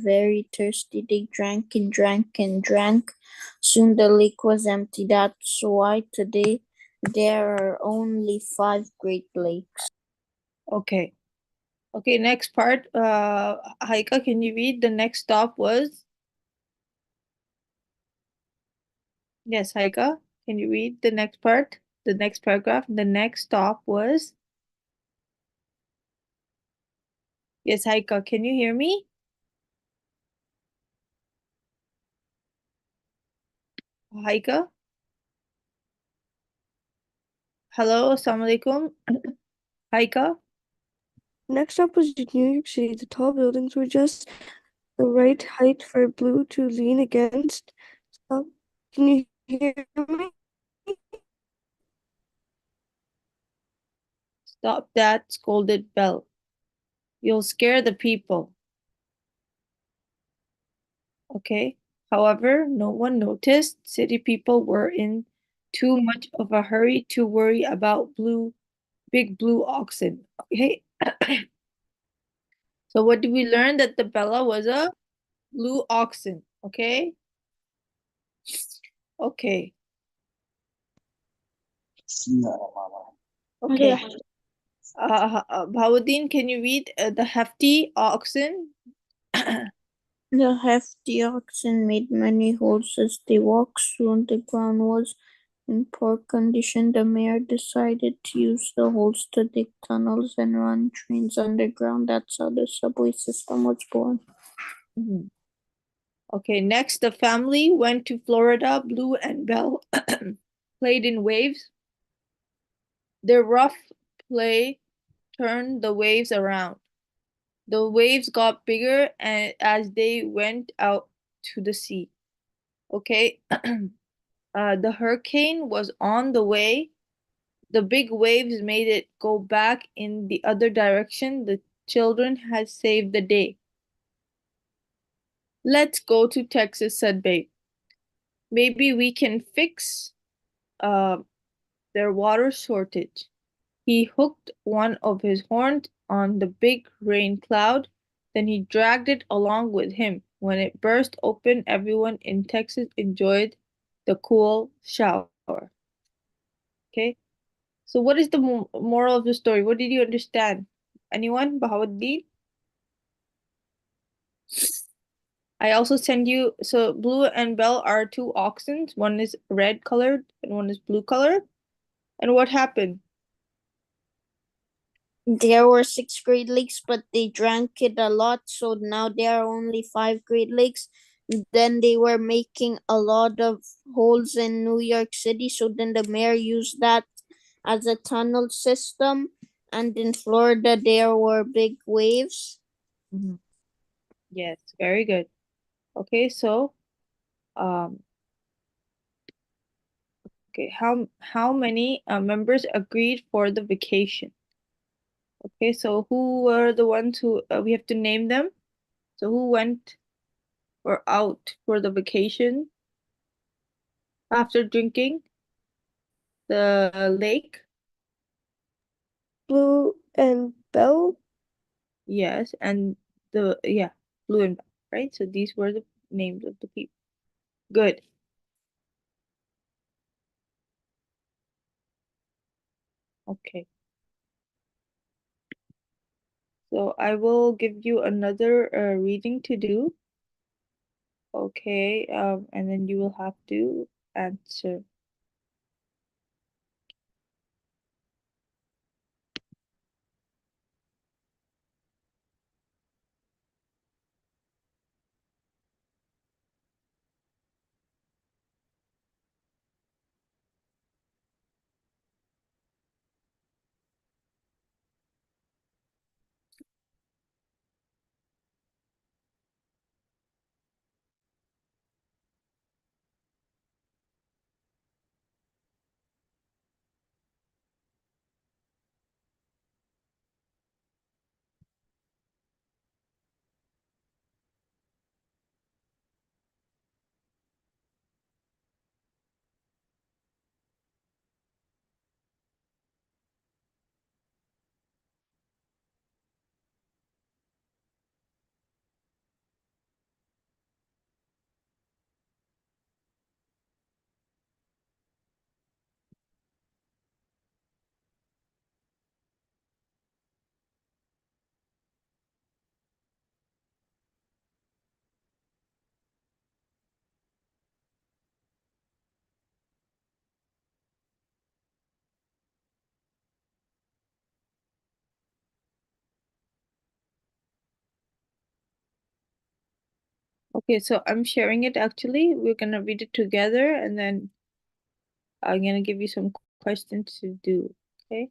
very thirsty. They drank and drank and drank. Soon the lake was empty. That's why today there are only 5 Great Lakes. Okay. Okay, next part. Haika, can you read? The next stop was? Yes, Haika, can you read the next part? The next paragraph? The next stop was? Yes, Haika, can you hear me? Haika? Hello, assalamu alaikum. Haika? Next up was New York City. The tall buildings were just the right height for Blue to lean against. Can you hear me? Stop that, scolded Belle. You'll scare the people. Okay. However, no one noticed. City people were in too much of a hurry to worry about big blue oxen. Okay. So what did we learn? That the Bella was a blue oxen. Okay. Okay. Okay. Bhawadeen, can you read the hefty oxen? The hefty oxen made many holes as they walked. Soon the ground was in poor condition. The mayor decided to use the holes to dig tunnels and run trains underground. That's how the subway system was born. Mhm. Okay, next, the family went to Florida. Blue and Belle played in waves. Their rough play turned the waves around. The waves got bigger and as they went out to the sea. Okay. The hurricane was on the way. The big waves made it go back in the other direction. The children had saved the day. Let's go to Texas, said Babe. Maybe we can fix uh, their water shortage. He hooked one of his horns on the big rain cloud, then he dragged it along with him. When it burst open, everyone in Texas enjoyed the cool shower. Okay? So what is the moral of the story? What did you understand? Anyone? Bahawuddin? I also send you, so Blue and Belle are two oxen. One is red colored and one is blue colored. And what happened? There were 6 Great Lakes, but they drank it a lot, so now there are only 5 Great Lakes. Then they were making a lot of holes in New York City, so then the mayor used that as a tunnel system. And in Florida, there were big waves. Mhm. Yes, very good. Okay, so um okay, how many members agreed for the vacation? Okay, so who were the ones who we have to name them? So who went or out for the vacation after drinking the lake? Blue and Belle. Yes, and the yeah, blue and black, right? So these were the names of the people. Good. Okay. So I will give you another reading to do. Okay, and then you will have to answer. Okay, so I'm sharing it actually. We're gonna read it together and then I'm gonna give you some questions to do. Okay.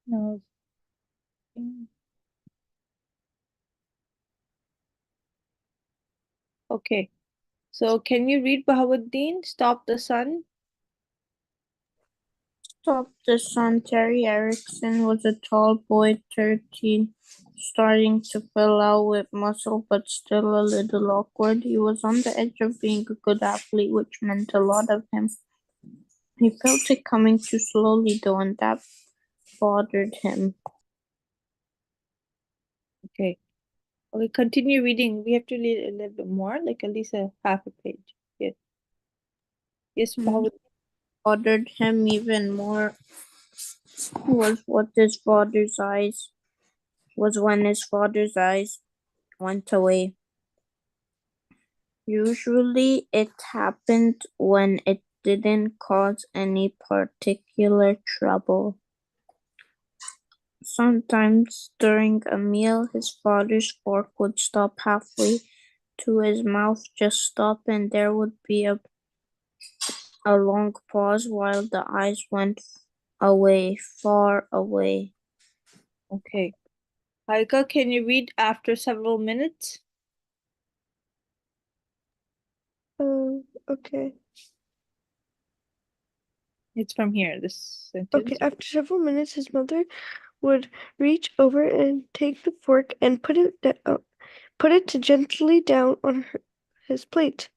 No. Okay. So can you read Bahauddin? Stop the Sun? Top the Sun. Terry Erickson was a tall boy, 13, starting to fill out with muscle but still a little awkward. He was on the edge of being a good athlete, which meant a lot of him. He felt it coming too slowly though, and that bothered him. Okay. Okay, continue reading. We have to read a little bit more, like at least a half a page. Yes. Yes, Mm. Bahauddin. Bothered him even more was what his father's eyes was when his father's eyes went away. Usually it happened when it didn't cause any particular trouble. Sometimes during a meal his father's fork would stop halfway to his mouth, just stop, and there would be a long pause while the eyes went away, far away. Okay. Haika, can you read after several minutes? Okay. It's from here, this Okay, sentence. after several minutes, his mother would reach over and take the fork and put it gently down on his plate,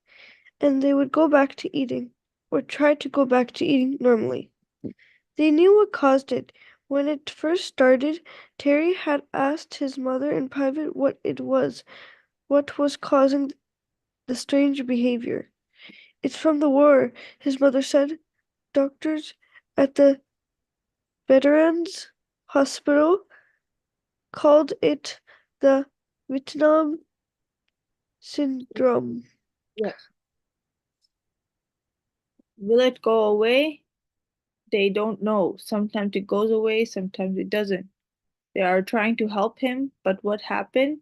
and they would go back to eating, or try to go back to eating normally. They knew what caused it. When it first started, Terry had asked his mother in private what was causing the strange behavior. It's from the war, his mother said. Doctors at the Veterans Hospital called it the Vietnam Syndrome. Yes. Will it go away? They don't know. Sometimes it goes away, sometimes it doesn't. They are trying to help him, but what happened?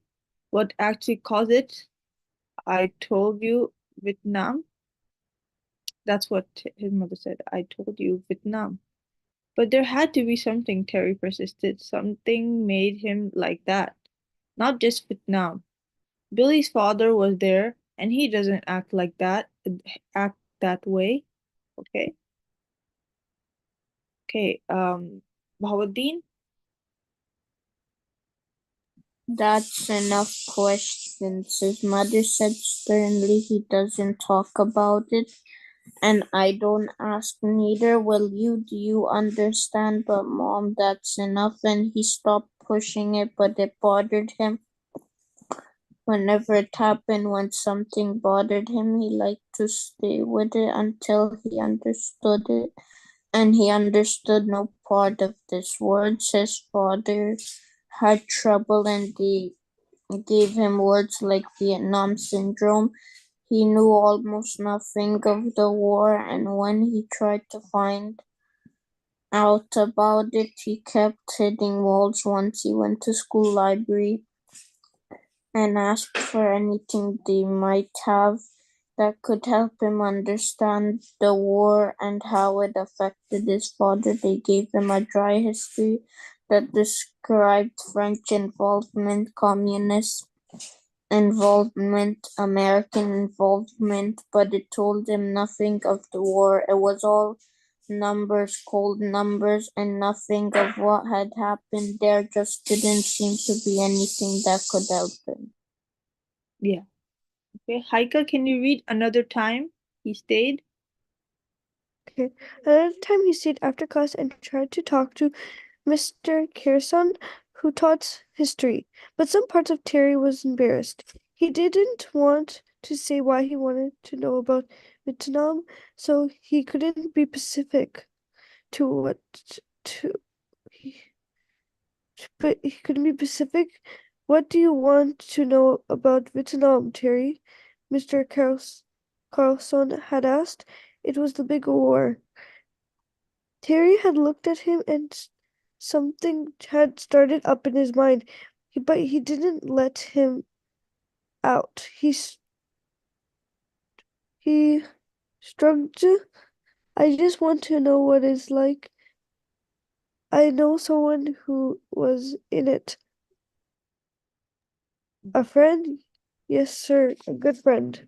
What actually caused it? I told you, Vietnam. That's what his mother said. I told you, Vietnam. But there had to be something, Terry persisted. Something made him like that. Not just Vietnam. Billy's father was there, and he doesn't act that way. Okay. Okay. Bahauddin? That's enough questions. His mother said sternly. He doesn't talk about it, and I don't ask neither. Will you? Do you understand? But mom, that's enough. And he stopped pushing it, but it bothered him. Whenever it happened, when something bothered him, he liked to stay with it until he understood it. And he understood no part of this. Words his father had trouble, and they gave him words like Vietnam Syndrome. He knew almost nothing of the war, and when he tried to find out about it, he kept hitting walls. Once he went to school library and asked for anything they might have, that could help him understand the war and how it affected his father. They gave him a dry history that described French involvement, communist involvement, American involvement, but it told him nothing of the war. It was all numbers, cold numbers, and nothing of what had happened. There just didn't seem to be anything that could help him. Yeah. Okay. Haika, can you read another time he stayed? Okay. Another time he stayed after class and tried to talk to Mr. Carson, who taught history, but some parts of Terry was embarrassed. He didn't want to say why he wanted to know about Vietnam, so he couldn't be specific to what to he, but he couldn't be specific. What do you want to know about Vietnam, Terry? Mr. Carlson had asked. It was the big war. Terry had looked at him and something had started up in his mind, but he didn't let him out. He shrugged. I just want to know what it's like. I know someone who was in it. A friend? Yes, sir, a good friend.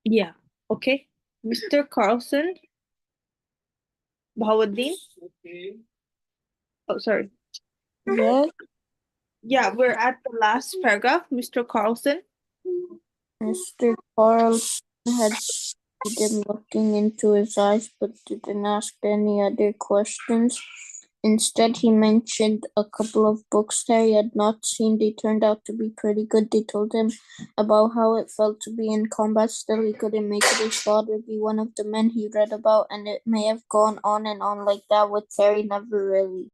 Yeah. Okay. Mr. Carlson, Bahauddin. Oh, sorry. Yes, Yeah, we're at the last paragraph. Mr. Carlson. Mr. Carlson had seen him looking into his eyes but didn't ask any other questions. Instead, he mentioned a couple of books Terry had not seen. They turned out to be pretty good. They told him about how it felt to be in combat. Still, he couldn't make it his father be one of the men he read about, and it may have gone on and on like that with Terry, never really.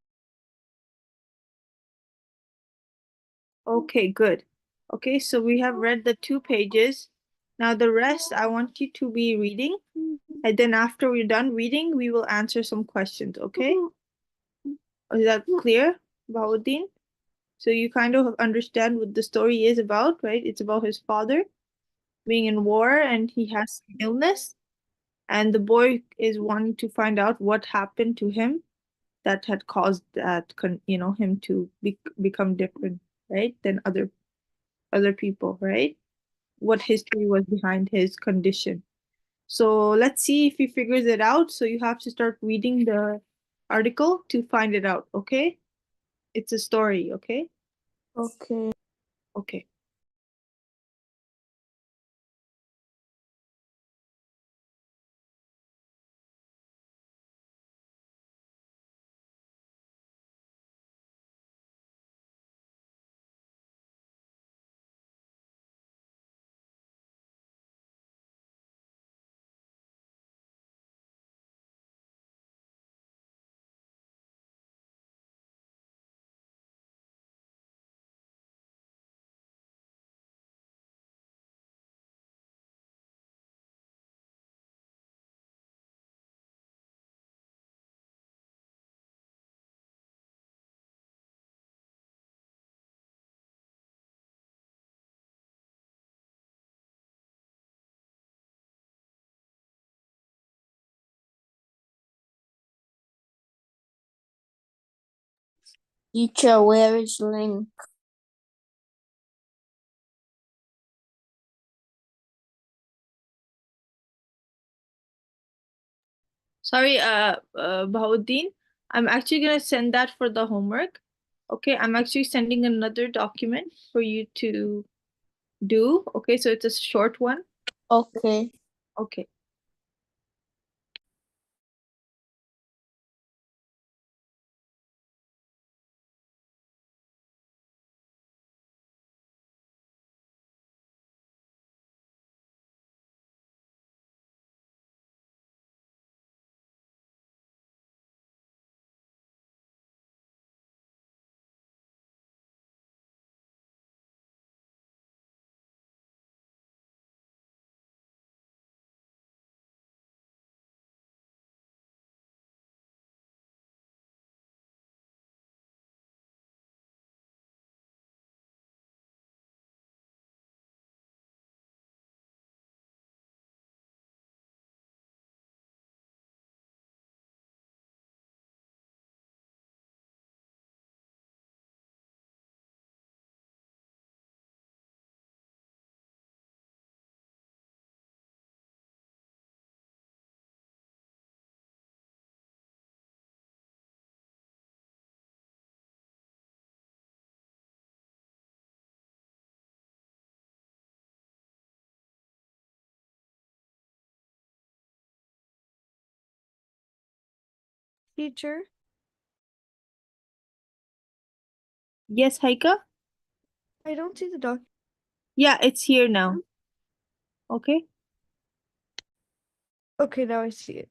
Okay, good. Okay, so we have read the 2 pages. Now the rest I want you to be reading, and then after we're done reading, we will answer some questions, okay? Is that clear, Bahauddin? So you kind of understand what the story is about, right? It's about his father being in war and he has some illness, and the boy is wanting to find out what happened to him that had caused that, him to become different, right, than other people, right? What history was behind his condition. So let's see if he figures it out. So you have to start reading the article to find it out, okay? It's a story, okay? Okay. Okay. Teacher, where is Link? Sorry, Bahauddin, I'm actually gonna send that for the homework. Okay, I'm actually sending another document for you to do. Okay, so it's a short one. Okay. Okay. Teacher, Yes, Haika? I don't see the doc. Yeah, it's here now. Okay. Okay, now I see it.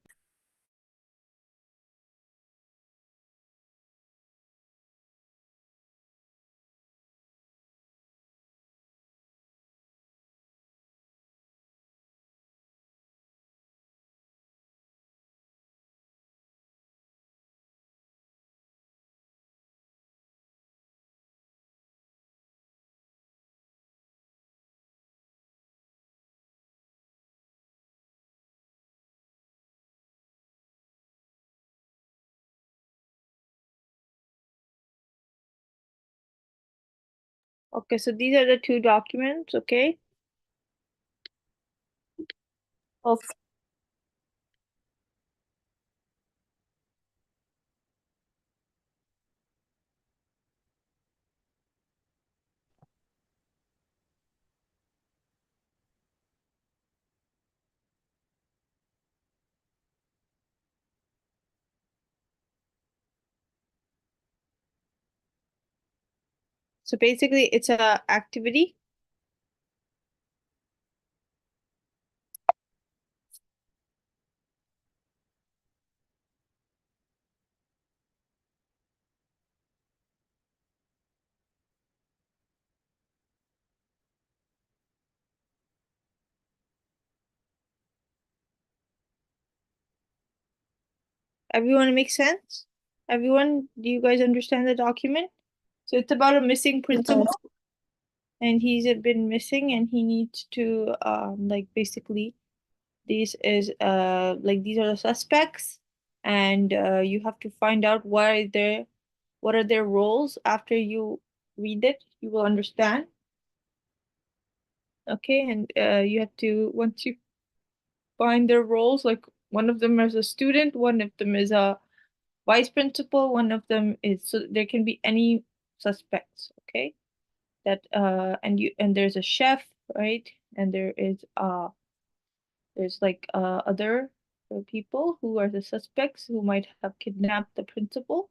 Okay, so these are the two documents, okay? Okay. So basically it's a activity. Everyone makes sense? Everyone, do you guys understand the document? So it's about a missing principal, Yes. and he's been missing, and he needs to like basically these is like these are the suspects, and you have to find out what are their roles. After you read it, you will understand. Okay, and you have to once you find their roles, like one of them is a student, one of them is a vice principal, one of them is, so there can be any suspects, okay? That and there's a chef, right? And there's like other people who are the suspects who might have kidnapped the principal,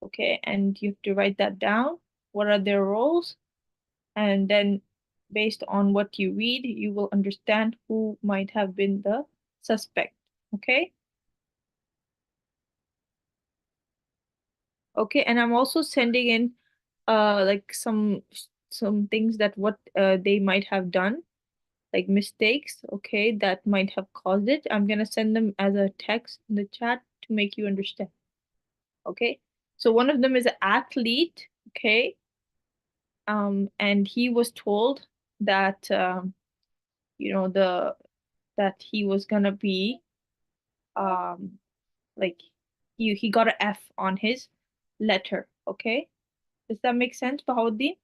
okay? And you have to write that down. What are their roles? And then based on what you read, you will understand who might have been the suspect, okay? Okay, and I'm also sending in like some things that what they might have done, like mistakes, okay, that might have caused it. I'm gonna send them as a text in the chat to make you understand. Okay. So one of them is an athlete, okay? And he was told that you know that he was gonna be um like he got an F on his letter, okay? Does that make sense, Bahauddin?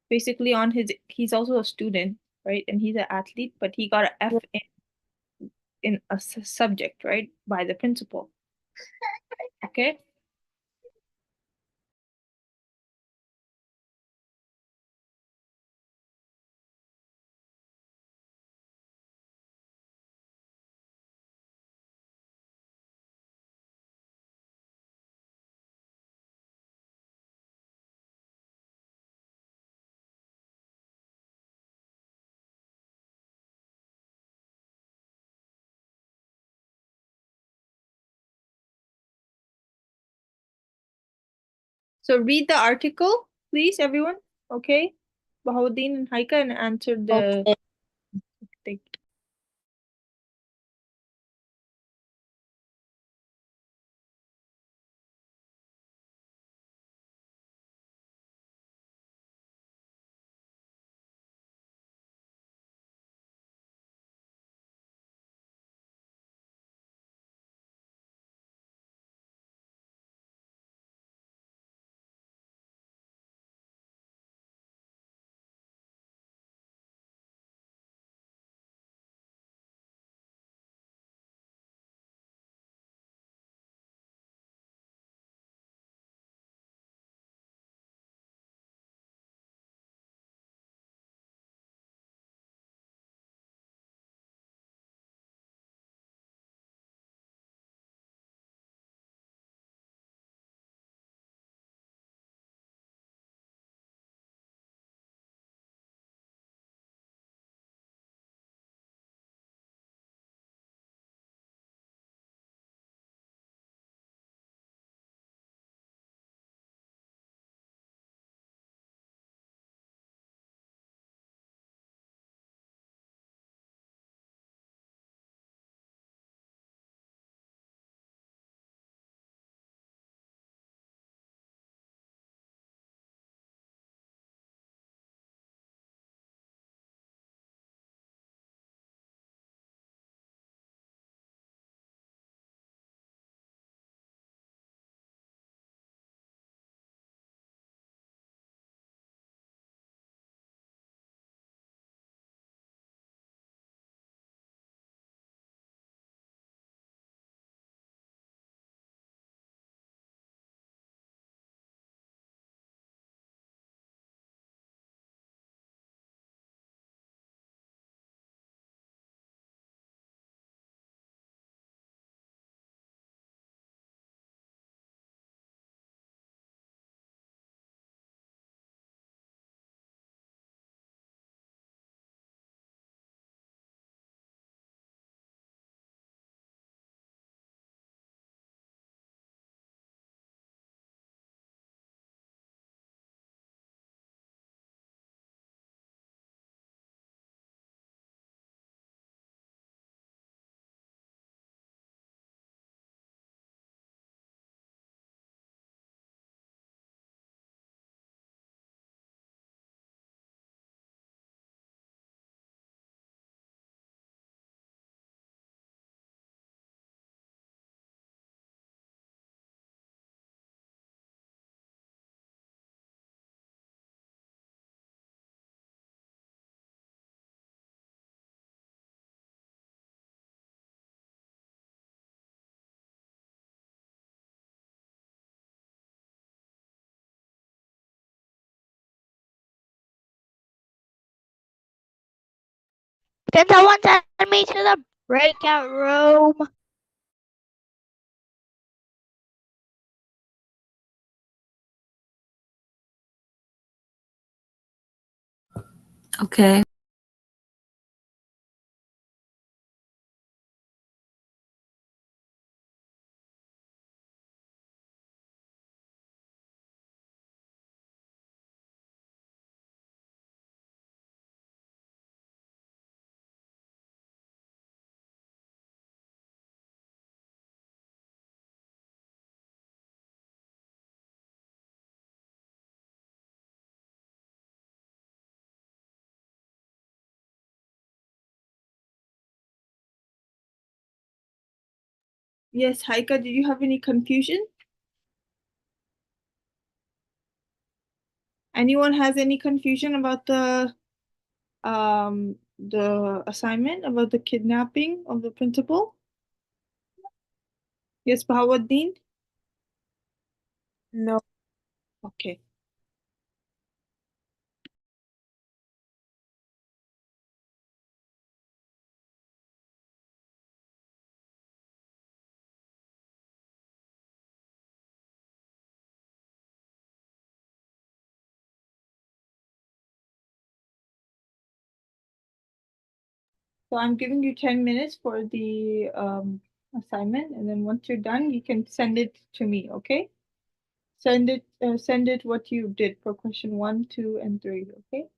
Basically on his he's also a student, right? And he's an athlete, but he got an F in a subject, right? By the principal. Okay. So read the article, please, everyone. Okay. Bahauddin and Haika and answer the Okay. thing. Can someone send me to the breakout room? Okay. Yes, Haika, did you have any confusion? Anyone has any confusion about the assignment about the kidnapping of the principal? Yes, Bahawaddin? No. Okay. So I'm giving you 10 minutes for the assignment, and then once you're done, you can send it to me, okay? Send it what you did for question 1, 2, and 3, okay?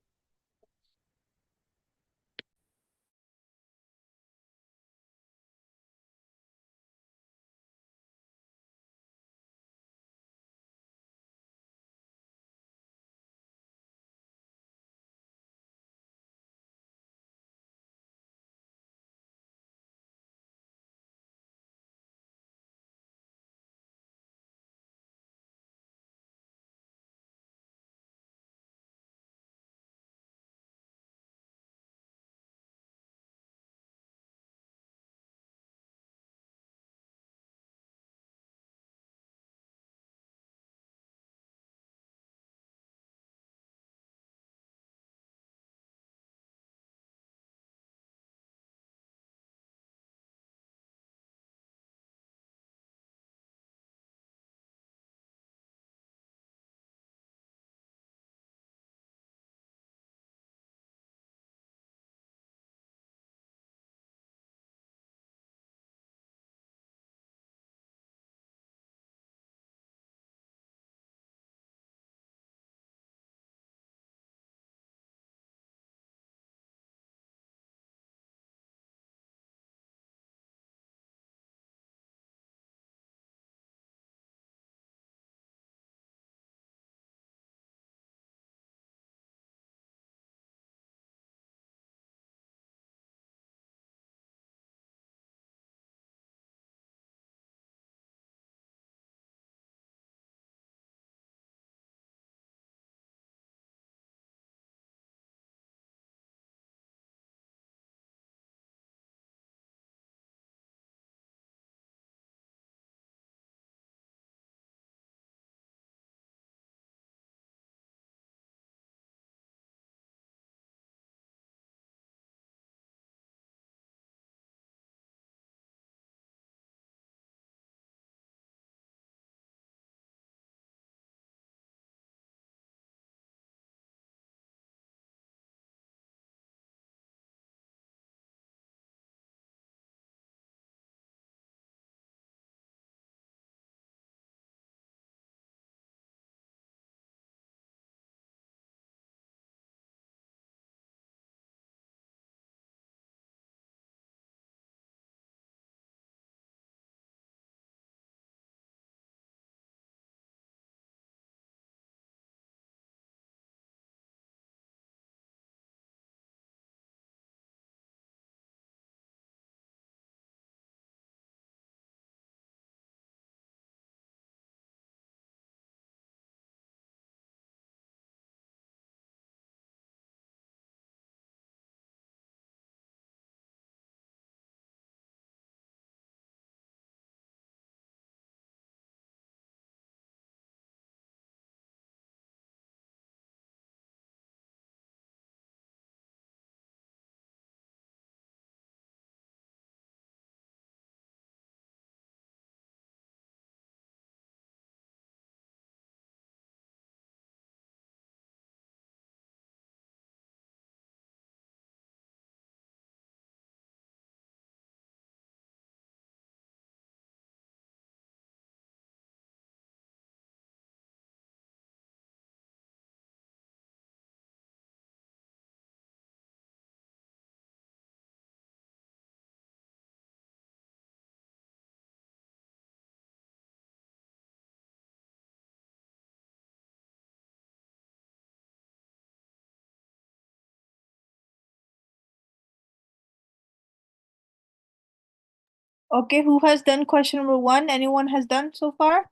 Okay, who has done question number 1? Anyone has done so far?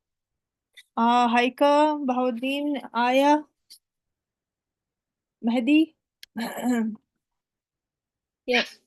Haika, Bahauddin, Aya, Mehdi? Yes.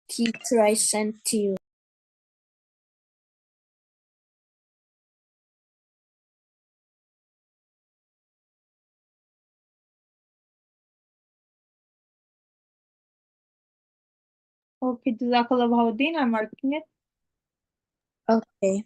Teacher, I sent to you. Okay, Jazakallah Bahauddin, I'm marking it. Okay.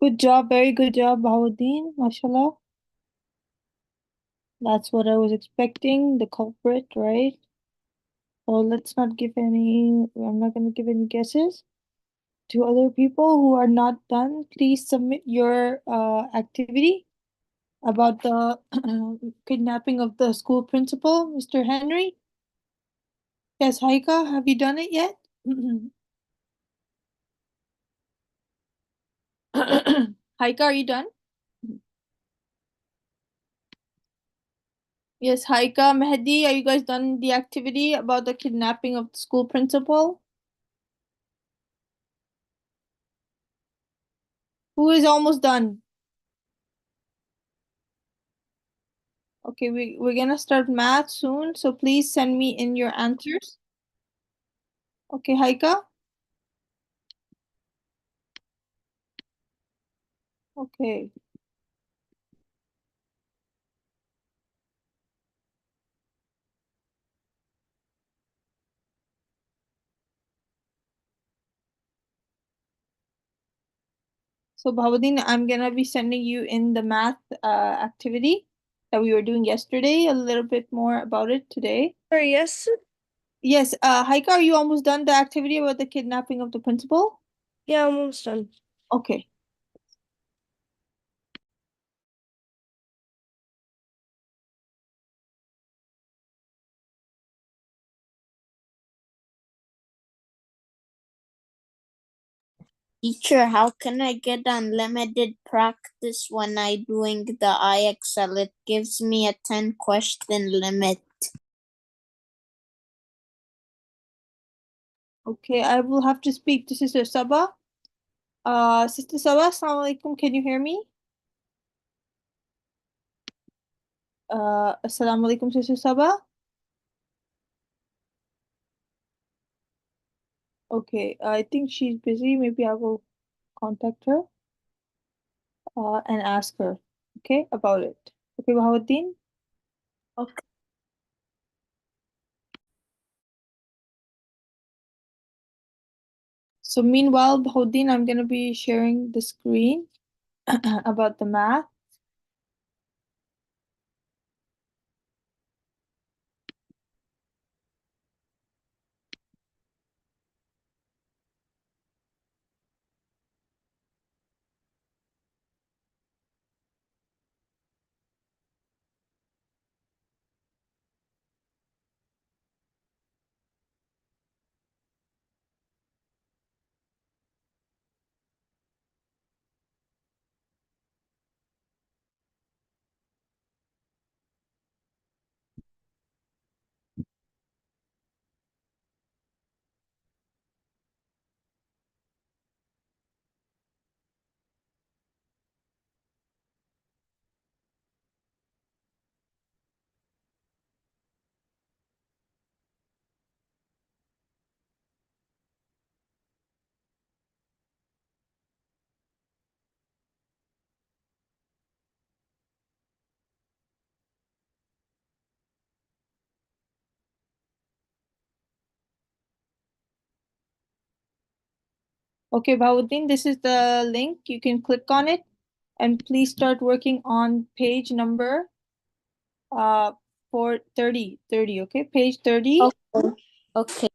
Good job, very good job, Bahauddin, mashallah. That's what I was expecting, the culprit, right? So let's not give any, I'm not going to give any guesses. To other people who are not done, please submit your activity about the kidnapping of the school principal, Mr. Henry. Yes, Haika, have you done it yet? Haika, are you done? Yes, Haika, Mehdi, are you guys done the activity about the kidnapping of the school principal? Who is almost done? Okay, we're gonna start math soon, so please send me in your answers. Okay, Haika? Okay. So Bahauddin, I'm gonna be sending you in the math activity that we were doing yesterday, a little bit more about it today. Yes. Yes, Haika, are you almost done the activity about the kidnapping of the principal? Yeah, I'm almost done. Okay. Teacher, how can I get unlimited practice when I doing the IXL? It gives me a 10 question limit. Okay, I will have to speak to Sister Saba. Sister Saba, Assalamu alaikum. Can you hear me? Assalamu alaikum, Sister Saba. Okay, I think she's busy. Maybe I will contact her and ask her, okay, about it. Okay, Bahauddin? Okay. So meanwhile, Bahauddin, I'm gonna be sharing the screen about the math. Okay, Bahauddin, this is the link. You can click on it and please start working on page number for 30, okay? Page 30. Okay. Okay.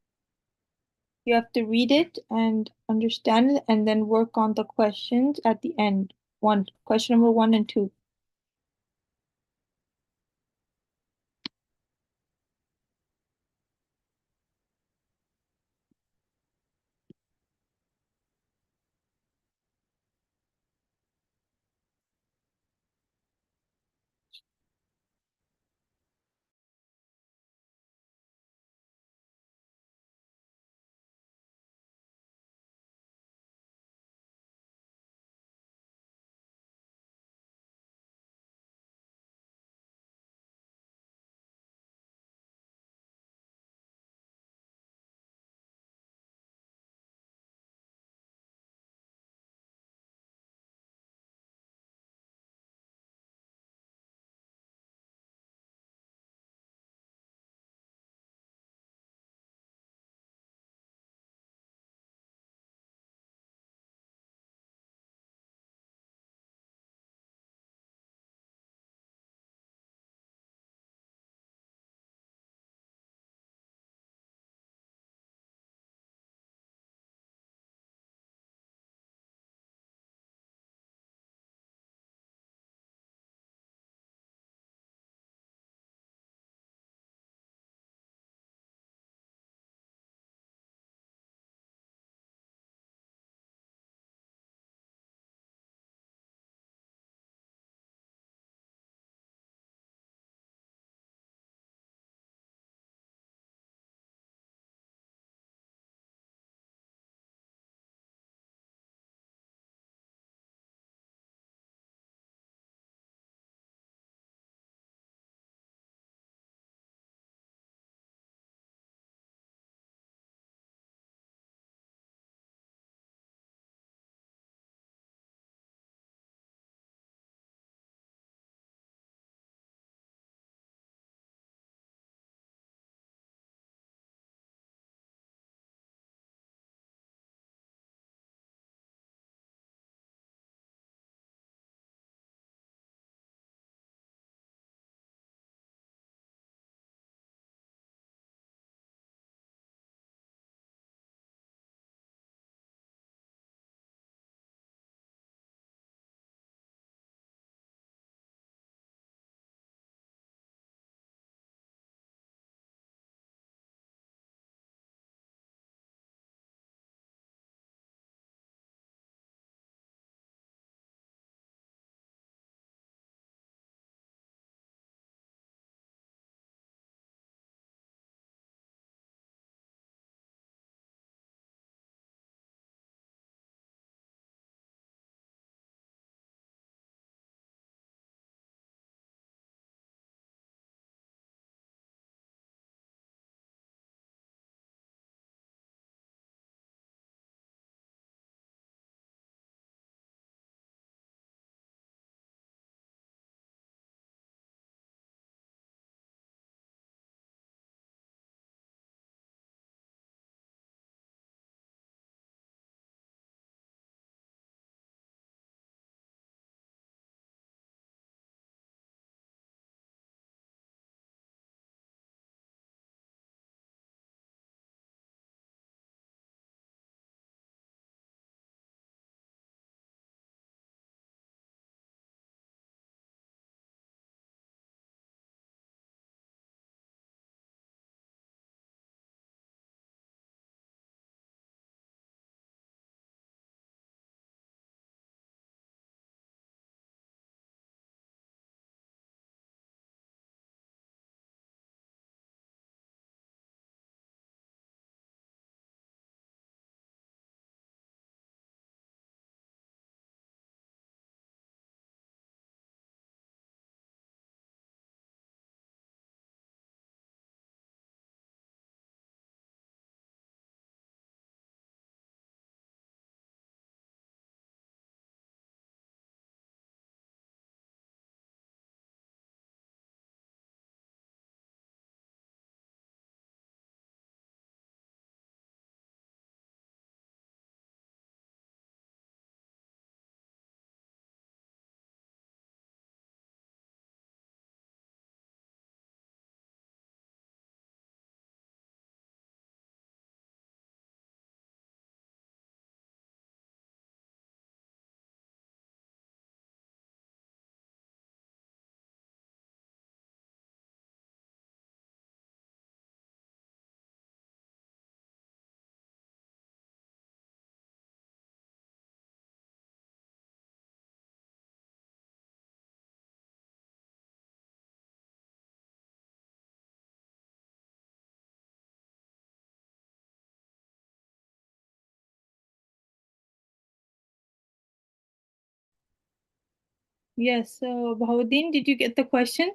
You have to read it and understand it and then work on the questions at the end. Question number 1 and 2. Yes, so Bahauddin, did you get the question?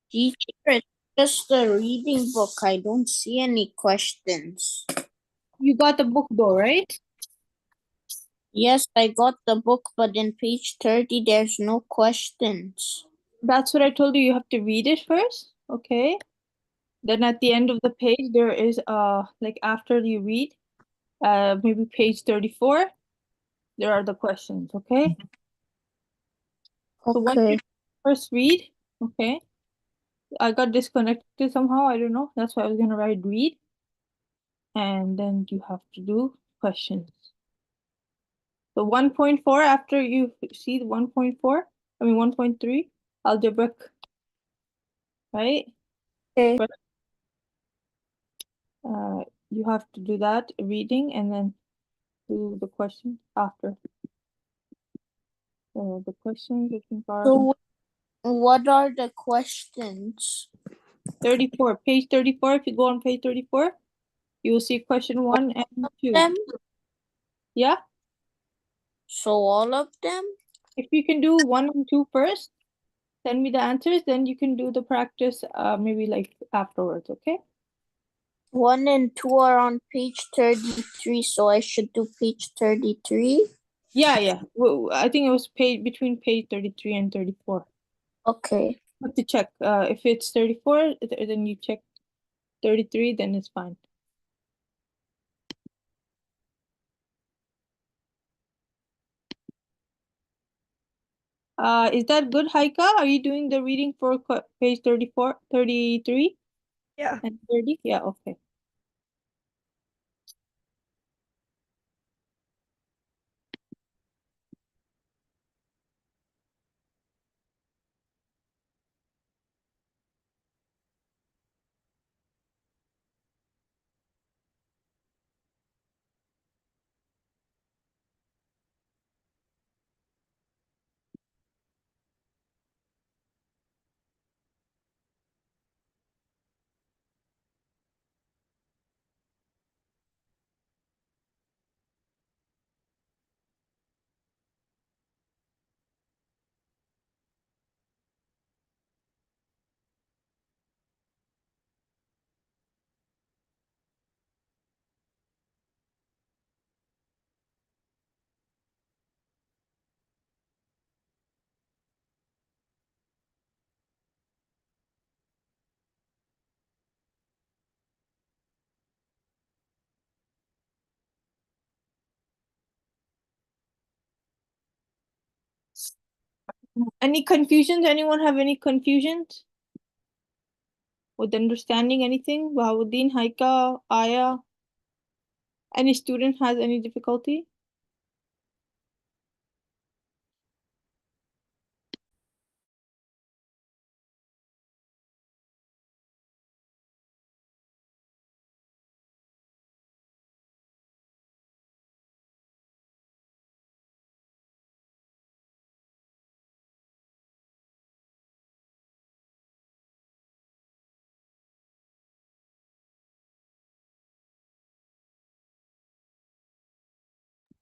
Teacher, it's just a reading book. I don't see any questions. You got the book though, right? Yes, I got the book, but in page 30, there's no questions. That's what I told you. You have to read it first. Okay. Then at the end of the page, there is like after you read, maybe page 34, there are the questions, okay? So once you Okay. first read, okay, I got disconnected somehow. I don't know. That's why I was gonna write read, and then you have to do questions. So 1.4, after you see the 1.4, I mean 1.3, algebraic, right? Okay. But you have to do that reading and then do the questions after. The questions, I think, are So, what are the questions? 34, page 34. If you go on page 34, you will see question 1 and 2. Them? Yeah? So, all of them? If you can do 1 and 2 first, send me the answers, then you can do the practice maybe like afterwards, okay? 1 and 2 are on page 33, so I should do page 33. Yeah, yeah. Well, I think it was between page 33 and 34. Okay. Have to check. If it's 34, then you check 33, then it's fine. Is that good, Haika? Are you doing the reading for page 34, 33 Yeah. and 30? Yeah, okay. Any confusions? Anyone have any confusions with understanding anything? Bahauddin, Haika, Aya? Any student has any difficulty?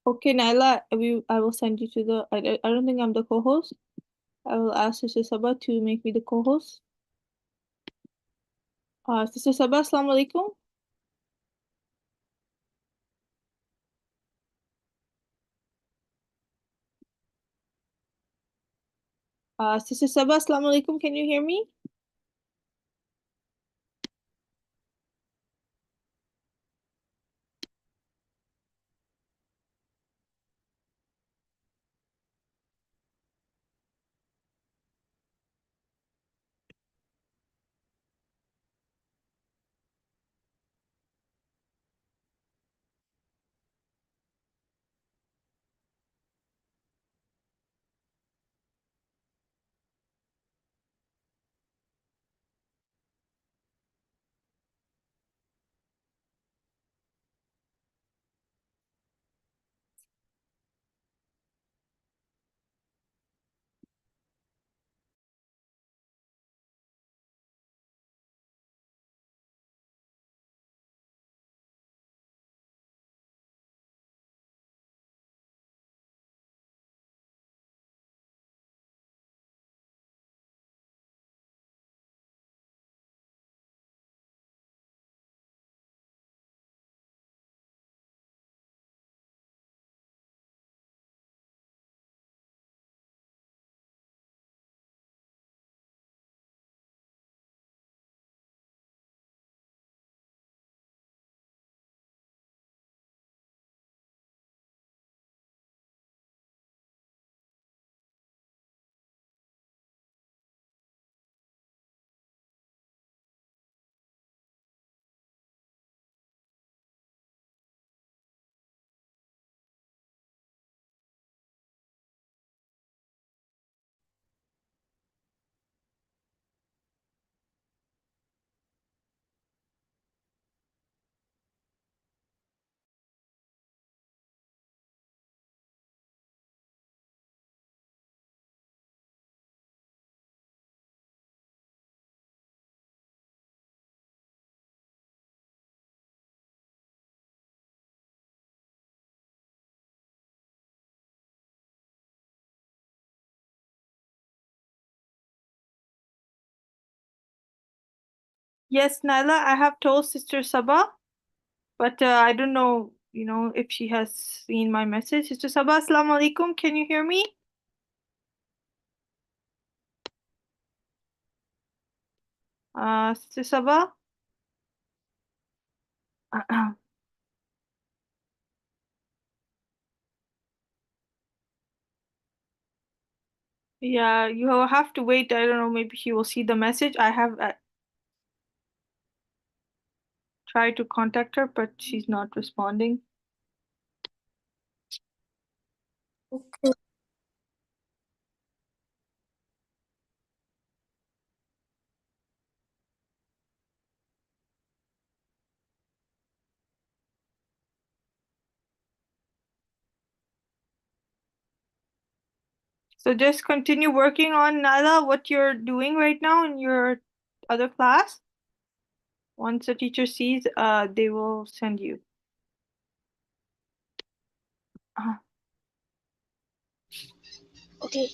Okay, Naila, I will send you to the. I don't think I'm the co-host. I will ask Sister Saba to make me the co-host. Sister Saba, Assalamu alaikum. Sister Saba, Assalamu alaikum. Can you hear me? Yes, Nyla, I have told Sister Saba, but I don't know, if she has seen my message. Sister Saba, Assalamu alaikum. Can you hear me? Sister Saba? Yeah, you will have to wait. I don't know, maybe she will see the message. I have tried to contact her, but she's not responding. Okay. So just continue working on Nyla, what you're doing right now in your other class. Once the teacher sees, they will send you. Uh, Okay.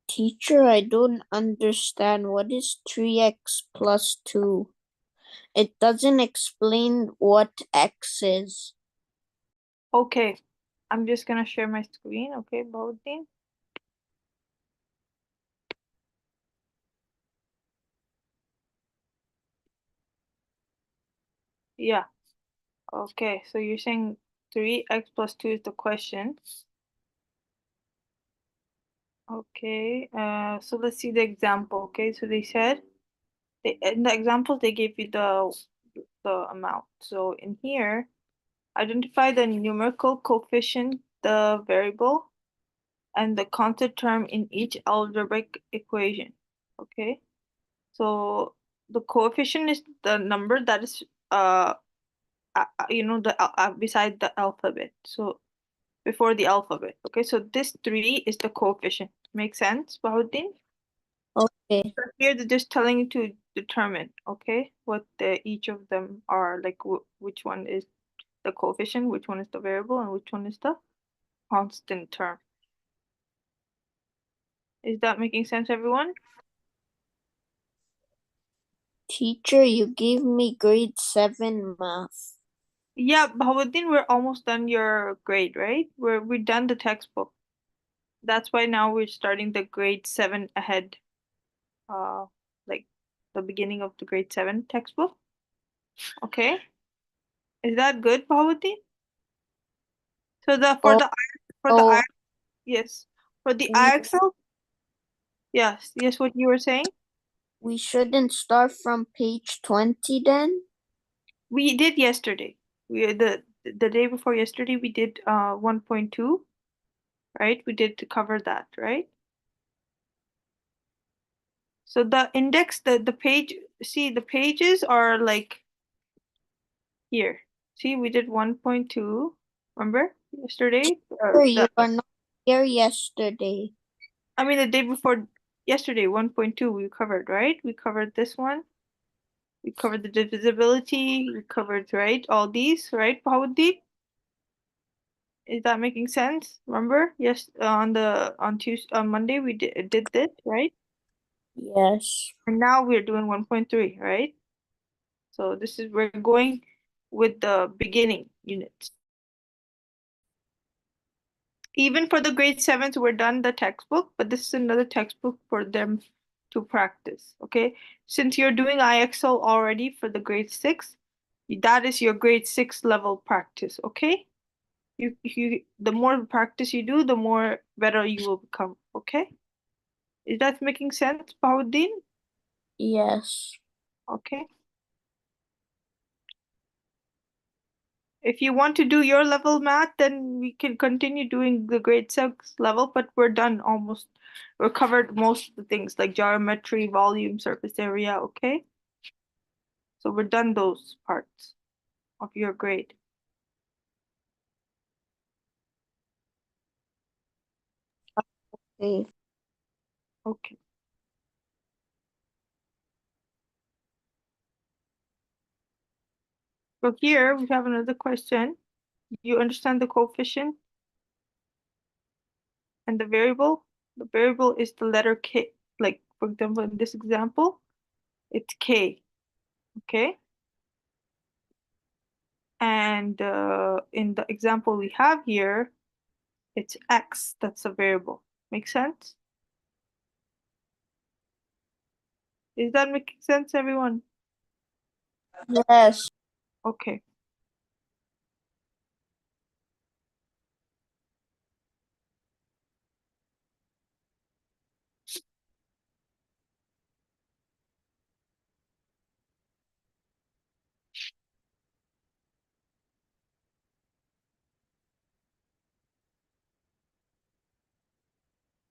Teacher, I don't understand. What is 3x plus 2? It doesn't explain what x is. okay, I'm just gonna share my screen. Okay, Baudin. Yeah. Okay, so you're saying 3x plus 2 is the question. Okay, so let's see the example. Okay, so they said in the example they gave you the amount. So in here, identify the numerical coefficient, the variable, and the constant term in each algebraic equation. Okay, so the coefficient is the number that is beside the alphabet. So before the alphabet. Okay, so this 3 is the coefficient. Make sense, Bahuddin? Okay. So here they're just telling you to determine, okay, what each of them are, like which one is the coefficient, which one is the variable, and which one is the constant term. Is that making sense, everyone? Teacher, you gave me grade 7 math. Yeah, Bahuddin, we're almost done your grade, right? We're done the textbook. That's why now we're starting the grade 7 ahead, like the beginning of the grade 7 textbook. Okay, is that good, Bahuddin? So the for Oh, the for the oh, I yes, for the we IXL, yes, what you were saying? we shouldn't start from page 20 then? We did yesterday. The day before yesterday we did 1.2, right? We did to cover that, right? So the index, the page, see the pages are like here. See, we did 1.2, remember yesterday? Sure, you are not here yesterday. I mean the day before yesterday, 1.2 we covered, right? We covered this one. We covered the divisibility, we covered, right, all these, right, Bahauddin? Is that making sense? Remember? Yes, on Monday we did this, right? Yes. And now we're doing 1.3, right? So this is we're going with the beginning units. Even for the grade 7s, we're done the textbook, but this is another textbook for them to practice, okay? Since you're doing IXL already for the grade 6, that is your grade 6 level practice, okay? The more practice you do, the more better you will become, okay? Is that making sense, Bahauddin? Yes. Okay. If you want to do your level math, then we can continue doing the grade 6 level, but we're done almost. We're covered most of the things like geometry, volume, surface area, okay? So we're done those parts of your grade. Okay. Okay. So here we have another question. You understand the coefficient and the variable? The variable is the letter K. Like, for example, in this example, it's K, okay? And in the example we have here, it's X, that's a variable. Make sense? Is that making sense, everyone? Yes. Okay.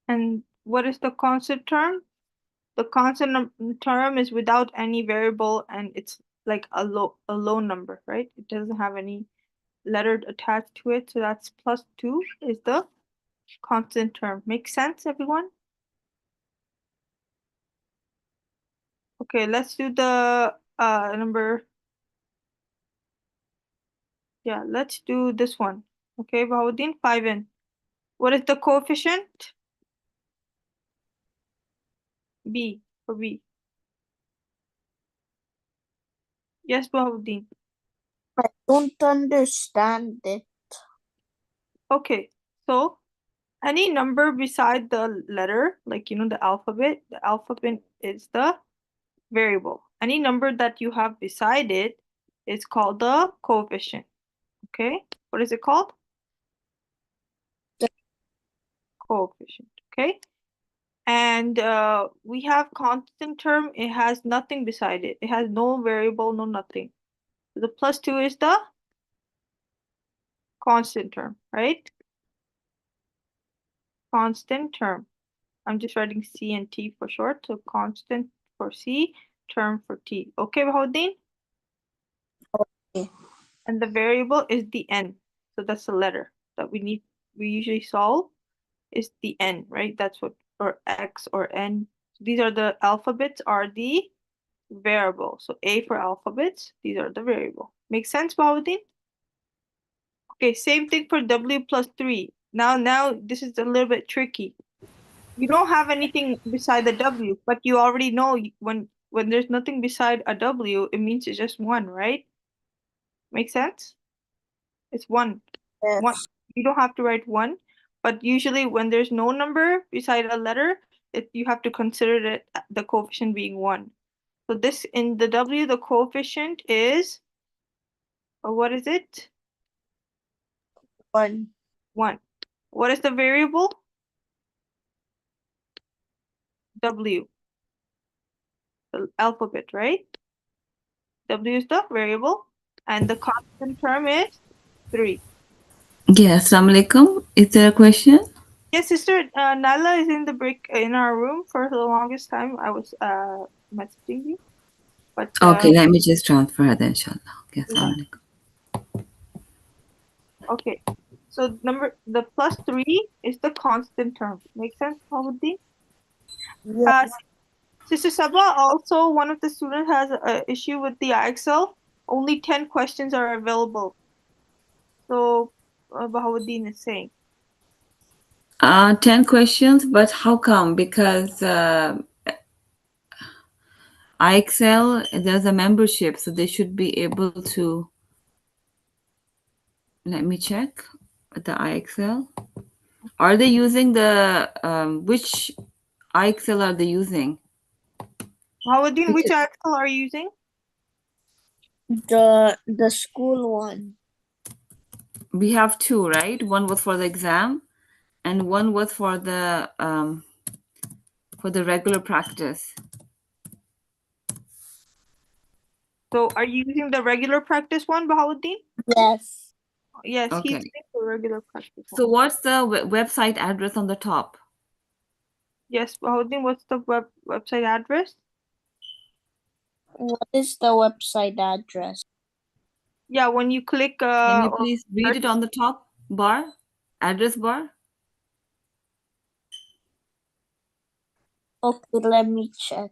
And what is the constant term? The constant term is without any variable and it's like a low number, right? It doesn't have any letter attached to it, so that's +2 is the constant term. Make sense, everyone? Okay, let's do the number. Yeah, let's do this one. Okay, Bahauddin, 5n. What is the coefficient? B for B. Yes, Bahauddin. I don't understand it. Okay, so any number beside the letter, like the alphabet is the variable. Any number that you have beside it is called the coefficient. Okay, what is it called? The- Coefficient. Okay, and we have constant term. It has nothing beside it. It has no variable, no nothing. So the plus 2 is the constant term, right? Constant term. I'm just writing C and T for short. So constant for C, term for T. Okay, Bahauddin? Okay. And the variable is the n. So that's the letter that we usually solve is the n, right? That's what, or x or n. These are the alphabets are the variable. So A for alphabets, these are the variable. Make sense, Bahauddin? Okay, same thing for W plus 3. Now this is a little bit tricky. You don't have anything beside the W, but you already know when there's nothing beside a W, it means it's just one, right? Make sense? It's one. One. Yes. You don't have to write one, but usually when there's no number beside a letter, you have to consider it the coefficient being one. So this in the W, the coefficient is, what is it? 1. One. What is the variable? W, the alphabet, right? W is the variable, and the constant term is 3. Yes, Assalamu alaikum. Is there a question? Yes, sister, Nala is in the break in our room for the longest time. I was messaging you, but Okay, let me just transfer her then, inshallah. Okay, yeah. Assalamu alaikum. Okay. So the plus 3 is the constant term. Make sense, Pawuddin? Yeah. Uh, Sister Saba, also one of the students has an issue with the IXL. Only 10 questions are available. So Bahauddin is saying. 10 questions, but how come? Because IXL, there's a membership, so they should be able to. Let me check the IXL. Are they using the which IXL are they using? Bahauddin, which Because IXL are you using? The school one. we have two, right? One was for the exam, and one was for the regular practice. So are you using the regular practice one, Bahauddin? Yes. Yes, he's Okay. using the regular practice So one. what's the website address on the top? Yes, Bahauddin, what's the website address? What is the website address? Yeah, when you click Can you or please read it search, on the top bar, address bar? Okay, let me check.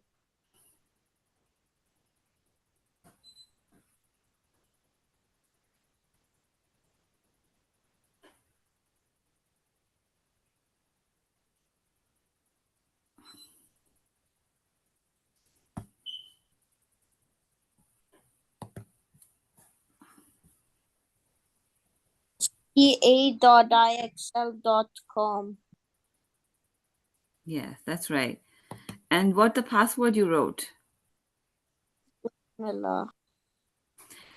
ea.ixl.com. Yes, that's right. And what the password you wrote Miller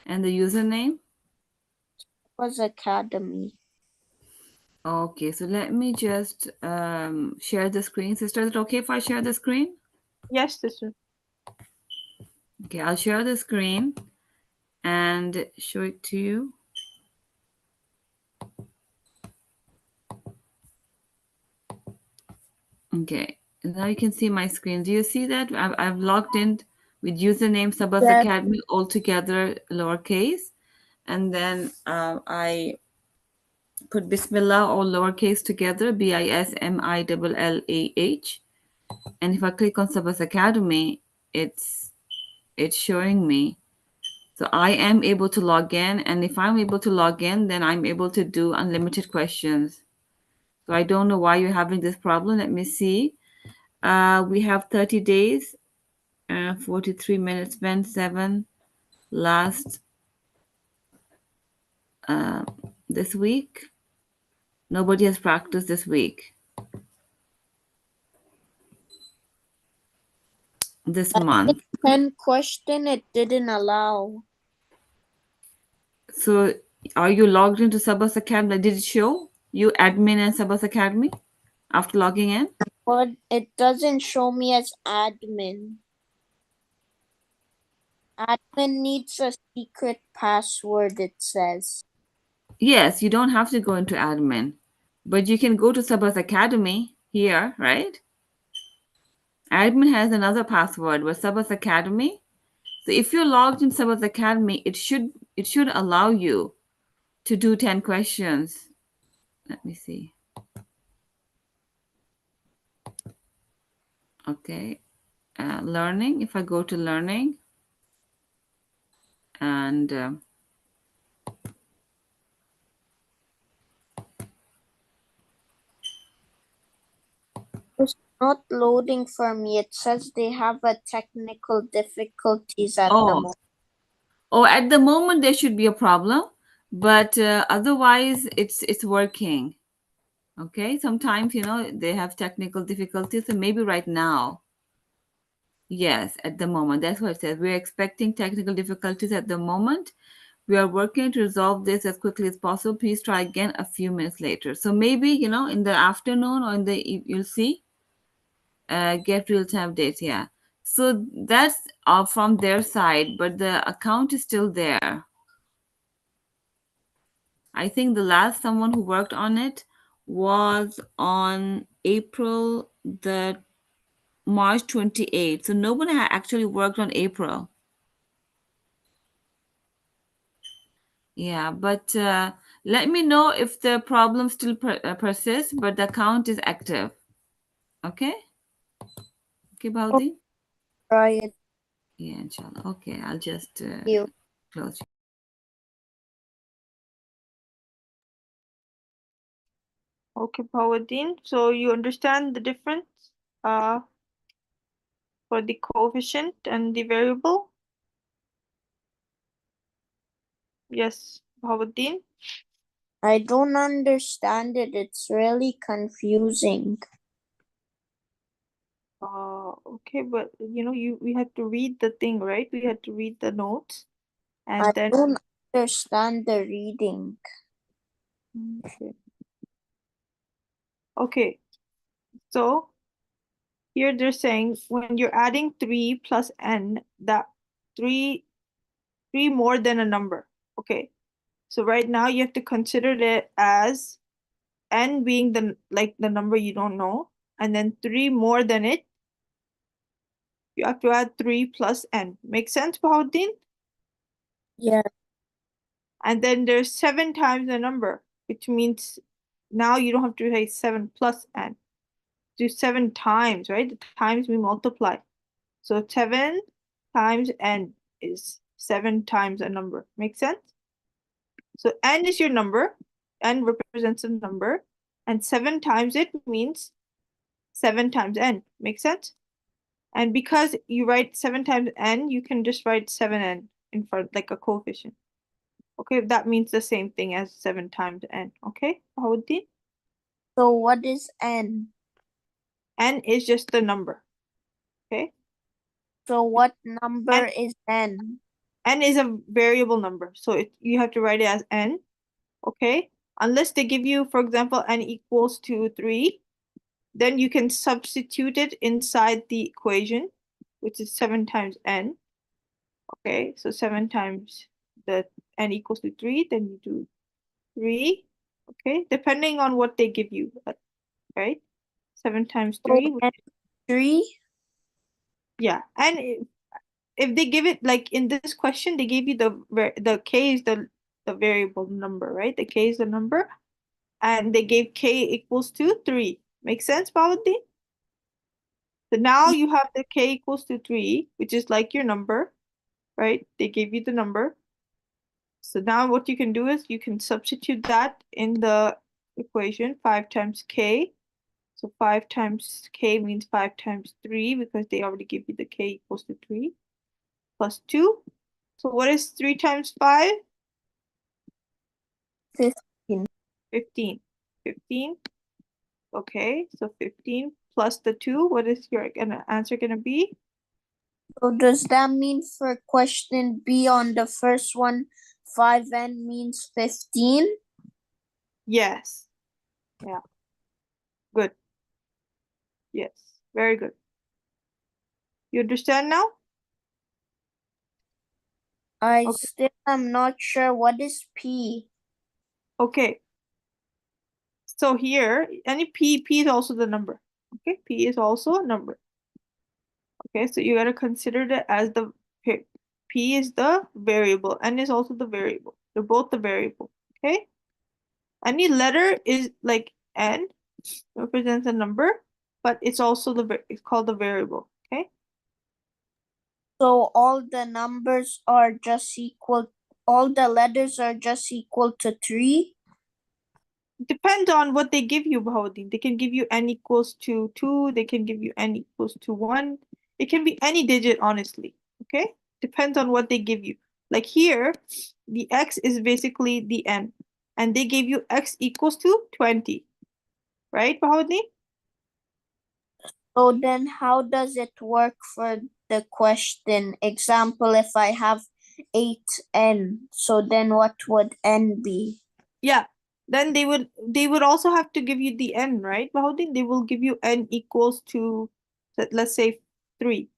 and the username? was Academy. Okay, so let me just share the screen. Sister, is it okay if I share the screen? yes, sister. Okay, I'll share the screen and show it to you. Okay, now you can see my screen. Do you see that? I've logged in with username Sabas Yes. Academy all together, lowercase. And then I put Bismillah all lowercase together, Bismillah. And if I click on Sabas Academy, it's showing me. So I am able to log in, and if I'm able to log in, then I'm able to do unlimited questions. So I don't know why you're having this problem. Let me see. We have 30 days, 43 minutes spent, 7 last this week. Nobody has practiced this week, this I think month. 10 question it didn't allow. So are you logged into Sabas Academy? Did it show you admin and Sabas Academy after logging in? But it doesn't show me as admin. Admin needs a secret password, it says. Yes, you don't have to go into admin, but you can go to Sabas Academy here, right? Admin has another password, but Sabas Academy. So if you're logged in Sabas Academy, it should allow you to do 10 questions. Let me see. Okay, learning. If I go to learning and It's not loading for me. It says they have a technical difficulties at the oh, moment. at the moment there should be a problem, but otherwise it's working. Okay, sometimes they have technical difficulties, so maybe right now. Yes, at the moment. That's what it says. We're expecting technical difficulties at the moment. We are working to resolve this as quickly as possible. Please try again a few minutes later. So maybe, in the afternoon or you'll see, get real-time updates. Yeah. So that's from their side, but the account is still there. I think the last someone who worked on it was on April the March 28th. So no one actually worked on April. Yeah, but let me know if the problem still persists, but the account is active. Okay? Okay, Baldi? Try it. Yeah, inshallah. Okay, I'll just You. close. Okay, Pawadin. So you understand the difference for the coefficient and the variable? Yes, Pawadin. I don't understand it. It's really confusing. Okay, but we had to read the thing, right? We had to read the notes, and I then don't understand the reading. okay. Okay, so here they're saying when you're adding 3 plus n, that 3 more than a number. Okay, so right now you have to consider it as n being the number you don't know, and then 3 more than it. You have to add 3 plus n. Make sense, Bahauddin? Yeah. And then there's 7 times the number, which means now you don't have to say 7 plus n. Do 7 times, right? The times we multiply. So 7 times n is 7 times a number. Make sense? So n is your number. N represents a number. And 7 times it means 7 times n. Make sense? And because you write 7 times n, you can just write 7n in front, like a coefficient. Okay, that means the same thing as 7 times n. Okay, Bahauddin? So what is n? N is just the number. Okay? So what number N, is n? n is a variable number. So you have to write it as n. Okay? Unless they give you, for example, n equals to 3, then you can substitute it inside the equation, which is 7 times n. Okay, so 7 times the n equals to 3, then you do 3. Okay, depending on what they give you, right? 7 times So 3, n 3? yeah. And if they give it like in this question, they gave you the k is the variable number, right? The k is the number, and they gave k equals to 3. Make sense, Bhavati? So now you have the k equals to 3, which is like your number, right? They gave you the number. So now what you can do is you can substitute that in the equation, 5 times k. So 5 times k means 5 times 3 because they already give you the k equals to 3 plus 2. So what is 3 times 5? 15. 15. 15. Okay, so 15 plus the 2. What is your answer gonna be? So does that mean for question B on the first one, 5n means 15? Yes. Yeah. Good. Yes. Very good. You understand now? I Okay. still am not sure what is p. Okay. So here, any p is also the number. Okay, p is also a number. Okay, so you gotta consider it as the p is the variable, n is also the variable. They're both the variable. Okay, any letter is like n represents a number, but it's also it's called the variable. Okay, So all the numbers are just equal, all the letters are just equal to 3? depends on what they give you, Bahauddin. They can give you n equals to 2, they can give you n equals to 1. It can be any digit, honestly. Okay, depends on what they give you. Like here, the x is basically the n, and they gave you x equals to 20, right, Bahauddin? So then how does it work for the question? Example, if I have 8n, so then what would n be? Yeah, then they would also have to give you the n, right, Bahauddin? They will give you n equals to, let's say, 3.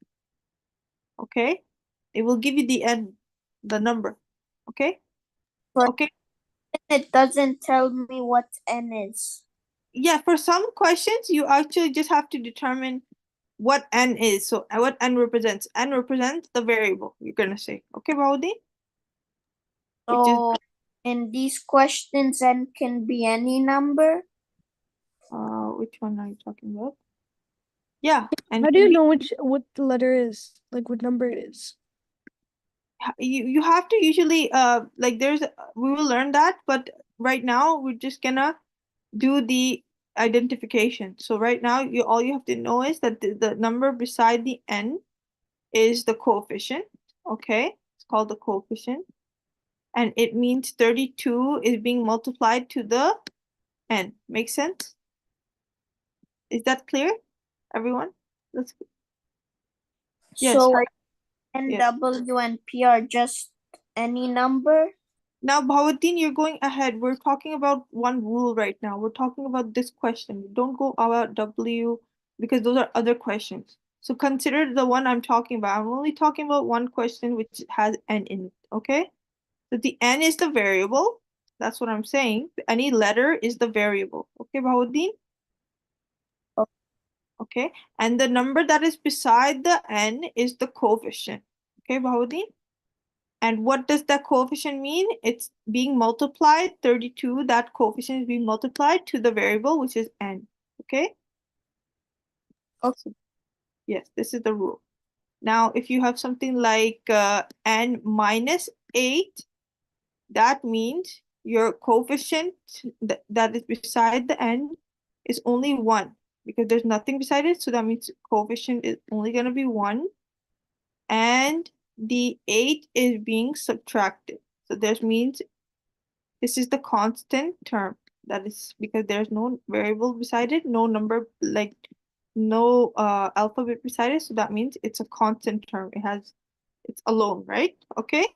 Okay, they will give you the n, the number. Okay, For okay. it doesn't tell me what n is. Yeah, for some questions, you actually just have to determine what n is. So what n represents. N represents the variable, you're gonna say. Okay, Baudi? Which is So in these questions, n can be any number? which one are you talking about? Yeah, and How do you know what the letter is? Like what number it is? you have to usually like we will learn that, but right now we're just gonna do the identification. So right now all you have to know is that the number beside the n is the coefficient. Okay, it's called the coefficient, and it means 32 is being multiplied to the n. Make sense? Is that clear, everyone? Let's yes, So n, yes. w, and p are just any number? Now, Bhavatin, you're going ahead. We're talking about one rule right now. We're talking about this question. Don't go about W because those are other questions. So consider the one I'm talking about. I'm only talking about one question which has n in it, okay? So the n is the variable. That's what I'm saying. Any letter is the variable. Okay, Bhavatin? Okay, and the number that is beside the n is the coefficient. Okay, Bhavatin? And what does that coefficient mean? It's being multiplied, 32, that coefficient is being multiplied to the variable, which is n. Okay? Okay. So, yes, this is the rule. Now, if you have something like n minus 8, that means your coefficient that is beside the n is only 1 because there's nothing beside it. So that means coefficient is only going to be 1. And the 8 is being subtracted. So that means this is the constant term. That is because there's no variable beside it, no number, like no alphabet beside it. So that means it's a constant term. It's alone, right? Okay.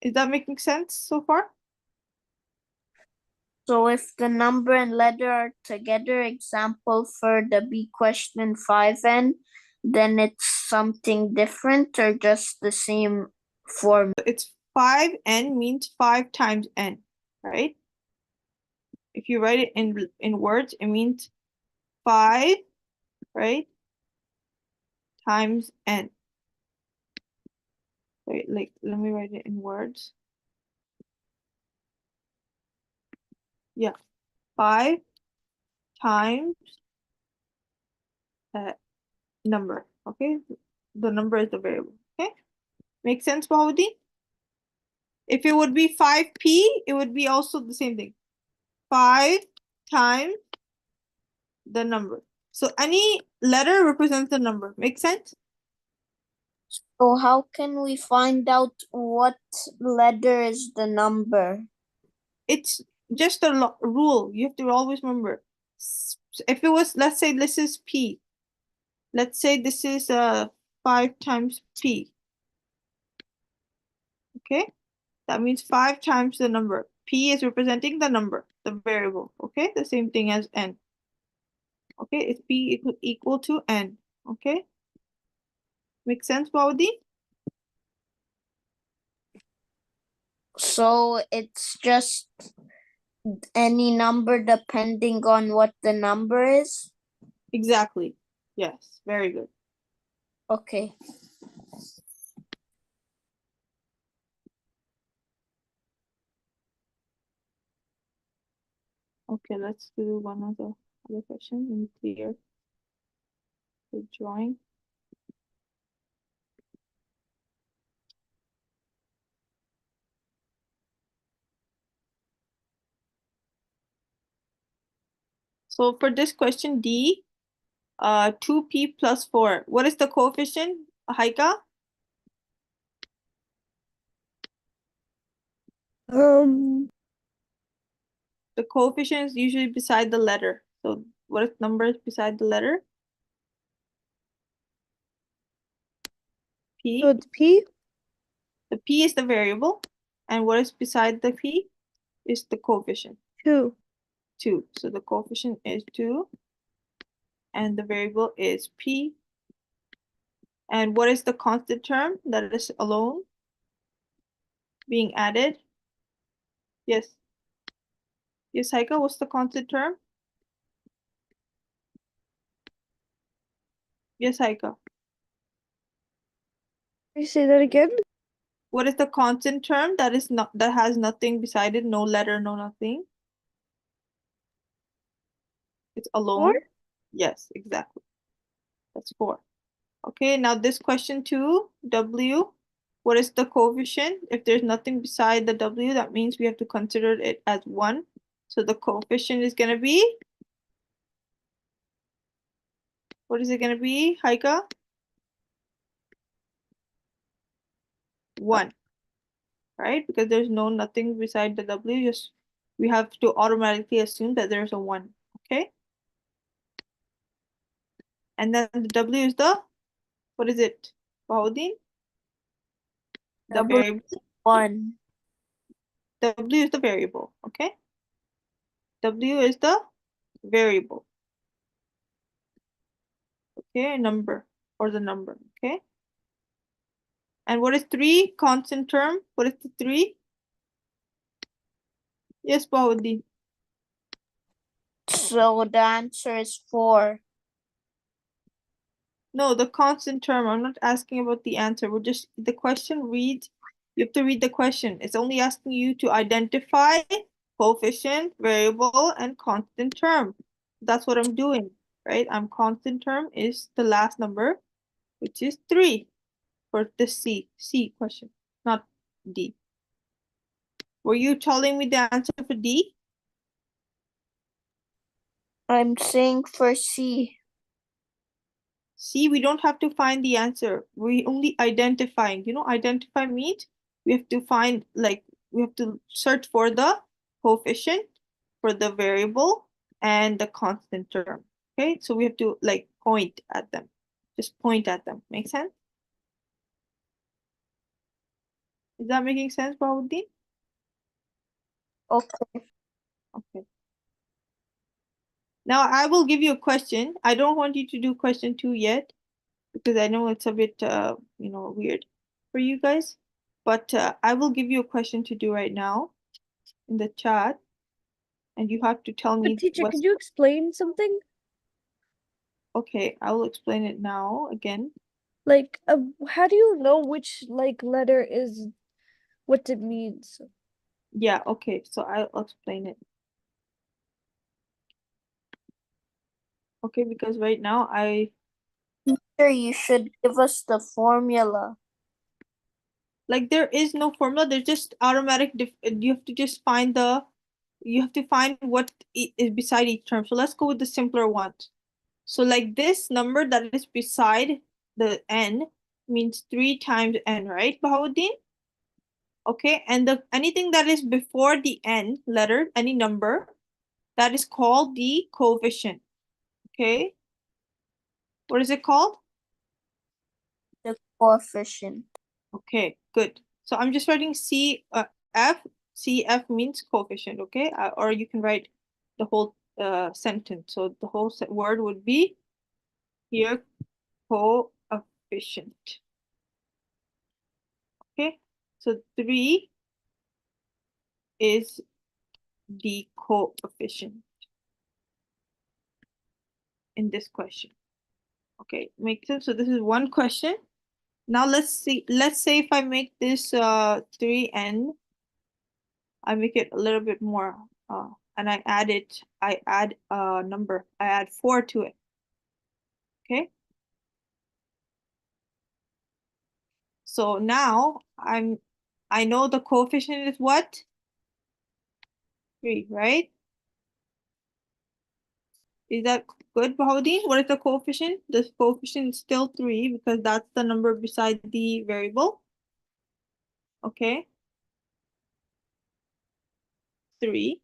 Is that making sense so far? So if the number and letter are together, example for the B question 5n, then it's something different or just the same form? It's 5n means 5 times n, right? If you write it in words, it means 5, right? Times n. Wait, like let me write it in words. Yeah, 5 times that number. Okay, the number is the variable. Okay, make sense, Bahudi? If it would be 5p, it would be also the same thing. 5 times the number. So any letter represents the number. Make sense? So how can we find out what letter is the number? It's just a rule. You have to always remember. If it was, let's say this is p. Let's say this is 5 times p. Okay, that means 5 times the number. P is representing the number, the variable. Okay, the same thing as n. Okay, it's P equal to n. Okay, make sense, Baudi? So it's just any number depending on what the number is? Exactly. Yes, very good. Okay. Okay, let's do one other question in clear the drawing. So for this question D, 2p plus 4. What is the coefficient, Haika? The coefficient is usually beside the letter. So what is number is beside the letter? P. So the P, The P is the variable. And what is beside the P is the coefficient. 2. 2. So the coefficient is 2. And the variable is P. And what is the constant term that is alone being added? Yes. Yes, Haika, what's the constant term? Yes, Haika. Can you say that again? What is the constant term that is not that has nothing beside it, no letter, no nothing? It's alone. 4? Yes, exactly. That's 4. Okay, now this question 2, W. What is the coefficient? If there's nothing beside the W, that means we have to consider it as 1. So the coefficient is gonna be, what is it gonna be, Haika? 1, right? Because there's nothing beside the W, just we have to automatically assume that there's a 1, okay? And then the W is the, what is it, Bahuddin? The variable. W1. W is the variable, okay? W is the variable. Okay, number or the number, okay? And what is 3? Constant term. What is the 3? Yes, Bahuddin. So the answer is 4. No, the constant term. I'm not asking about the answer. We're just, the question reads, you have to read the question. It's only asking you to identify coefficient, variable, and constant term. That's what I'm doing, right? Constant term is the last number, which is 3 for the C question, not D. Were you telling me the answer for D? I'm saying for C. See, we don't have to find the answer. We only identifying. You know, identify means we have to find, like, we have to search for the coefficient, for the variable, and the constant term. Okay, so we have to like point at them. Just point at them. Make sense? Is that making sense, Bahuddin? Okay. Okay. Now I will give you a question. I don't want you to do question 2 yet, because I know it's a bit, weird for you guys. But I will give you a question to do right now in the chat, and you have to tell But me teacher, what's. could you explain something? Okay, I will explain it now again. Like, how do you know which like letter is what it means? Yeah, okay, so I'll explain it. Okay, because right now Teacher, you should give us the formula. like there is no formula. There's just automatic. You have to just find what is beside each term. So let's go with the simpler ones. So like this number that is beside the n means 3 times n, right, Bahuddin? Okay, and the anything that is before the n letter, any number, that is called the coefficient. Okay, what is it called? The coefficient. Okay, good. So I'm just writing F. CF means coefficient, okay? Or you can write the whole sentence. So the whole word would be here coefficient. Okay, so 3 is the coefficient in this question. Okay, makes sense. So this is one question. Now let's see. Let's say if I make this 3n, I make it a little bit more, and I add a number. I add 4 to it. Okay. So now I know the coefficient is what? 3, right? Is that good, Bahauddin? What is the coefficient? The coefficient is still 3 because that's the number beside the variable. Okay. 3.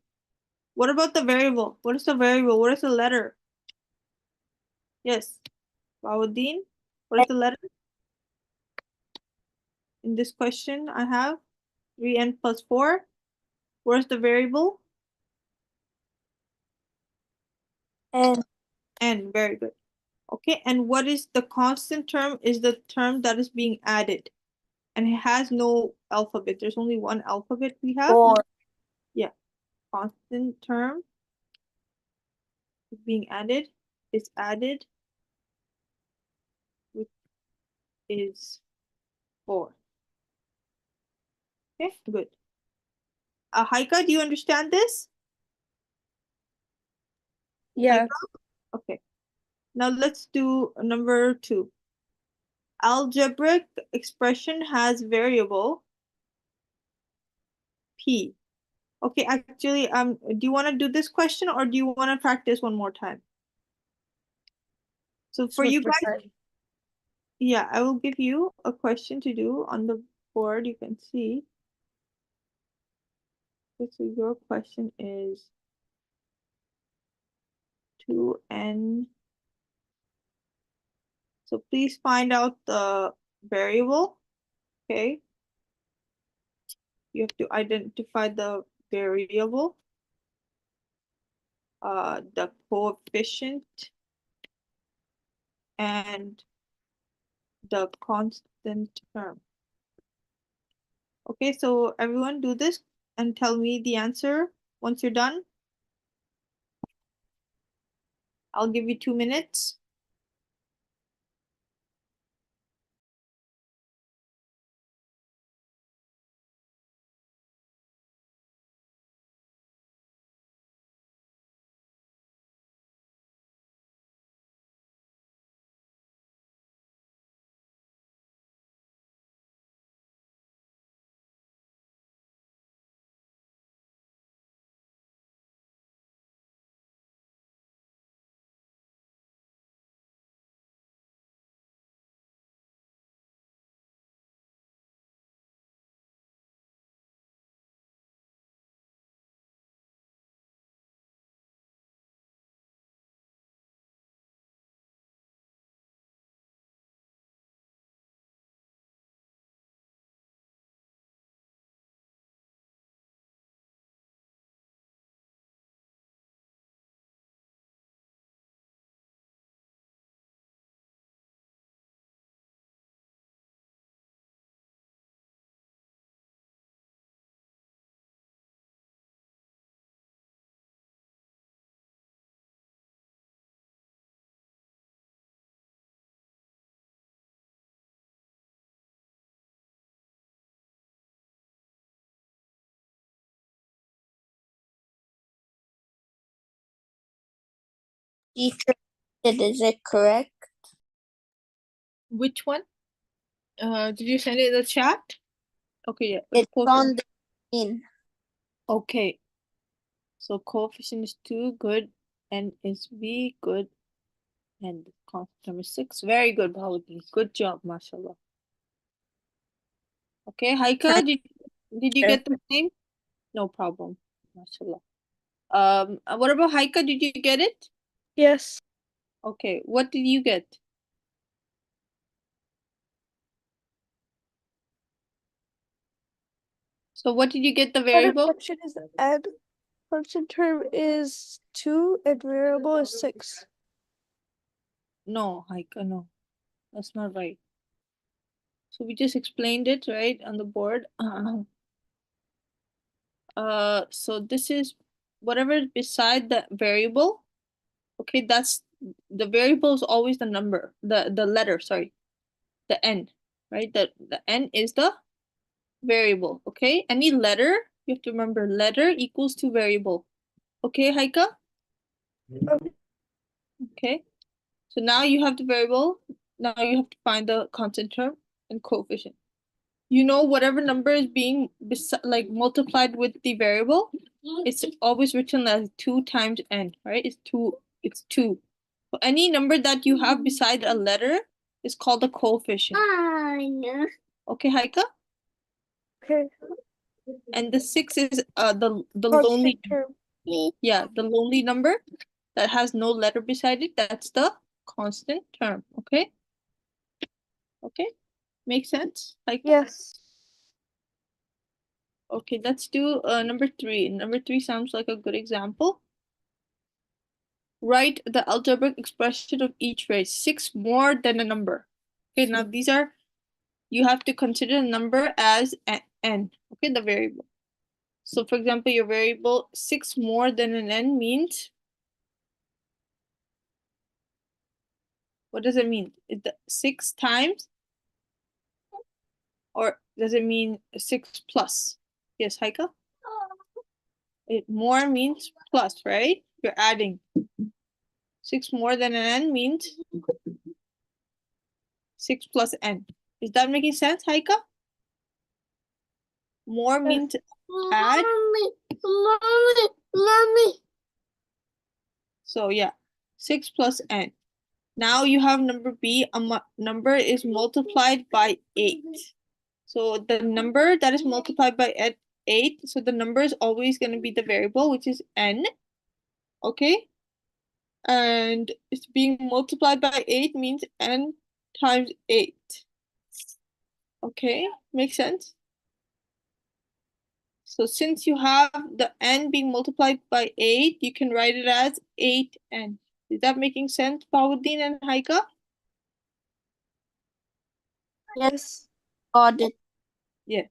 What about the variable? What is the variable? What is the letter? Yes. Bahauddin, what is the letter? In this question I have 3n plus 4. Where's the variable? And N, very good. Okay, and what is the constant term? Is the term that is being added. And it has no alphabet. There's only one alphabet we have. 4. Yeah, constant term is being added, is added, which is 4. Okay, good. Haika, do you understand this? Yeah. Okay. Now let's do number 2. Algebraic expression has variable P. Okay, actually, do you want to do this question or do you want to practice one more time? So for you guys, yeah, I will give you a question to do on the board. You can see. Okay, so your question is 2n. So please find out the variable. Okay. You have to identify the variable, the coefficient, and the constant term. Okay, so everyone do this and tell me the answer once you're done. I'll give you 2 minutes. teacher, is it correct? Which one? Did you send it in the chat? Okay, yeah. It's on the screen. Okay. So coefficient is 2, good. N is V, good. And constant term is 6. Very good, Bahauddin. Good job, mashallah. Okay, Haika, did you get the same? No problem, mashallah. What about Haika? Did you get it? Yes. Okay, what did you get? So what did you get the Other variable? question is n. Constant term is 2 and variable is 6. No, Haika, no. That's not right. So we just explained it, right, on the board. So this is whatever is beside the variable. Okay, that's the variable is always the number, the letter, sorry, the n, right? The n is the variable. Okay, any letter, you have to remember letter equals to variable. Okay, Haika? Okay. Okay. So now you have the variable. Now you have to find the constant term and coefficient. You know, whatever number is being like multiplied with the variable, it's always written as 2 times n, right? It's 2. So any number that you have beside a letter is called a coefficient. Okay, Haika? Okay. And the 6 is the Constant lonely, term. yeah, the lonely number that has no letter beside it. That's the constant term. Okay? Okay? Make sense? Haika? Yes. Okay, let's do number 3. Number 3 sounds like a good example. Write the algebraic expression of each race. 6 more than a number. Okay, now these are, you have to consider the number as n. Okay, the variable. So for example, your variable 6 more than an n means, what does it mean? Is the 6 times, or does it mean 6 plus? Yes, Haika? It more means plus, right? You're adding. 6 more than an n means 6 plus n. Is that making sense, Haika? More means add. So yeah, 6 plus n. Now you have number b, a number is multiplied by 8. So the number that is multiplied by 8, so the number is always going to be the variable, which is n. Okay? And it's being multiplied by 8 means n times 8. Okay? Make sense? So since you have the n being multiplied by 8, you can write it as 8n. Is that making sense, Pawuddin and Haika? Yes. Got it. Yeah.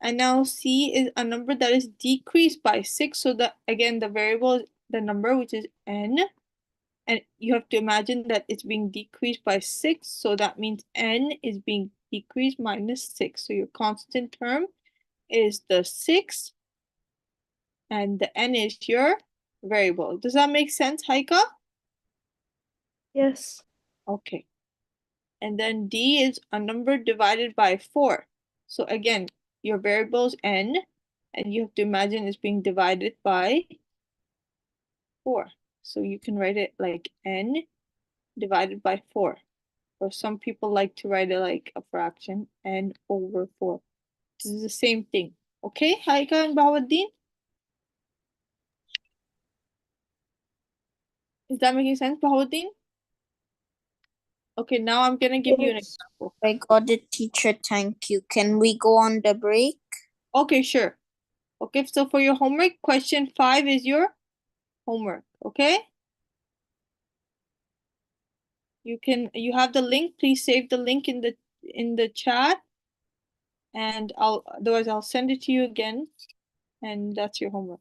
And now c is a number that is decreased by 6. So that again, the variable is the number, which is n. And you have to imagine that it's being decreased by 6. So that means n is being decreased minus 6. So your constant term is the 6. And the n is your variable. Does that make sense, Haika? Yes. Okay. And then d is a number divided by 4. So again, your variable is n, and you have to imagine it's being divided by 4. So you can write it like n divided by 4. Or some people like to write it like a fraction, n over 4. This is the same thing. Okay, Haika and Bahawaddin? Is that making sense, Bahawaddin? Okay, now I'm gonna give you an Yes. example. I got it, teacher. Thank you. Can we go on the break? Okay, sure. Okay, so for your homework, question 5 is your homework, okay? You have the link. Please save the link in the chat, and otherwise I'll send it to you again, and that's your homework.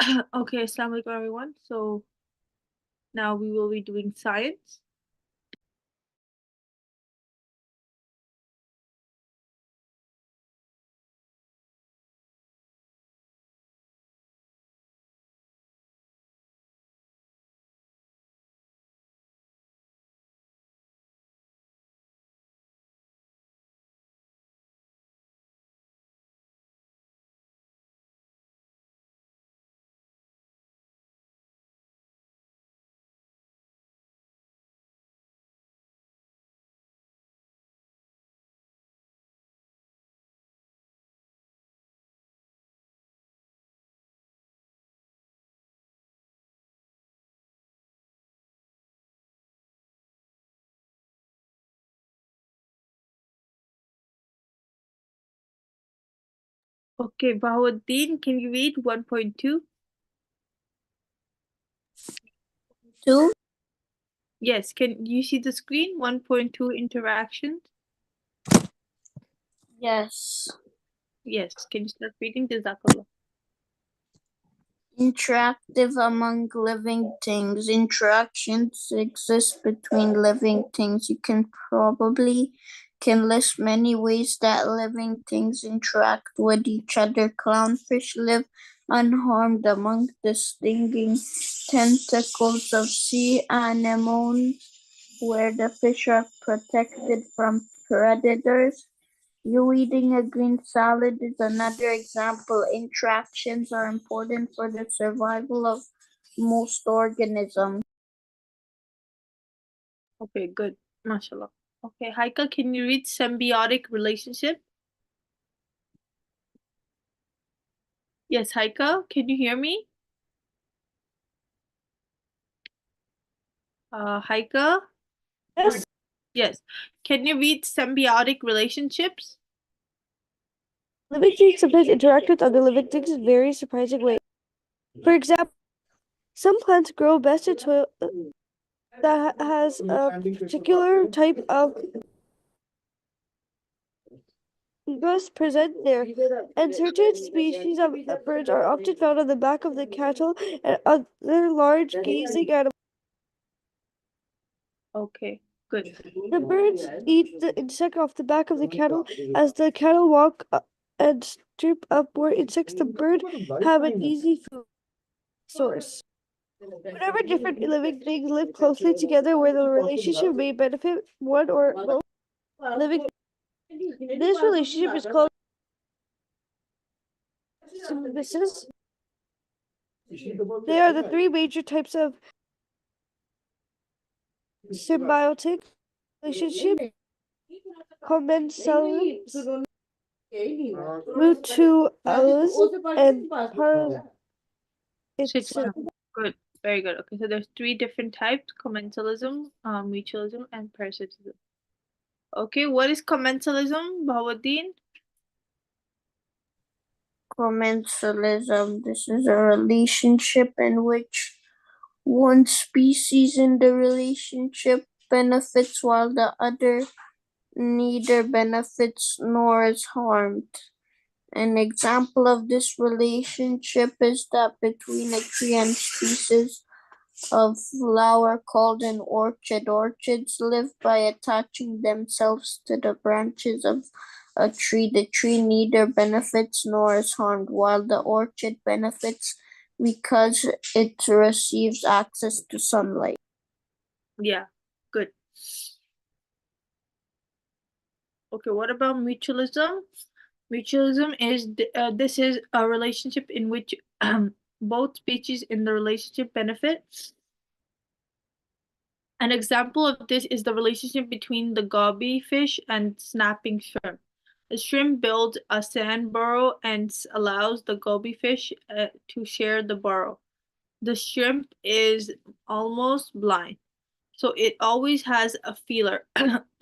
Okay, assalamu alaikum everyone. So now we will be doing science. Okay, Bahauddin, can you read 1.2? 2. Yes, can you see the screen? 1.2 interactions. Yes. Yes, can you start reading? Jazakallah. Interactive among living things. Interactions exist between living things. You can list many ways that living things interact with each other. Clownfish live unharmed among the stinging tentacles of sea anemones, where the fish are protected from predators. You eating a green salad is another example. Interactions are important for the survival of most organisms. Okay, good. MashaAllah. Okay, Haika, can you read symbiotic relationship? Yes, Haika, can you hear me? Haika? Yes. Yes. Can you read symbiotic relationships? Living things sometimes interact with other living things in very surprising ways. For example, some plants grow best in soil that has a particular type of fungus present there, and certain species of birds are often found on the back of the cattle and other large grazing animals. Okay, good. The birds eat the insect off the back of the cattle as the cattle walk and strip up more insects. The bird have an easy food source. Whenever different living things live closely together where the relationship may benefit one or both living, this relationship is called symbiosis. They are the three major types of symbiotic relationship: commensals, mutualism, and Sit parasitism. down. Good. Very good. Okay, so there's three different types: commensalism, mutualism, and parasitism. Okay, what is commensalism, Bahauddin? Commensalism. This is a relationship in which one species in the relationship benefits while the other neither benefits nor is harmed. An example of this relationship is that between a tree and species of flower called an orchid. Orchids live by attaching themselves to the branches of a tree. The tree neither benefits nor is harmed, while the orchid benefits because it receives access to sunlight. Yeah, good. Okay, what about mutualism? Mutualism is this is a relationship in which both species in the relationship benefit. An example of this is the relationship between the goby fish and snapping shrimp. The shrimp builds a sand burrow and allows the goby fish to share the burrow. The shrimp is almost blind, so it always has a feeler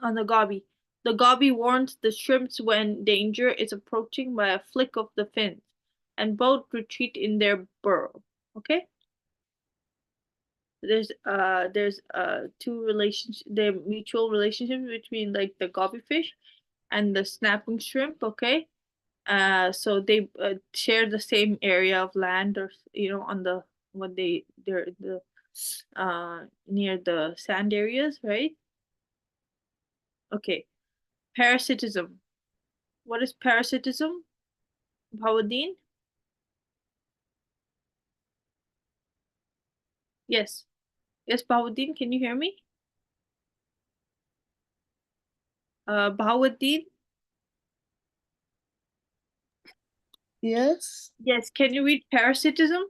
on the goby. The goby warns the shrimps when danger is approaching by a flick of the fins, and both retreat in their burrow. Okay? There's two relations, the mutual relationships between like the goby fish and the snapping shrimp. Okay, So they share the same area of land, or on the when they're the near the sand areas, right? Okay. Parasitism. What is parasitism, Bhawadeen? Yes. Yes, Bhawadeen, can you hear me? Bhawadeen? Yes. Yes, can you read parasitism?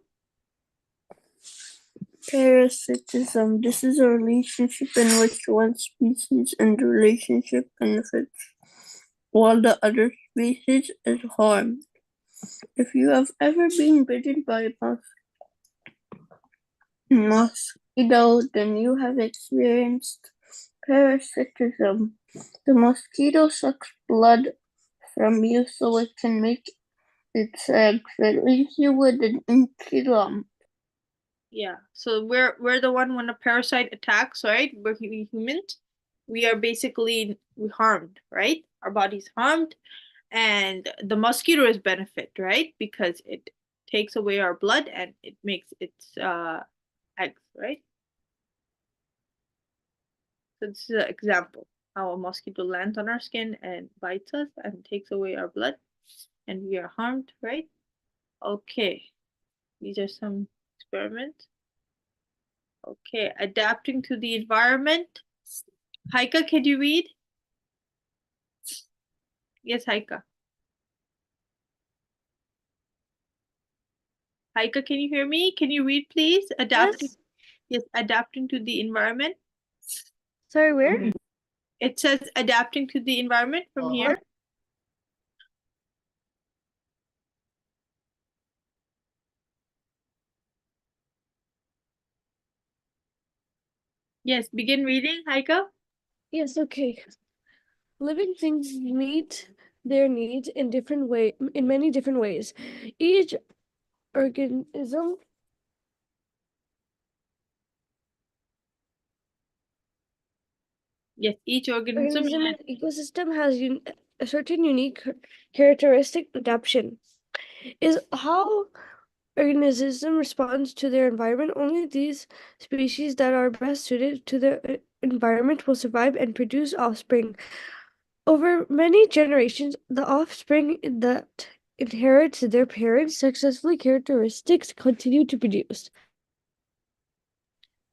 Parasitism. This is a relationship in which one species in the relationship benefits while the other species is harmed. If you have ever been bitten by a mosquito, then you have experienced parasitism. The mosquito sucks blood from you so it can make its eggs. It leaves you with an inky lump. Yeah. So we're the one when a parasite attacks, right? We're humans. We are basically harmed, right? Our body's harmed, and the mosquito is benefit, right? Because it takes away our blood and it makes its eggs, right? So this is an example how a mosquito lands on our skin and bites us and takes away our blood, and we are harmed, right? Okay, these are some experiments. Okay, adapting to the environment. Haika, can you read? Yes, Haika. Haika, can you hear me? Can you read, please? Adapting. Yes. Yes, adapting to the environment. Sorry, where? It says adapting to the environment from here. Yes, begin reading, Haika. Yes, okay. Living things meet their needs in many different ways. Each organism Yes, each organism. and ecosystem has a certain unique characteristic. Adaptation is how organism responds to their environment. Only these species that are best suited to the environment will survive and produce offspring. Over many generations, the offspring that inherit their parents' successful characteristics continue to produce.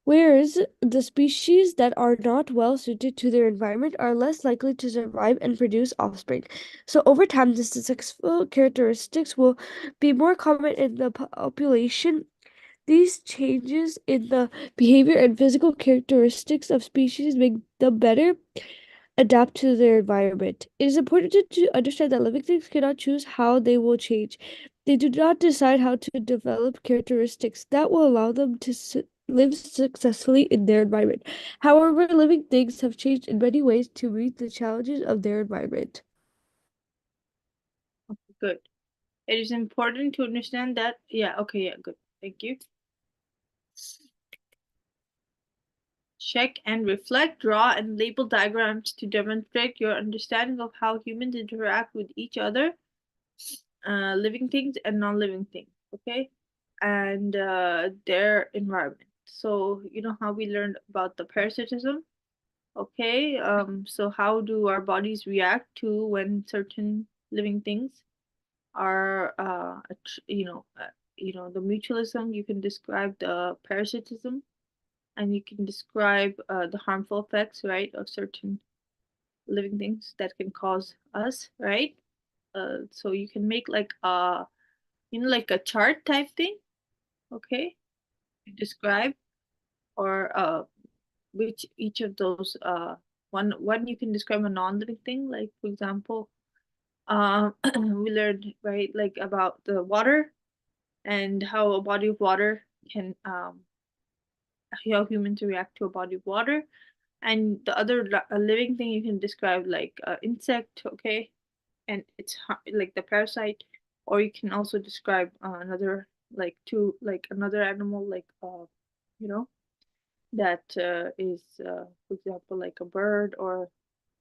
Whereas the species that are not well suited to their environment are less likely to survive and produce offspring. So, over time, the successful characteristics will be more common in the population. These changes in the behavior and physical characteristics of species make them better adapt to their environment. It is important to understand that living things cannot choose how they will change. They do not decide how to develop characteristics that will allow them to live successfully in their environment. However, living things have changed in many ways to meet the challenges of their environment. Good. It is important to understand that. Yeah, okay, yeah, good. Thank you. Check and reflect, draw and label diagrams to demonstrate your understanding of how humans interact with each other, living things and non-living things, okay? And their environment. So, you know how we learned about the parasitism? Okay, so how do our bodies react to when certain living things are, the mutualism, you can describe the parasitism, and you can describe the harmful effects, right, of certain living things that can cause us, right? So you can make like like a chart type thing, okay? You describe or which each of those one you can describe a non-living thing, like for example, we learned right like about the water and how a body of water can how humans react to a body of water. And the other living thing you can describe like insect, okay, and it's like the parasite, or you can also describe another like two like another animal like you know that is for example like a bird or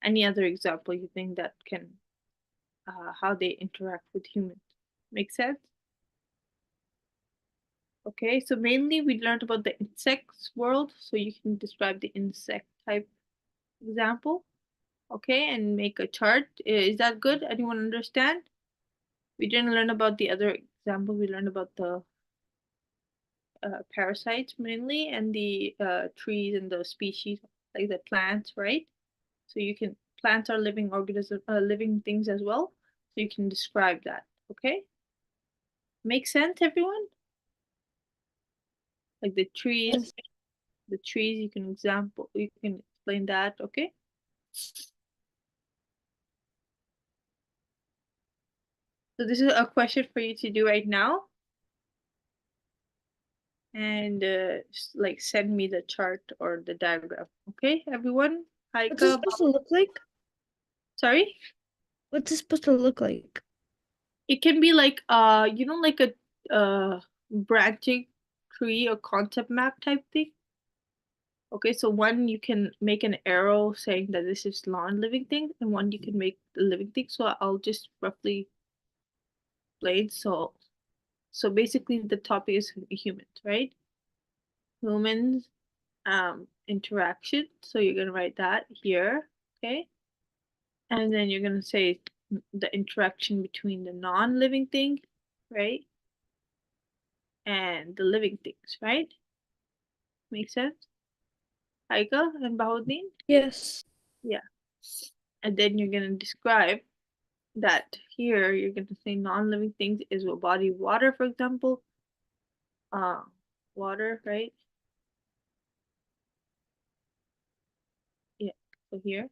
any other example you think that can how they interact with humans. Make sense? Okay, so mainly we learned about the insects world, so you can describe the insect type example, okay, and make a chart. Is that good? Anyone understand? We didn't learn about the other example. We learned about the parasites mainly and the trees and the species like the plants, right? So you can plants are living organism, living things as well. So you can describe that. Okay, make sense, everyone? Like the trees, Yes. you can example, you can explain that. Okay. So this is a question for you to do right now, and just like send me the chart or the diagram. Okay, everyone. What's this Haika, supposed to look like? sorry. What's this supposed to look like? It can be like like a branching tree or concept map type thing. Okay, so one you can make an arrow saying that this is non-living thing, and one you can make the living thing. So I'll just roughly explain. So basically the topic is humans, right? Humans interaction. So you're gonna write that here, okay? And then you're gonna say the interaction between the non-living thing, right? And the living things, right? Make sense? Aika and Bahudin? Yes. Yeah. And then you're gonna describe that here you're gonna say non-living things is a body of water, for example. Uh water, right? Yeah. So here.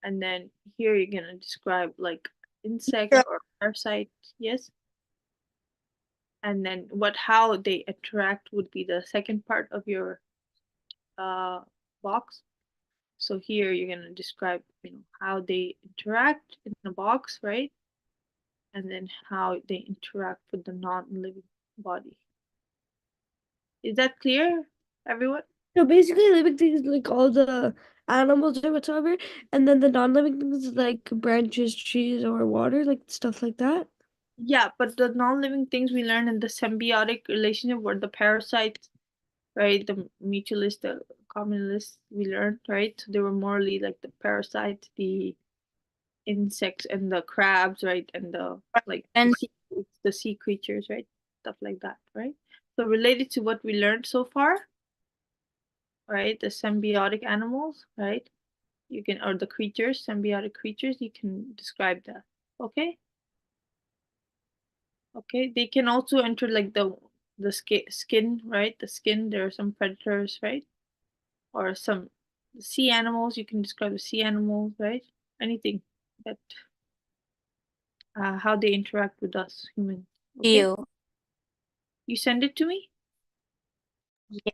And then here you're gonna describe like insect or parasite, yes. And then what how they interact would be the second part of your uh box. So here you're gonna describe, how they interact in the box, right? And then how they interact with the non-living body. Is that clear, everyone? So basically, living things like all the animals or whatsoever, and then the non-living things like branches, trees, or water, like stuff like that. Yeah, but the non-living things we learn in the symbiotic relationship were the parasites, right? The mutualist, the communalist we learned, right? So they were morally like the parasites, the insects and the crabs, right? And the like And the sea creatures, right? Stuff like that, right? So related to what we learned so far, right? The symbiotic animals, right? You can or the creatures, symbiotic creatures, you can describe that. Okay? Okay. They can also enter like the skin, right? The skin, there are some predators, right? Or some sea animals, you can describe the sea animals, right? Anything that how they interact with us humans. Okay? you. You send it to me? Yeah.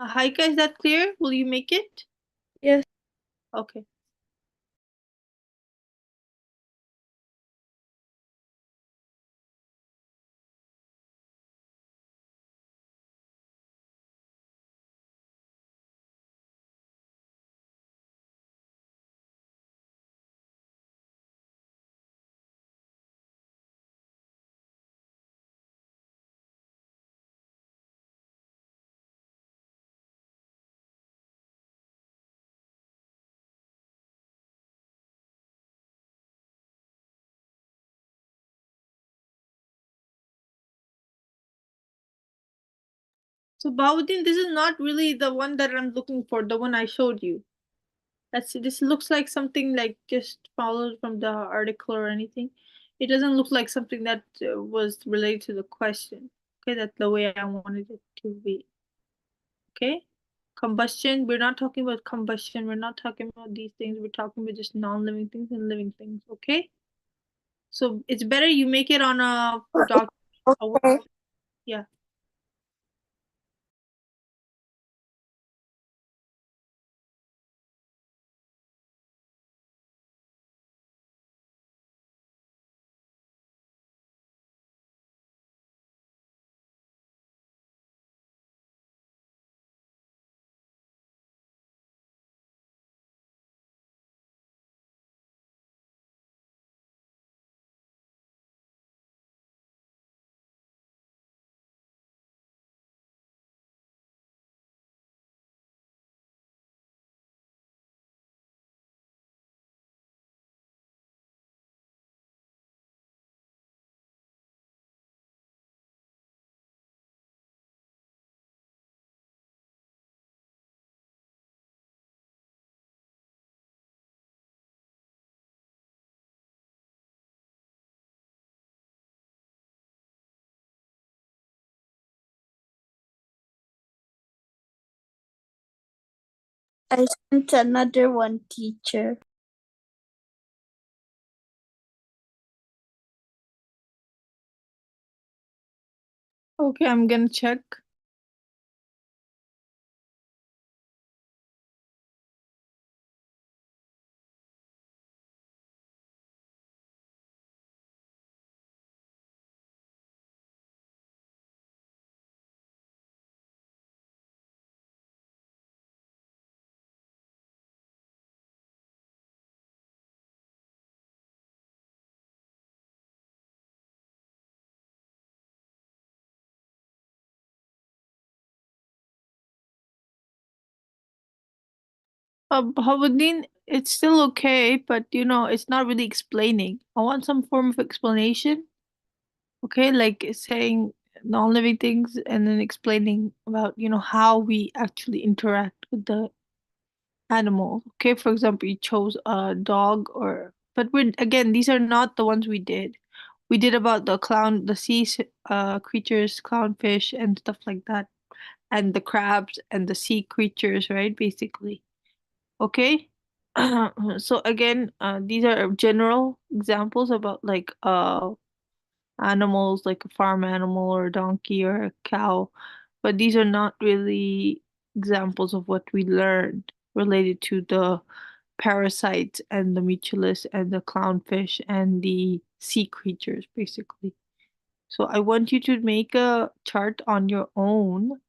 Haika, is that clear? Will you make it? Yes. Okay. So Baudin, this is not really the one that I'm looking for, the one I showed you. This looks like something like just followed from the article or anything. It doesn't look like something that was related to the question. Okay, that's the way I wanted it to be. Okay, combustion. We're not talking about combustion. We're not talking about these things. We're talking about just non-living things and living things. Okay, so it's better you make it on a doc. Okay. Yeah. I sent another one, teacher. Okay, I'm gonna check. Howardin, it's still okay, but it's not really explaining. I want some form of explanation. Okay, like saying non-living things and then explaining about, how we actually interact with the animal. Okay, for example, you chose a dog but again, these are not the ones we did. We did about the creatures, clownfish and stuff like that, and the crabs and the sea creatures, right? Basically. Okay. So again, these are general examples about like animals, like a farm animal or a donkey or a cow, but these are not really examples of what we learned related to the parasites and the mucilus and the clownfish and the sea creatures, basically. So I want you to make a chart on your own.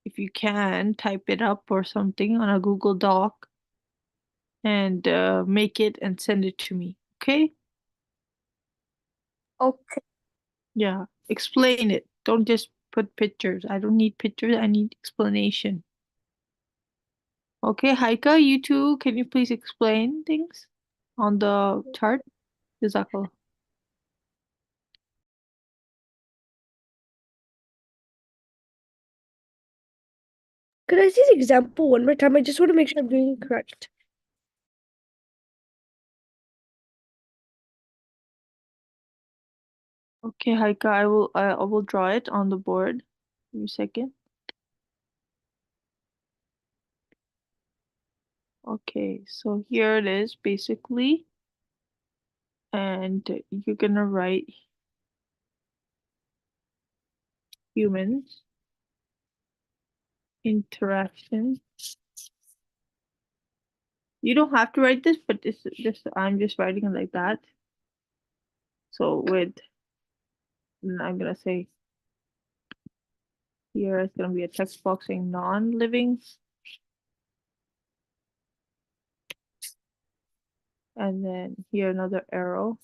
If you can, type it up or something on a Google Doc and make it and send it to me. Okay? Okay. Yeah. Explain it. Don't just put pictures. I don't need pictures. I need explanation. Okay, Haika, you too. Can you please explain things on the chart? Jazakallah. Could I see the example one more time? I just want to make sure I'm doing it correct. Okay, Haika, I will draw it on the board. Give me a second. Okay, so here it is basically. And you're gonna write humans, interaction. You don't have to write this, but this just I'm just writing it like that. So I'm gonna say here it's gonna be a text box saying non-living, and then here another arrow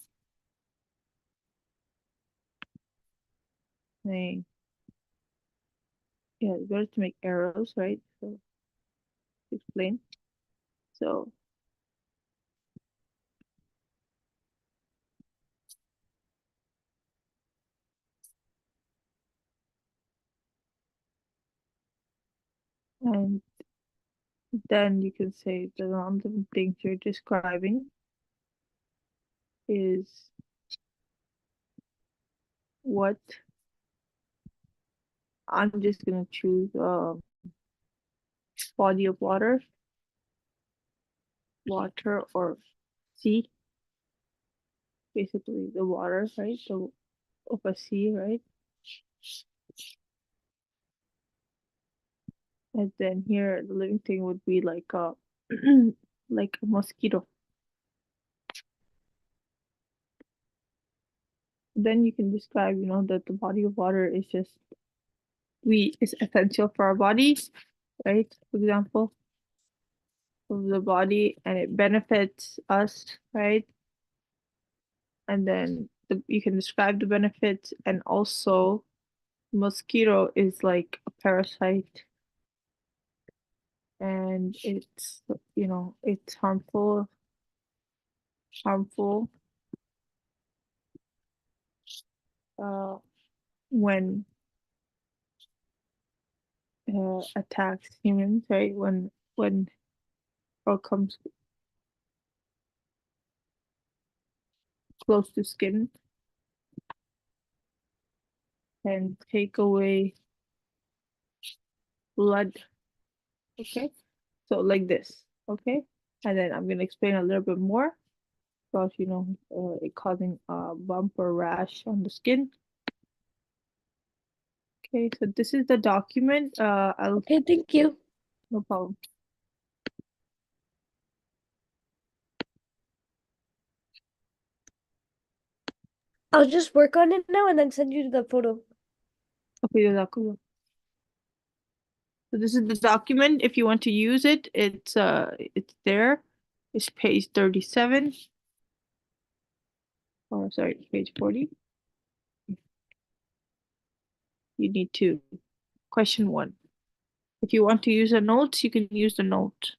saying, yeah, it's better to make arrows, right? So explain. So and then you can say the non-living things you're describing is what I'm just gonna choose body of water or sea, basically the water, right? So of a sea, right? And then here the living thing would be like a like a mosquito. Then you can describe, that the body of water is just is essential for our body, right? For example, of the body and it benefits us, right? And then you can describe the benefits, and also mosquito is like a parasite and it's harmful uh when attacks humans, right? When or comes close to skin and take away blood. Okay, So like this, okay? And then I'm gonna explain a little bit more about, it causing a bump or rash on the skin. Okay, so this is the document. Okay, thank you. No problem. I'll just work on it now and then send you the photo. Okay, jazakallah. So this is the document. If you want to use it, it's there. It's page 37. Oh, sorry, page 40. You need to question 1. If you want to use the notes, you can use the note.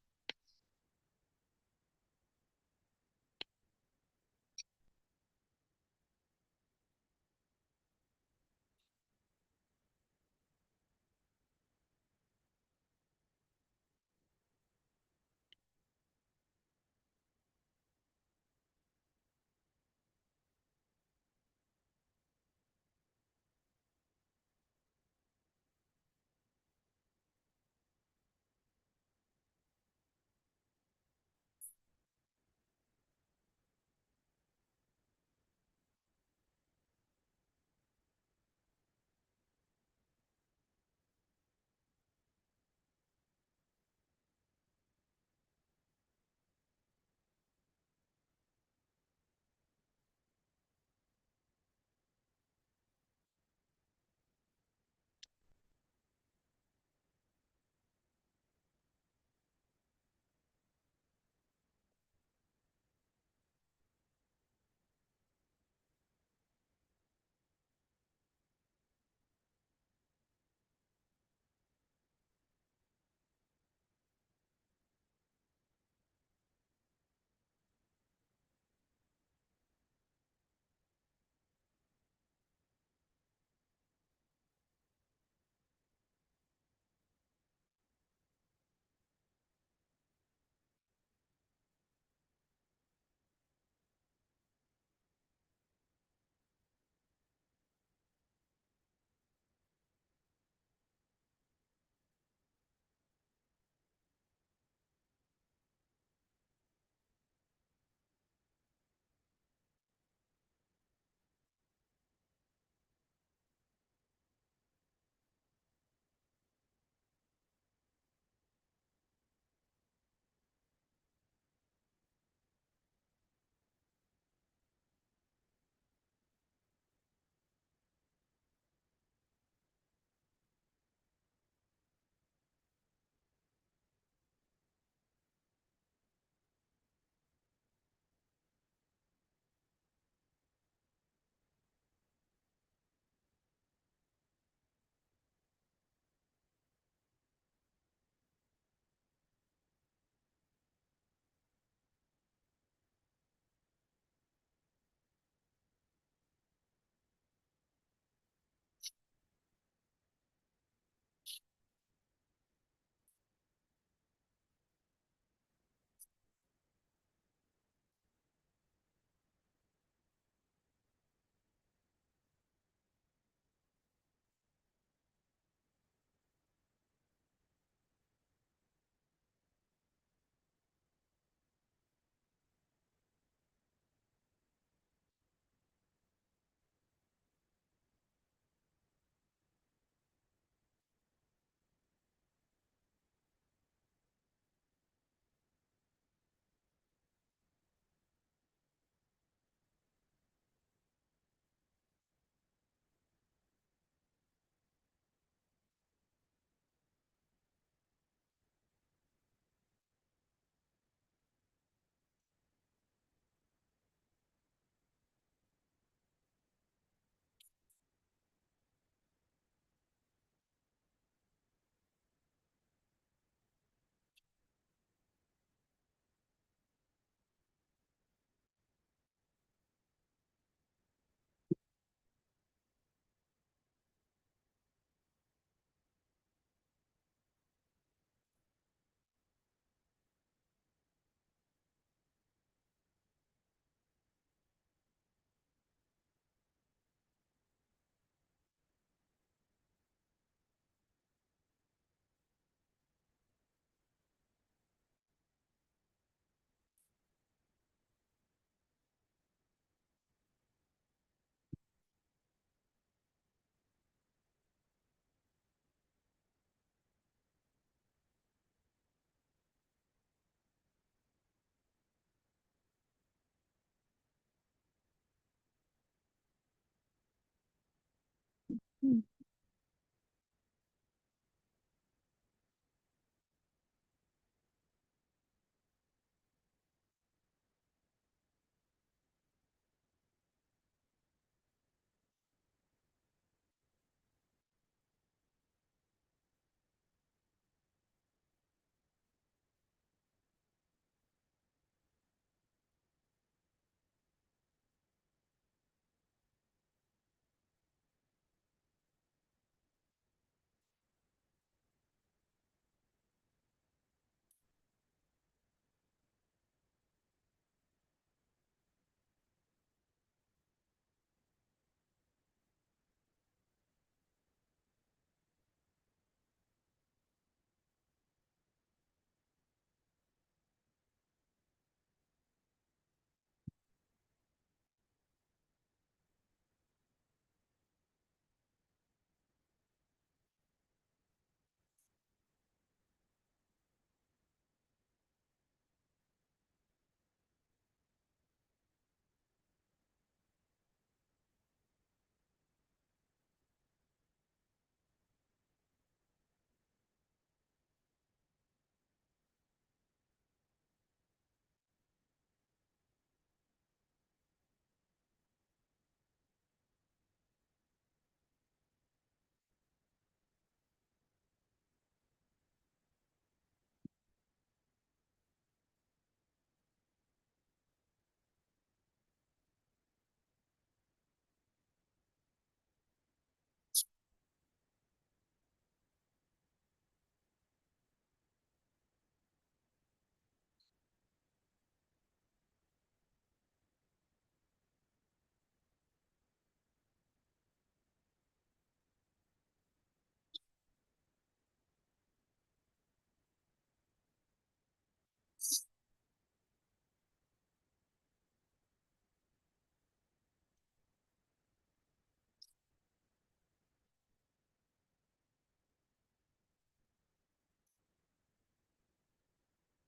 Hmm.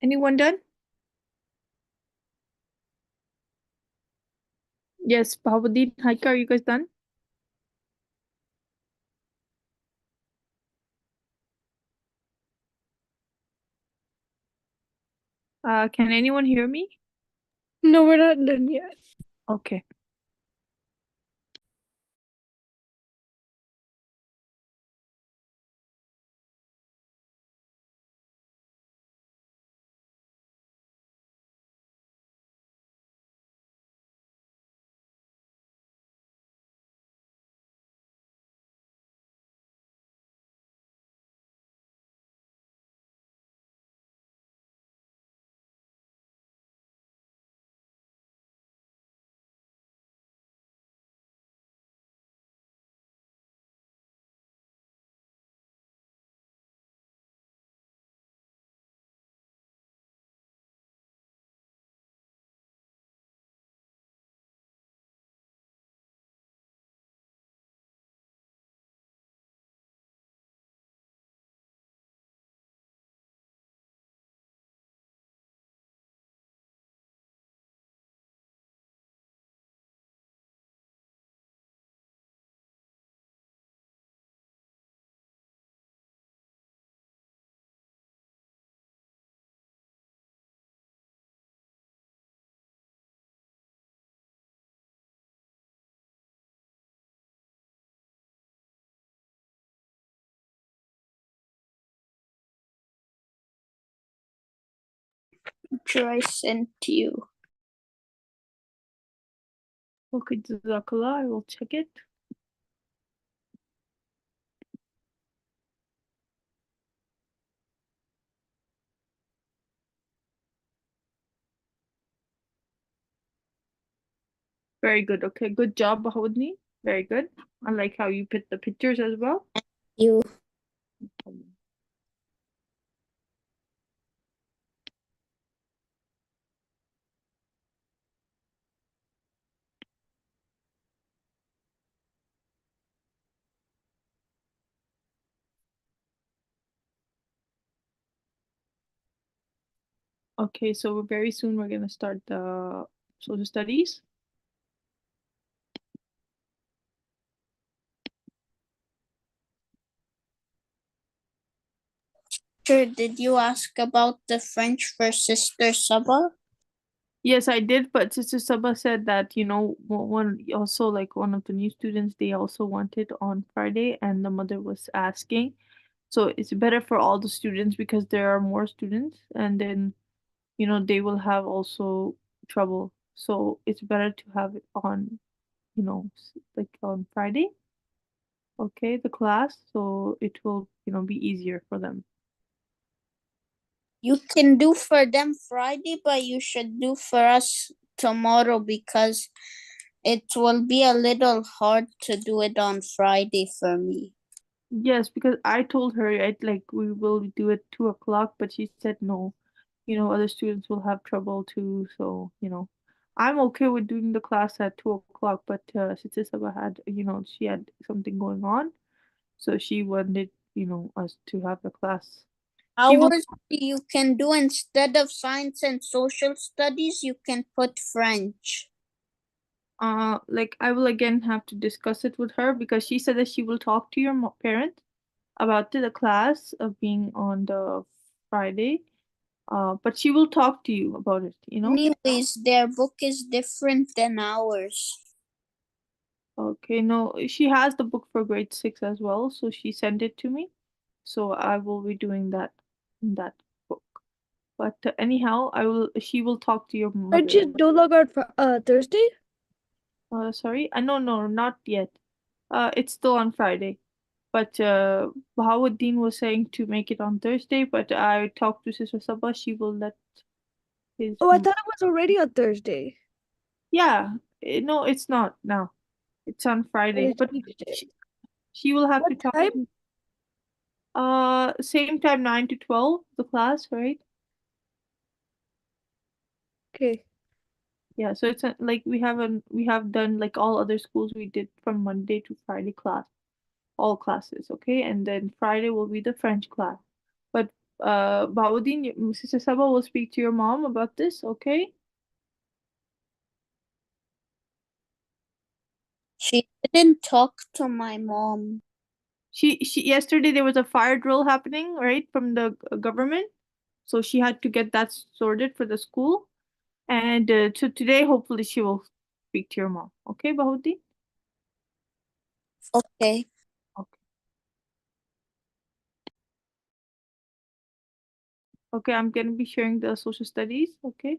Anyone done? Yes, Bahabuddin, Haika, are you guys done? Can anyone hear me? No, we're not done yet. Okay. Sure, I sent you. Okay, Jazakallah, I will check it. Very good. Okay, good job, Bahabuddin. Very good. I like how you put the pictures as well. You. Okay, so very soon we're gonna start the social studies. Sure, did you ask about the French for Sister Saba? Yes, I did, but Sister Saba said that, one also like one of the new students, they also wanted on Friday, and the mother was asking. So it's better for all the students because there are more students, and then, they will have also trouble. So it's better to have it on, like on Friday, okay, the class, so it will, be easier for them. You can do for them Friday, but you should do for us tomorrow because it will be a little hard to do it on Friday for me. Yes, because I told her like we will do it 2 o'clock, but she said no. Other students will have trouble too. So, I'm okay with doing the class at 2 o'clock, but Sister Saba had, she had something going on, so she wanted, us to have the class. She will, Hours you can do instead of science and social studies, you can put French. like I will again have to discuss it with her because she said that she will talk to your parent about the class of being on the Friday. But she will talk to you about it. Anyways, their book is different than ours. Okay, no, she has the book for grade 6 as well, so she sent it to me. So I will be doing that in that book. But anyhow, she will talk to your Aren't mother. you no longer on Thursday? Sorry, no, no, not yet. It's still on Friday. But Bahauddin was saying to make it on Thursday, but I talked to Sister Sabah. She will let his. Oh, I thought it was already on Thursday. Yeah, no, it's not now. It's on Friday, They but changed it. she will have to What talk time? to. Same time, 9 to 12, the class, right? Okay. Yeah, so it's like we have done like all other schools. We did from Monday to Friday class, all classes, okay, and then Friday will be the French class. But Baudin, Sister Saba will speak to your mom about this, okay? She didn't talk to my mom. She yesterday there was a fire drill happening, right, from the government, so she had to get that sorted for the school, and so today hopefully she will speak to your mom, okay, Baudin? Okay. Okay. Okay, I'm gonna be sharing the social studies, okay?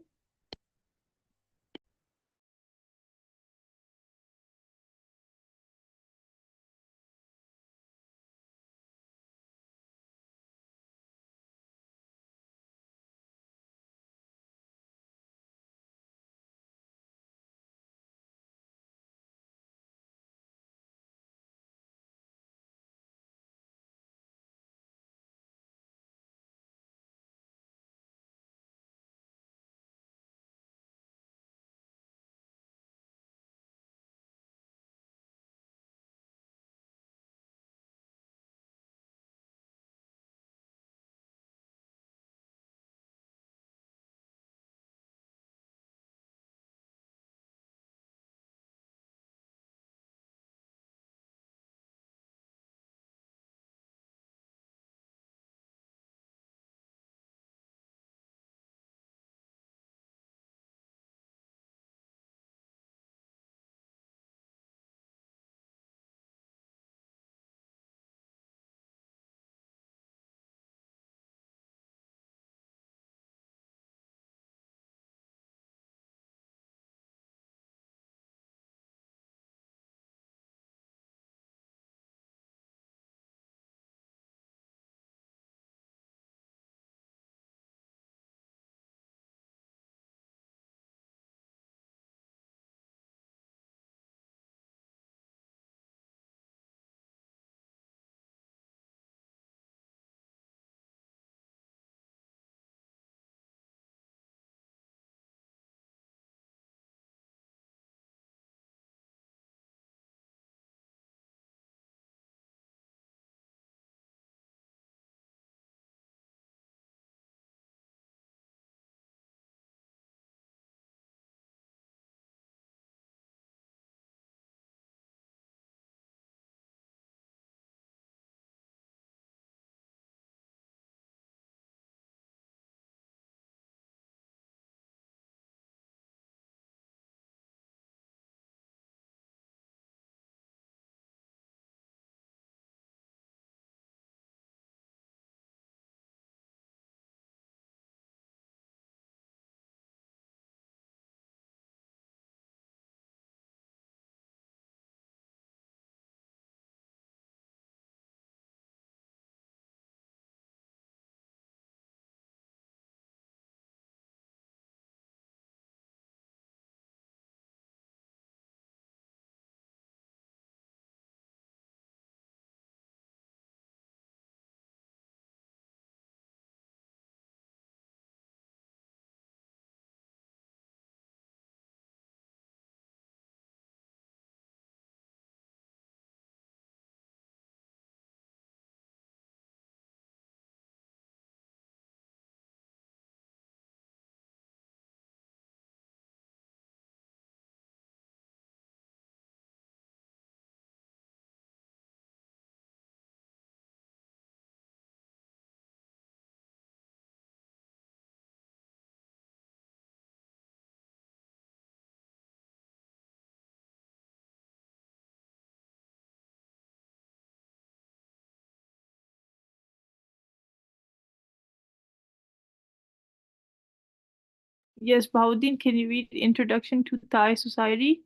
Yes, Bahauddin, can you read Introduction to Thai Society?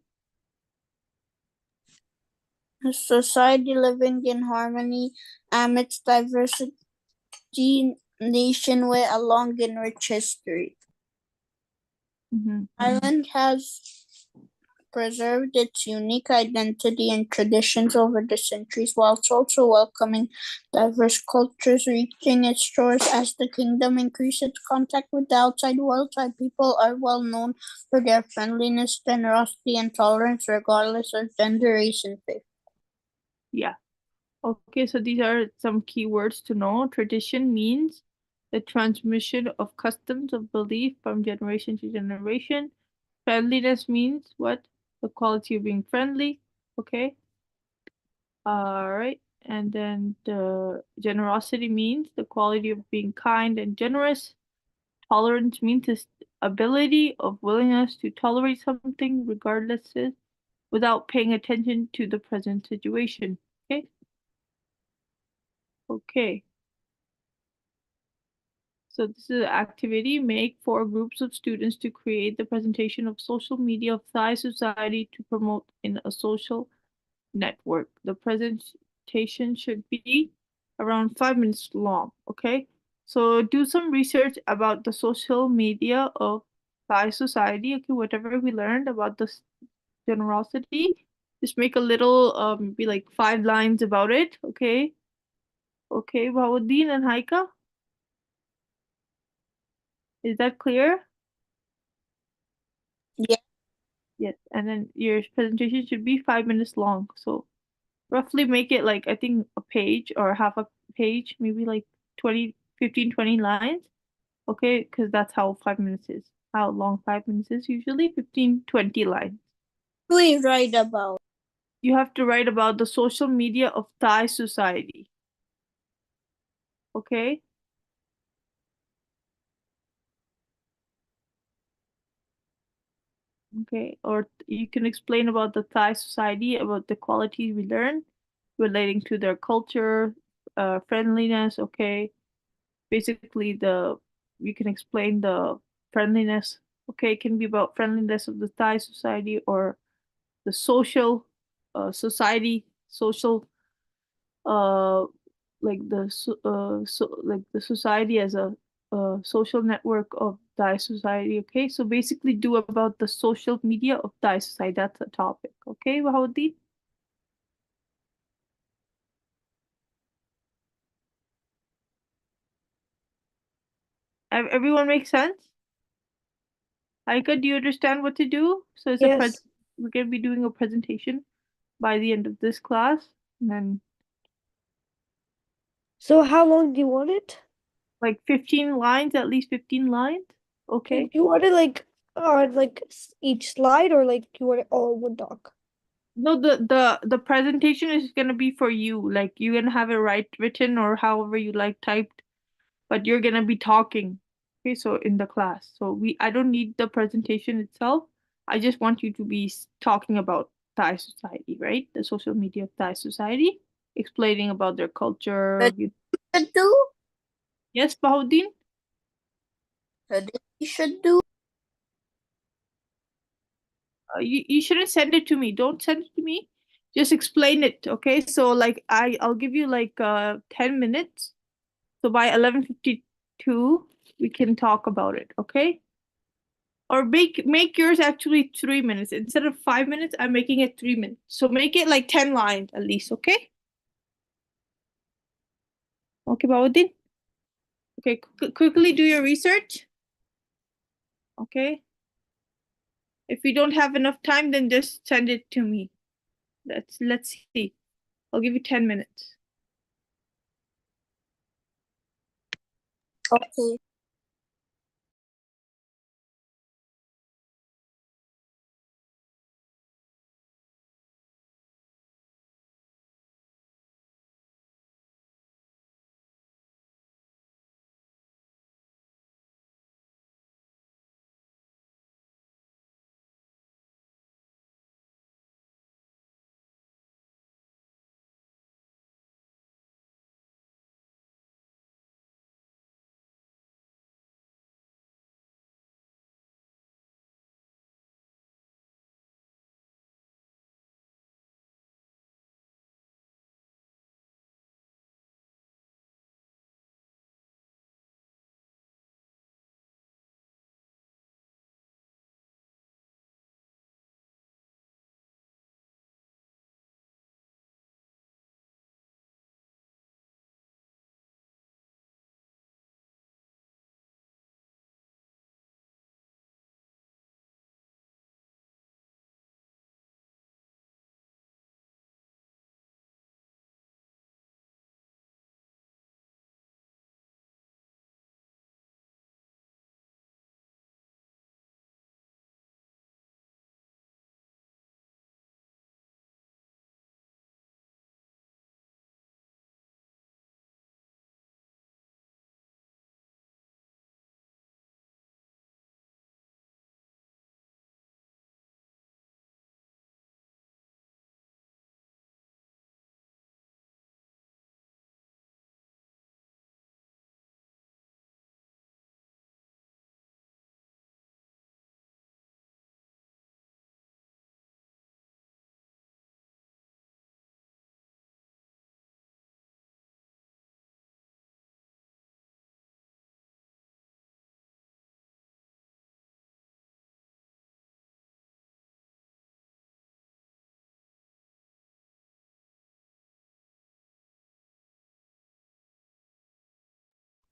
A society living in harmony amidst diversity, nation with a long and rich history. Mm-hmm. Ireland has preserved its unique identity and traditions over the centuries, whilst also welcoming diverse cultures reaching its shores. As the kingdom increases its contact with the outside world, Thai people are well known for their friendliness, generosity, and tolerance, regardless of gender, race, and faith. Yeah. Okay, so these are some key words to know. Tradition means the transmission of customs of belief from generation to generation. Friendliness means what? The quality of being friendly. Okay. All right. And then the generosity means the quality of being kind and generous. Tolerance means this ability of willingness to tolerate something regardless without paying attention to the present situation. Okay. Okay. So this is an activity. Make 4 groups of students to create the presentation of social media of Thai society to promote in a social network. The presentation should be around 5 minutes long. Okay. So do some research about the social media of Thai society. Okay, whatever we learned about this generosity, just make a little be like 5 lines about it. Okay. Okay, Bahauddin and Haika, is that clear? Yeah. Yes, and then your presentation should be 5 minutes long. So roughly make it like I think a page or half a page, maybe like 20, 15, 20 lines. Okay, because that's how 5 minutes is. How long 5 minutes is usually 15, 20 lines. We write about You have to write about the social media of Thai society. Okay? Okay, or you can explain about the Thai society, about the qualities we learn relating to their culture, friendliness, okay? Basically the you can explain the friendliness, okay? It can be about friendliness of the Thai society or the social society, social uh like like the society as a social network of Thai society. Okay, so basically do about the social media of Thai society. That's the topic. Okay, Bahauddin? Everyone makes sense? Aika, do you understand what to do? So it's a Yes. we're gonna be doing a presentation by the end of this class, and then So how long do you want it? like 15 lines, at least 15 lines. Okay, do Okay. you want it like on like each slide or like you want it all in one doc? No, the presentation is gonna be for you. Like you're gonna have it written or however you like typed, but you're gonna be talking. Okay, so in the class. So I don't need the presentation itself. I just want you to be talking about Thai society, right? The social media of Thai society, explaining about their culture. that you should do. Yes, Bahauddin? That you should do. You shouldn't send it to me. Don't send it to me. Just explain it, okay? So like I'll give you like 10 minutes. So by 11:52 we can talk about it, okay? Or make yours actually 3 minutes. Instead of 5 minutes, I'm making it 3 minutes. So make it like 10 lines at least, okay? Okay, Bawadin? Okay, quickly do your research. Okay. If you don't have enough time, then just send it to me. Let's see. I'll give you 10 minutes. Okay.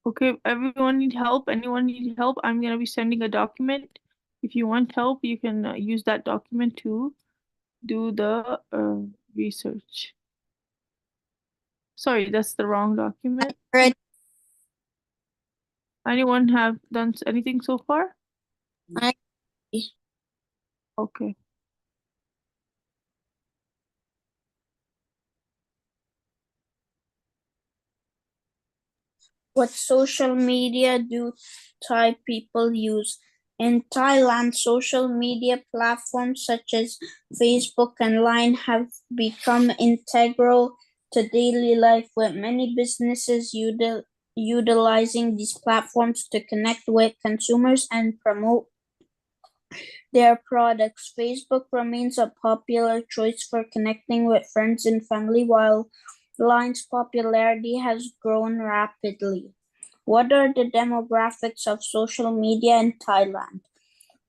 Okay, everyone need help? Anyone need help? I'm gonna be sending a document. If you want help, you can use that document to do the research. Sorry, that's the wrong document. Right. Anyone have done anything so far? I Okay. What social media do Thai people use? In Thailand, social media platforms such as Facebook and Line have become integral to daily life, with many businesses utilizing these platforms to connect with consumers and promote their products. Facebook remains a popular choice for connecting with friends and family, while Line's popularity has grown rapidly. What are the demographics of social media in Thailand?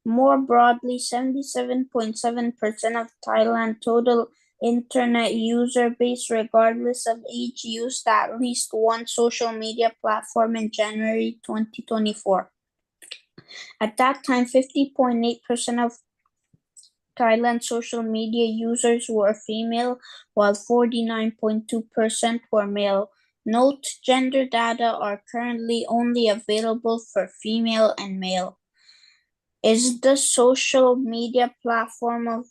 More broadly, 77.7% of Thailand's total internet user base, regardless of age, used at least one social media platform in January 2024. At that time, 50.8% of Thailand's social media users were female, while 49.2% were male. Note: gender data are currently only available for female and male. Is the social media platform of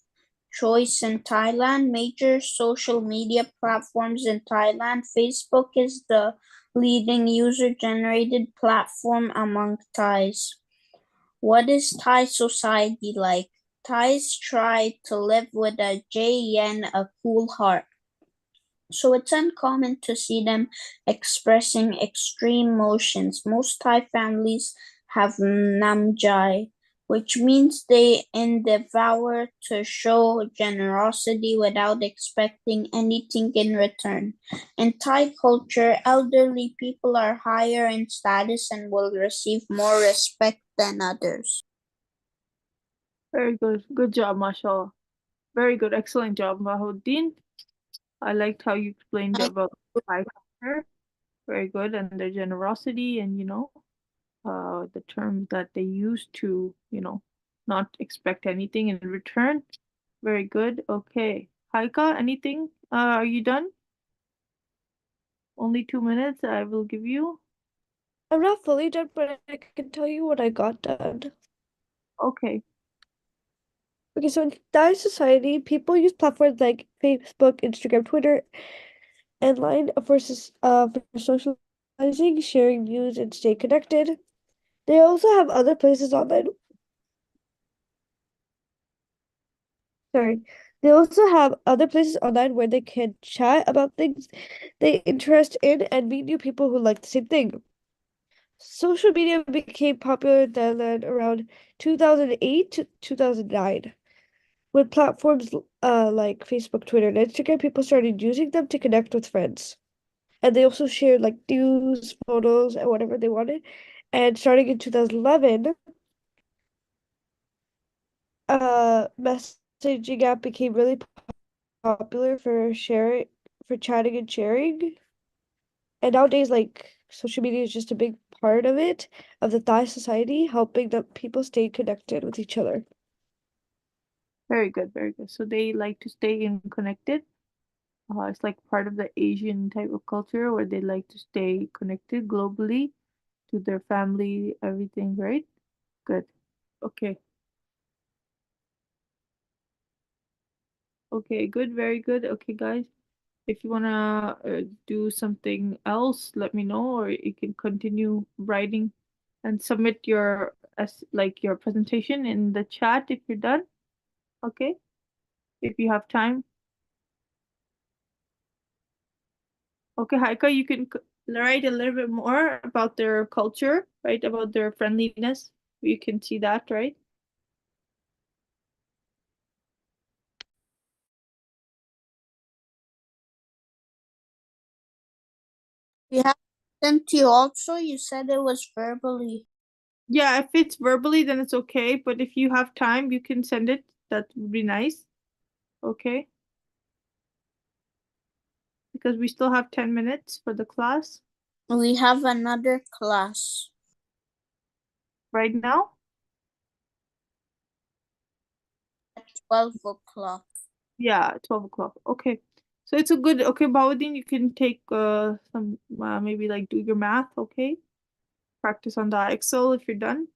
choice in Thailand? Major social media platforms in Thailand. Facebook is the leading user-generated platform among Thais. What is Thai society like? Thais try to live with a yen, a cool heart. So it's uncommon to see them expressing extreme emotions. Most Thai families have namjai, which means they endeavor to show generosity without expecting anything in return. In Thai culture, elderly people are higher in status and will receive more respect than others. Very good. Good job, mashallah. Very good. Excellent job, Mahuddin. I liked how you explained about Thai culture. Very good. And their generosity and, the terms that they use to, not expect anything in return. Very good. Okay. Haika, anything? Are you done? Only 2 minutes I will give you. I'm not fully done, but I can tell you what I got done. Okay. Okay, so in Thai society, people use platforms like Facebook, Instagram, Twitter, and Line for socializing, sharing news, and stay connected. They also have other places online. Sorry. They also have other places online where they can chat about things they interest in and meet new people who like the same thing. Social media became popular in Thailand around 2008 to 2009. With platforms like Facebook, Twitter, and Instagram, people started using them to connect with friends. And they also shared like news, photos, and whatever they wanted. And starting in 2011, messaging app became really popular for chatting and sharing. And nowadays, like social media is just a big part of it, of the Thai society, helping the people stay connected with each other. Very good. Very good. So they like to stay in connected. It's like part of the Asian type of culture where they like to stay connected globally to their family, everything, right? Good. Okay. Okay, good, very good. Okay, guys. If you wanna do something else, let me know, or you can continue writing and submit your as like your presentation in the chat if you're done. Okay, if you have time. Okay, Haika, you can write a little bit more about their culture, right? About their friendliness. You can see that, right? We have sent to you also. You said it was verbally. Yeah, if it's verbally, then it's okay. But if you have time, you can send it. That would be nice. Okay. Because we still have 10 minutes for the class. We have another class. Right now? At 12 o'clock. Yeah, 12 o'clock. Okay. So it's a good, okay, Bawuddin, you can take some, maybe like do your math, okay? Practice on the Excel if you're done.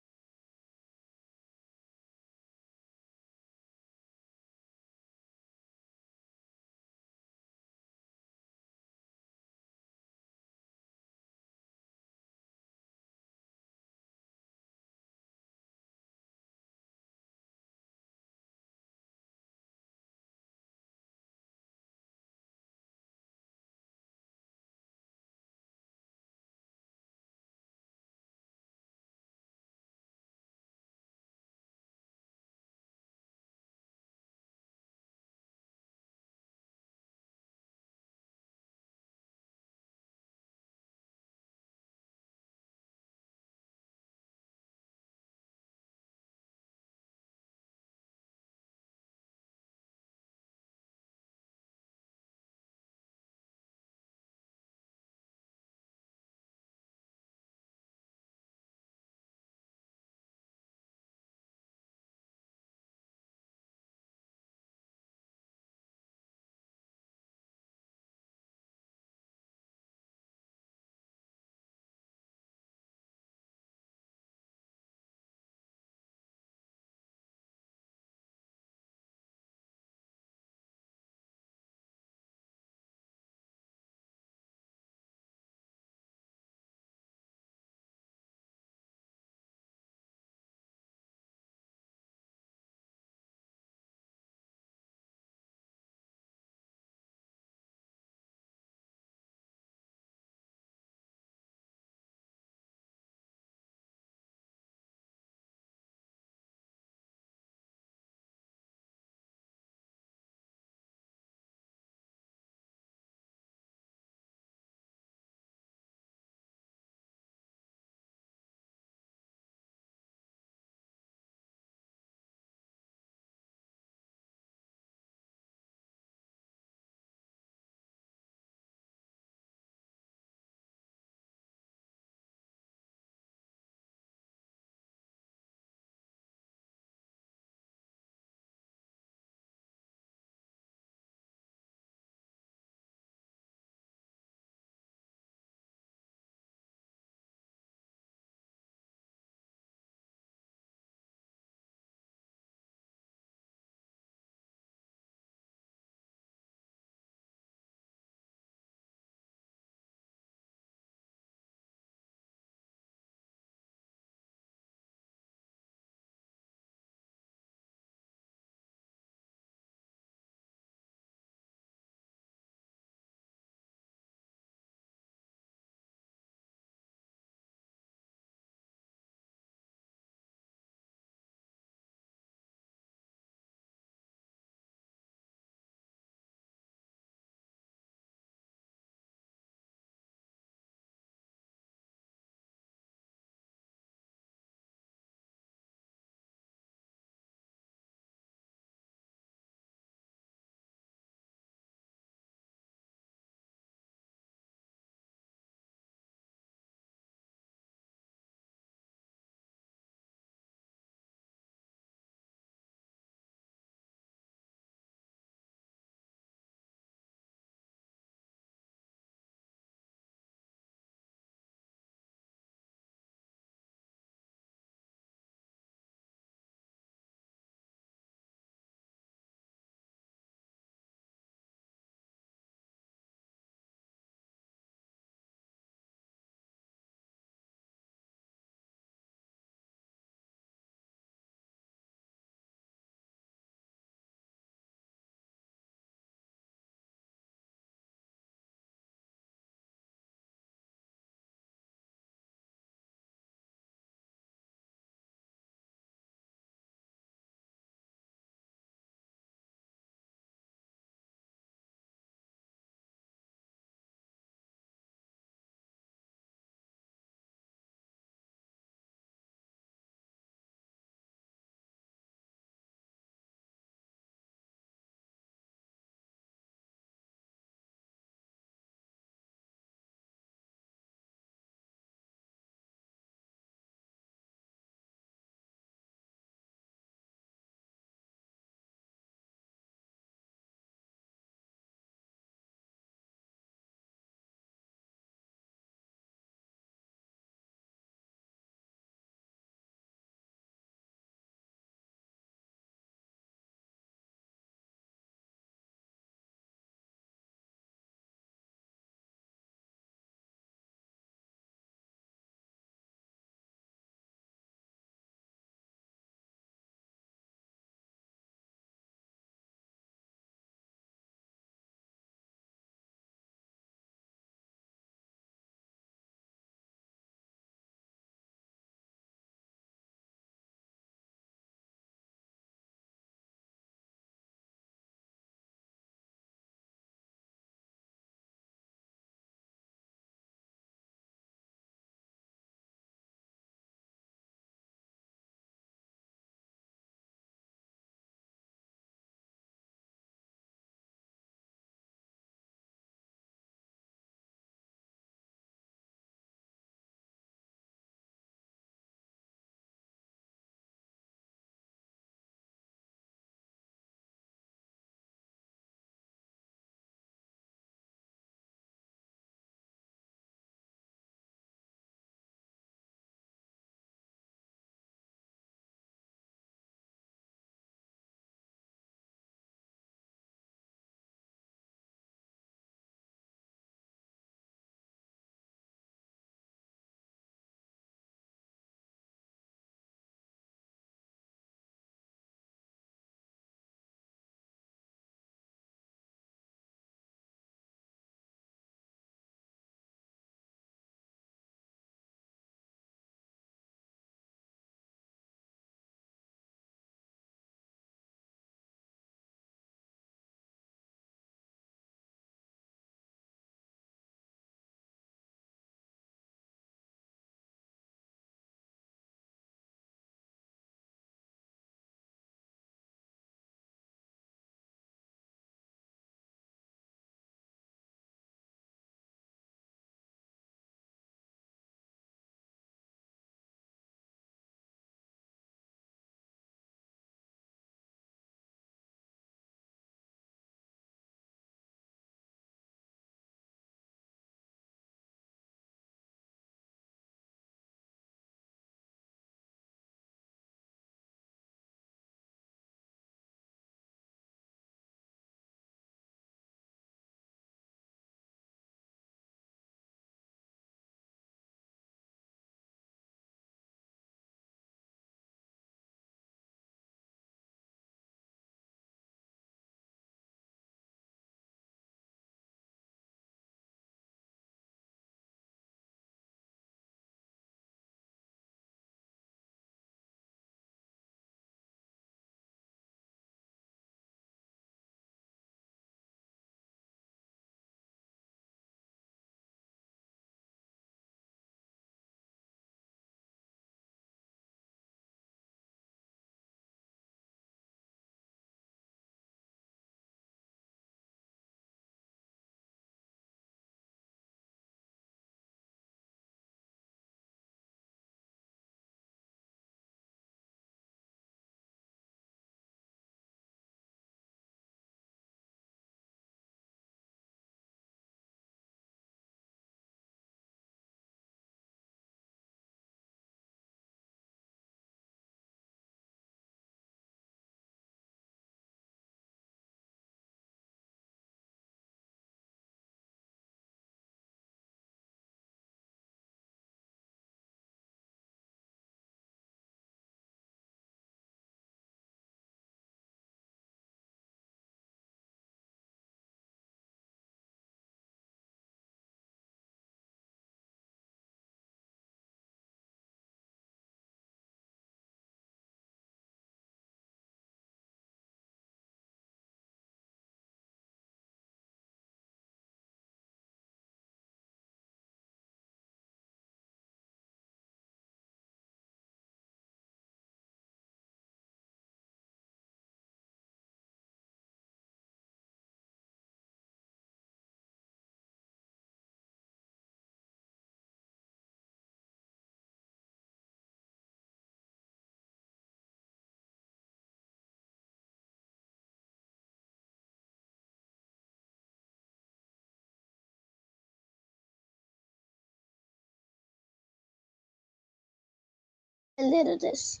a little this.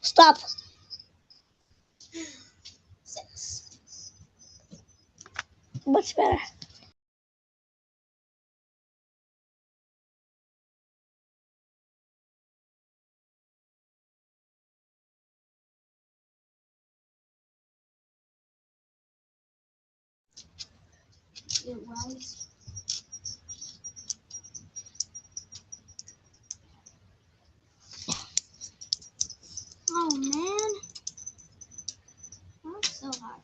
Stop. 6. Much better. It was. Oh man, that's so hard.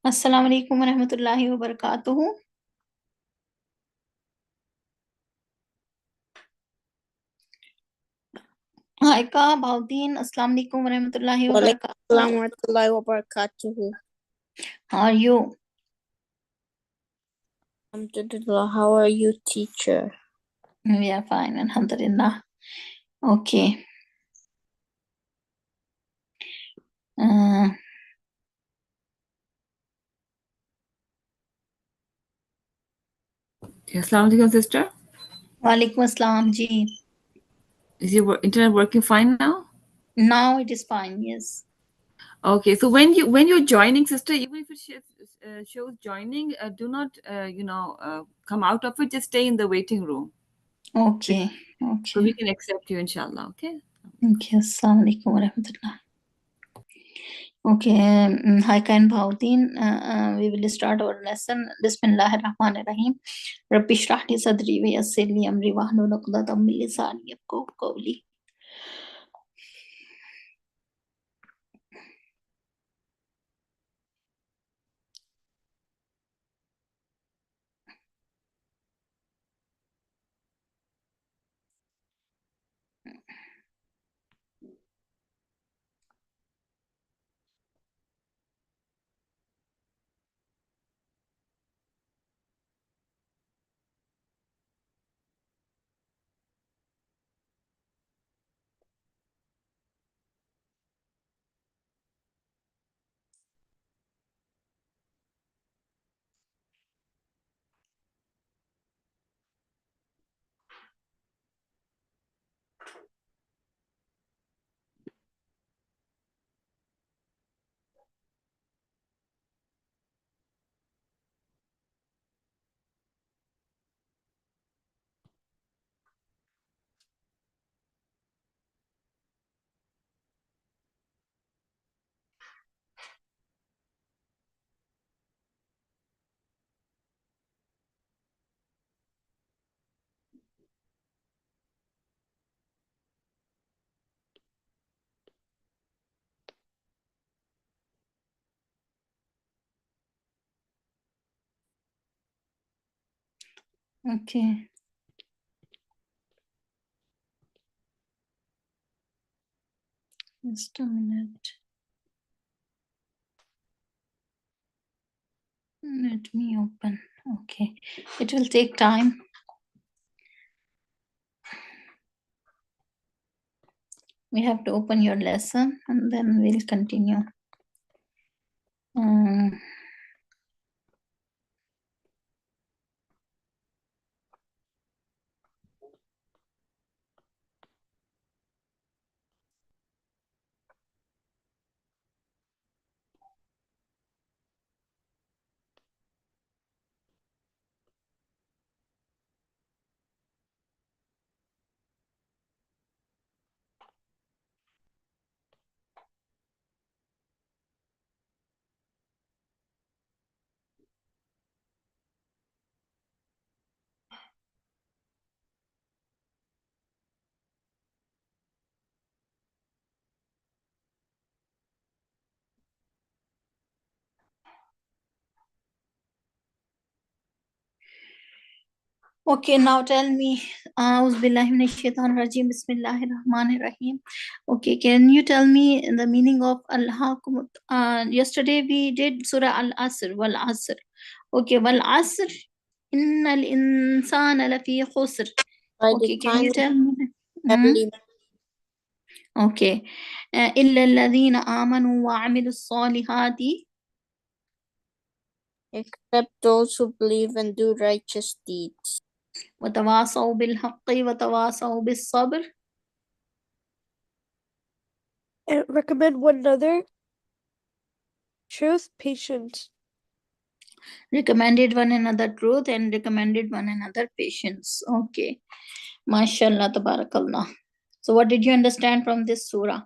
Assalamu alaikum warahmatullahi wabarakatuh. Haika, Baudin, Assalamu alaikum warahmatullahi wabarakatuh. Walaikum warahmatullahi wabarakatuh. How are you? Alhamdulillah, how are you, teacher? We are fine, alhamdulillah. Okay. Assalamu alaikum, sister. Walaikum assalam, ji. Is your internet working fine now? Now it is fine, yes. Okay, so when you're joining, sister, even if it shows joining, do not come out of it. Just stay in the waiting room. Okay, So we okay. can accept you, inshallah. Okay. Okay, assalamu alaikum warahmatullah. Okay, Haika and Baudin, we will start our lesson. Bismillahir Rahmanir Rahim. Rabbi shrah li sadri wa yassir li amri wahlul 'uqdatam min lisani yafqahu qawli. Okay. Just a minute. Let me open. Okay. It will take time. We have to open your lesson and then we'll continue. Okay, now tell me, Bismillahirrahmanirrahim. Okay, can you tell me the meaning of Allah? Yesterday we did Surah Al-Asr, Wal Asr. Okay, Wal Asr, Innal Insana Lafi Khusr. By the Okay, can time you tell me? early, Okay, إلا الذين آمنوا وعملوا الصالحات except those who believe and do righteous deeds, وتواصوا بالحق وتواصوا بالصبر. And recommend one another truth, patience. Recommended one another truth and recommended one another patience. Okay. MashaAllah, tabarakallah. So what did you understand from this surah?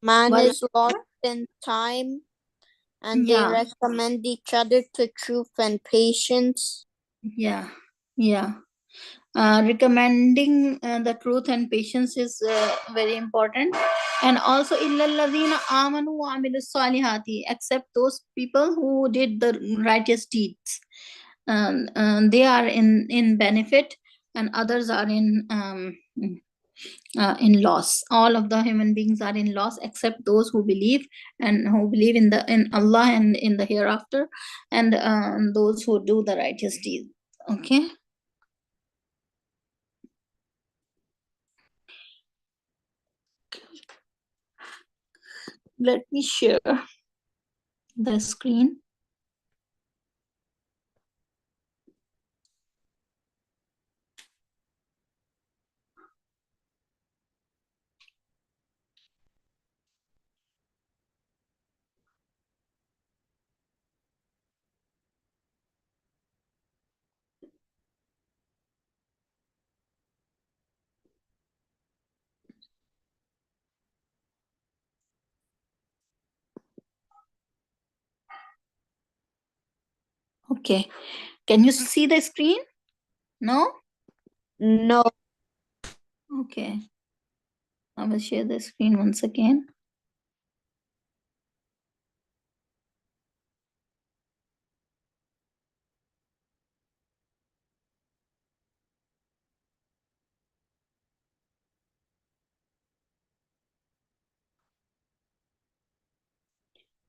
man Well, is lost in time, and they yeah, recommend each other to truth and patience. yeah, yeah. Recommending the truth and patience is very important. And also, illalladhina amanu wa amilus salihati, except those people who did the righteous deeds. They are in benefit, and others are in loss. All of the human beings are in loss except those who believe and who believe in Allah and in the hereafter, and those who do the righteous deeds. Okay. Let me share the screen. Okay. Can you see the screen? No? No, Okay. I will share the screen once again.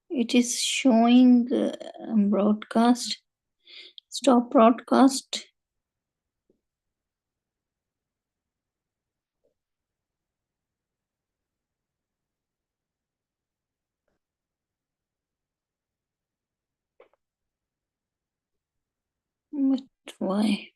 It is showing broadcast. Stop broadcast. But why?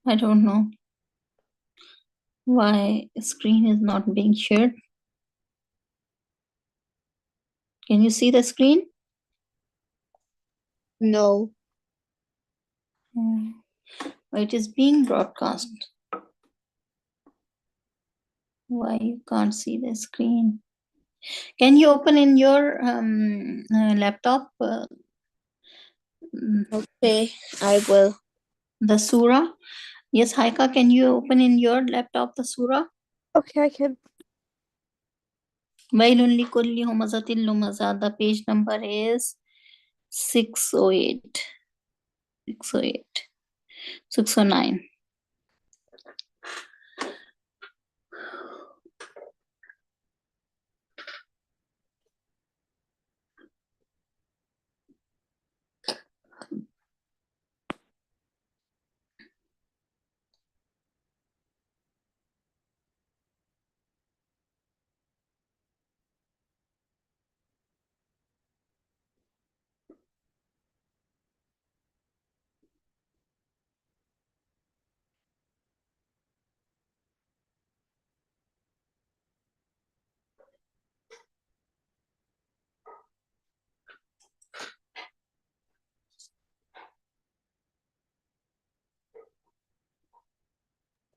I don't know why screen is not being shared. Can you see the screen? No. It is being broadcast. Why you can't see the screen? Can you open in your laptop Okay, I will. the surah? Yes, Haika, can you open in your laptop the surah? Okay, I can. Wailun likulli humazatil lumazah. The page number is 608. 608. 609.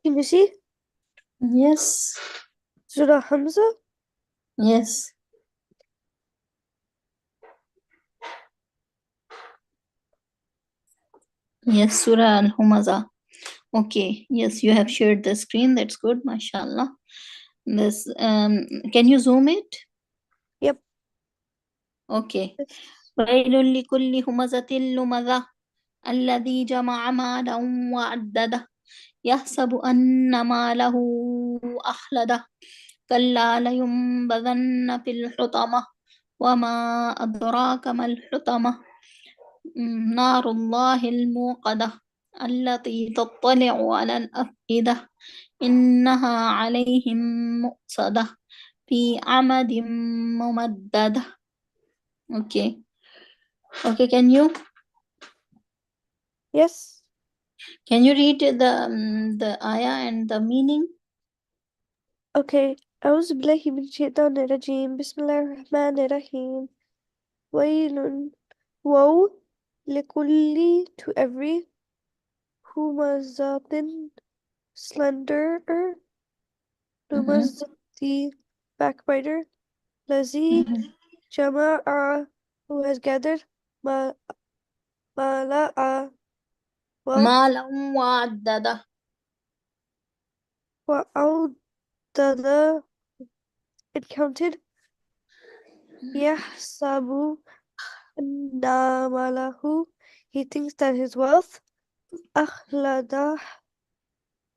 Can you see? Yes. Surah Hamza? Yes. Yes, Surah Al Humaza. Okay. Yes, you have shared the screen. That's good, mashallah. This can you zoom it? Yep. Okay. ويل لكل همزة لمزة الذي جمع مالا وعدده يحسب أن ماله أخلده كلا لينبذن في الحطمة وما أدراك ما الحطمة نار الله الموقدة التي تطلع على الأفئدة إنها عليهم مؤصدة في عمد ممددة. Okay. Okay, Yes. can you read the ayah and the meaning? Okay. أعوذ بالله من الشيطان الرجيم بسم الله الرحمن الرحيم ويل woe لكل to every humazatin slenderer the backbiter lazi jama'a who has gathered mala'a wealth مالا وعدده wa'awdada it counted yahsabu anna malahu he thinks that his wealth akhlada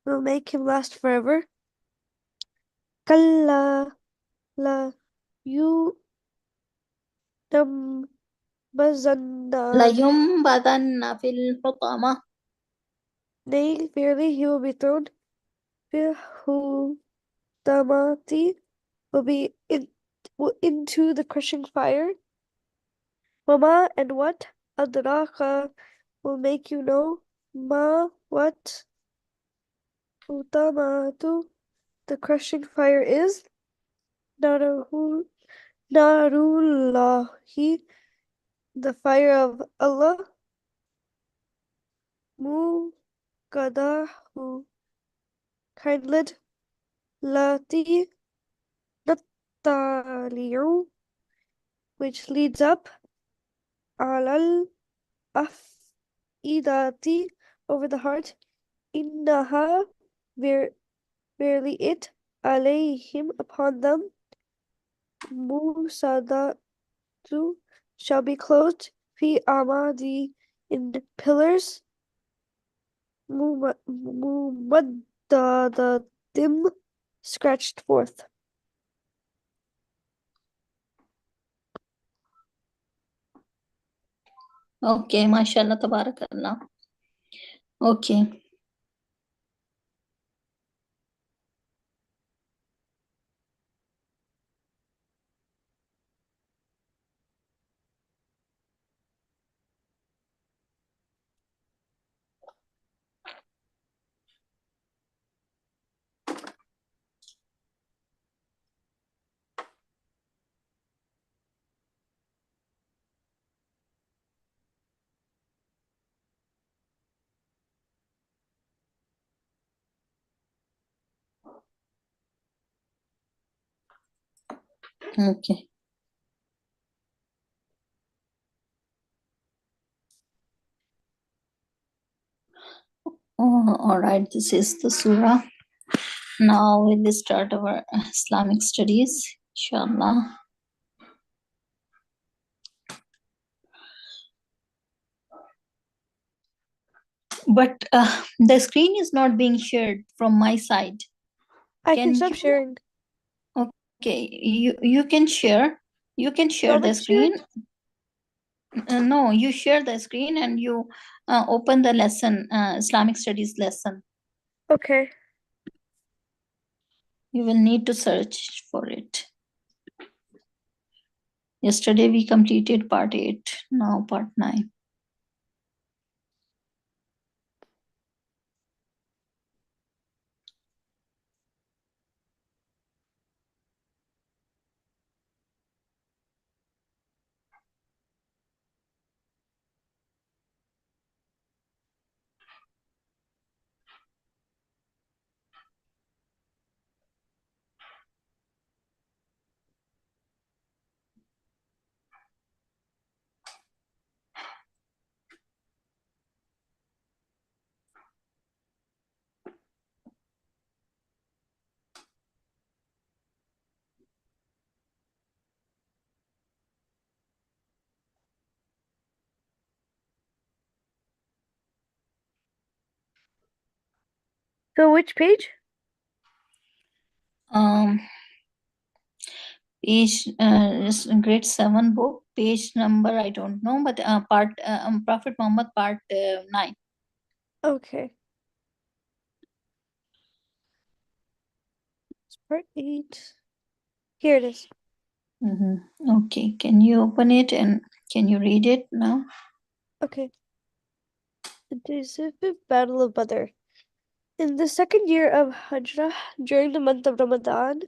will make him last forever kalla la you bazanna لينبذن في الحطمة nay verily he will be thrown Bihu Damati will be into the crushing fire. Mama and what? Adraka will make you know. Ma what? Utamatu the crushing fire is. Naruhu Narullahi the fire of Allah. Mugadahu kindled. Lati Nattali'u which leads up. Alal Afidati over the heart. Innaha verily it alayhim upon them. Musadatu shall be clothed. Fi amadi in pillars. Mumaddadatim scratched forth. Okay, mashallah, tabarakallah. Okay. Okay. Oh, all right, this is the surah. Now we will start our Islamic studies, inshallah. But the screen is not being shared from my side. I can Can stop you? sharing. Okay, you can share. You can share Want me the to share screen. No, you share the screen and you open the lesson, Islamic studies lesson. Okay. You will need to search for it. Yesterday we completed part 8, now part 9. So which page? Page is grade 7 book, page number I don't know, but part Prophet Muhammad part 9. Okay. It's part 8. Here it is. Okay, can you open it and can you read it now? Okay. The decisive Battle of Badr. In the second year of Hijrah, during the month of Ramadan,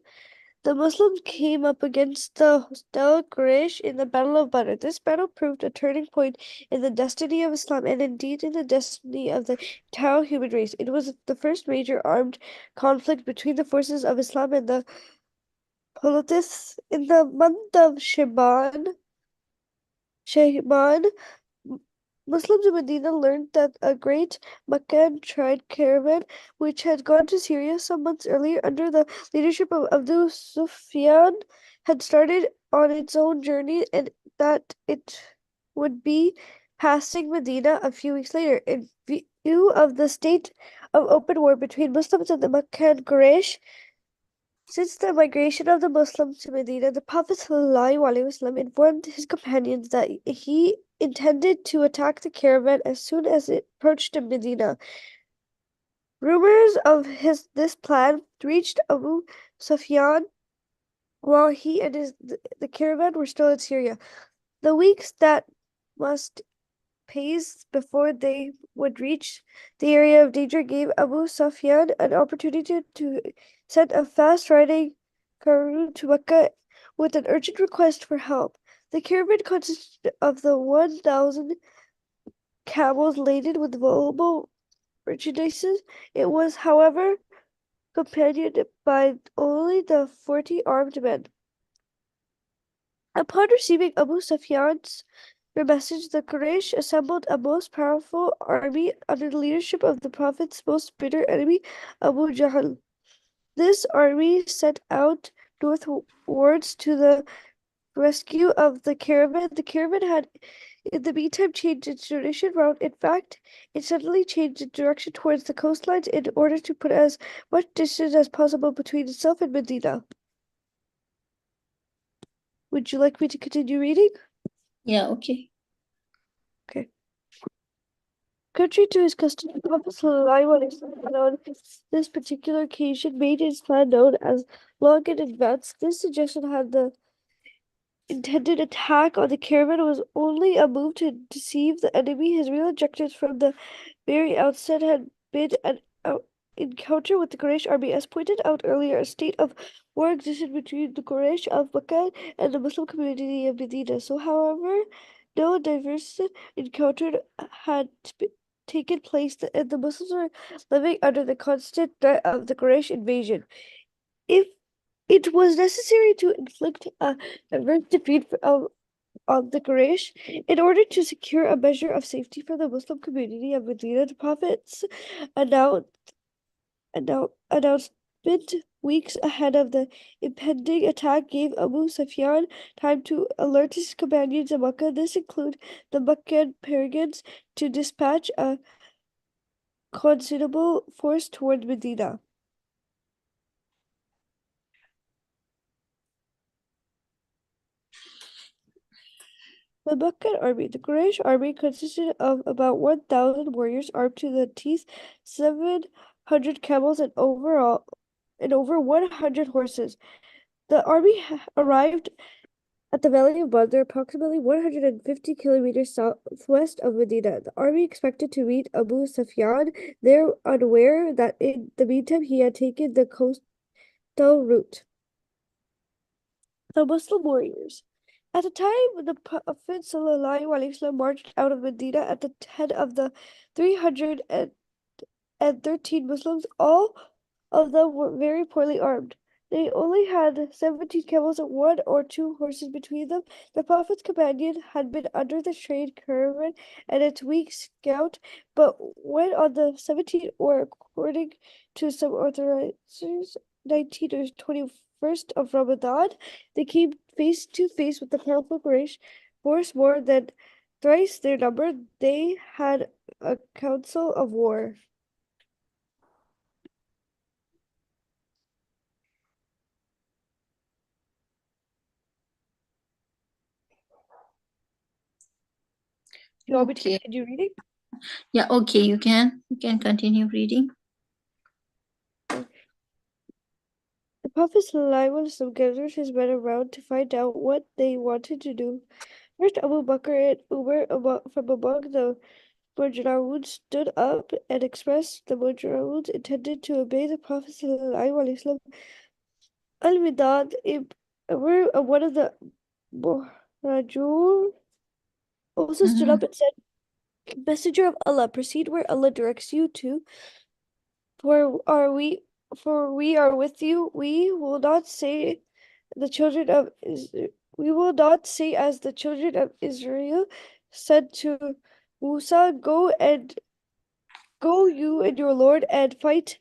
the Muslims came up against the hostile Quraysh in the Battle of Badr. This battle proved a turning point in the destiny of Islam and indeed in the destiny of the entire human race. It was the first major armed conflict between the forces of Islam and the polytheists. In the month of Shaban, Muslims in Medina learned that a great Meccan trade caravan, which had gone to Syria some months earlier under the leadership of Abu Sufyan, had started on its own journey and that it would be passing Medina a few weeks later. In view of the state of open war between Muslims and the Meccan Quraysh, since the migration of the Muslims to Medina, the Prophet ﷺ informed his companions that he intended to attack the caravan as soon as it approached Medina. Rumors of this plan reached Abu Sufyan while he and the caravan were still in Syria. The weeks that must pace before they would reach the area of danger gave Abu Sufyan an opportunity to send a fast-riding Karun to Mecca with an urgent request for help. The caravan consisted of the 1,000 camels laden with valuable merchandise. It was, however, companioned by only the 40 armed men. Upon receiving Abu Sufyan's message, the Quraysh assembled a most powerful army under the leadership of the Prophet's most bitter enemy, Abu Jahl. This army set out northwards to the rescue of the caravan. The caravan had, in the meantime, changed its tradition route. In fact, it suddenly changed its direction towards the coastlines in order to put as much distance as possible between itself and Medina. Would you like me to continue reading? Yeah, okay. Okay. Contrary to his custom, the Prophet ﷺ on this particular occasion made his plan known as long in advance. This suggestion had the intended attack on the caravan was only a move to deceive the enemy. His real objectives from the very outset had been an encounter with the Quraysh army. As pointed out earlier, a state of war existed between the Quraysh of Mecca and the Muslim community of Medina. So, however, no diverse encounter had taken place, and the Muslims were living under the constant threat of the Quraysh invasion. If It was necessary to inflict a adverse defeat on the Quraysh in order to secure a measure of safety for the Muslim community of Medina. The Prophet's announcement weeks ahead of the impending attack gave Abu Sufyan time to alert his companions in Makkah. This included the Meccan pagans to dispatch a considerable force toward Medina. The Meccan army. The Quraysh army consisted of about 1,000 warriors armed to the teeth, 700 camels, and over 100 horses. The army arrived at the Valley of Badr, approximately 150 kilometers southwest of Medina. The army expected to meet Abu Sufyan there, unaware that in the meantime he had taken the coastal route. The Muslim warriors. At the time when the Prophet ﷺ marched out of Medina at the head of the 313 Muslims, all of them were very poorly armed. They only had 17 camels and 1 or 2 horses between them. The Prophet's companion had been under the trade caravan and its weak scout, but when on the 17th, or according to some authorizers, 19th or 21st of Ramadan, they came face to face with the powerful Quraysh force more than thrice their number. They had a council of war. Do you want me to Okay. continue reading? Yeah, okay, you can continue reading. The Prophet ﷺ gathered his men around to find out what they wanted to do. First, Abu Bakr and Umar from among the Mujahideen stood up and expressed the Mujahideen intended to obey the Prophet ﷺ. Al-Midad were one of the Muhajirun also stood up and said, Messenger of Allah, proceed where Allah directs you to. For we are with you. We will not say the children of we will not say as the children of Israel said to Musa, go you and your Lord and fight,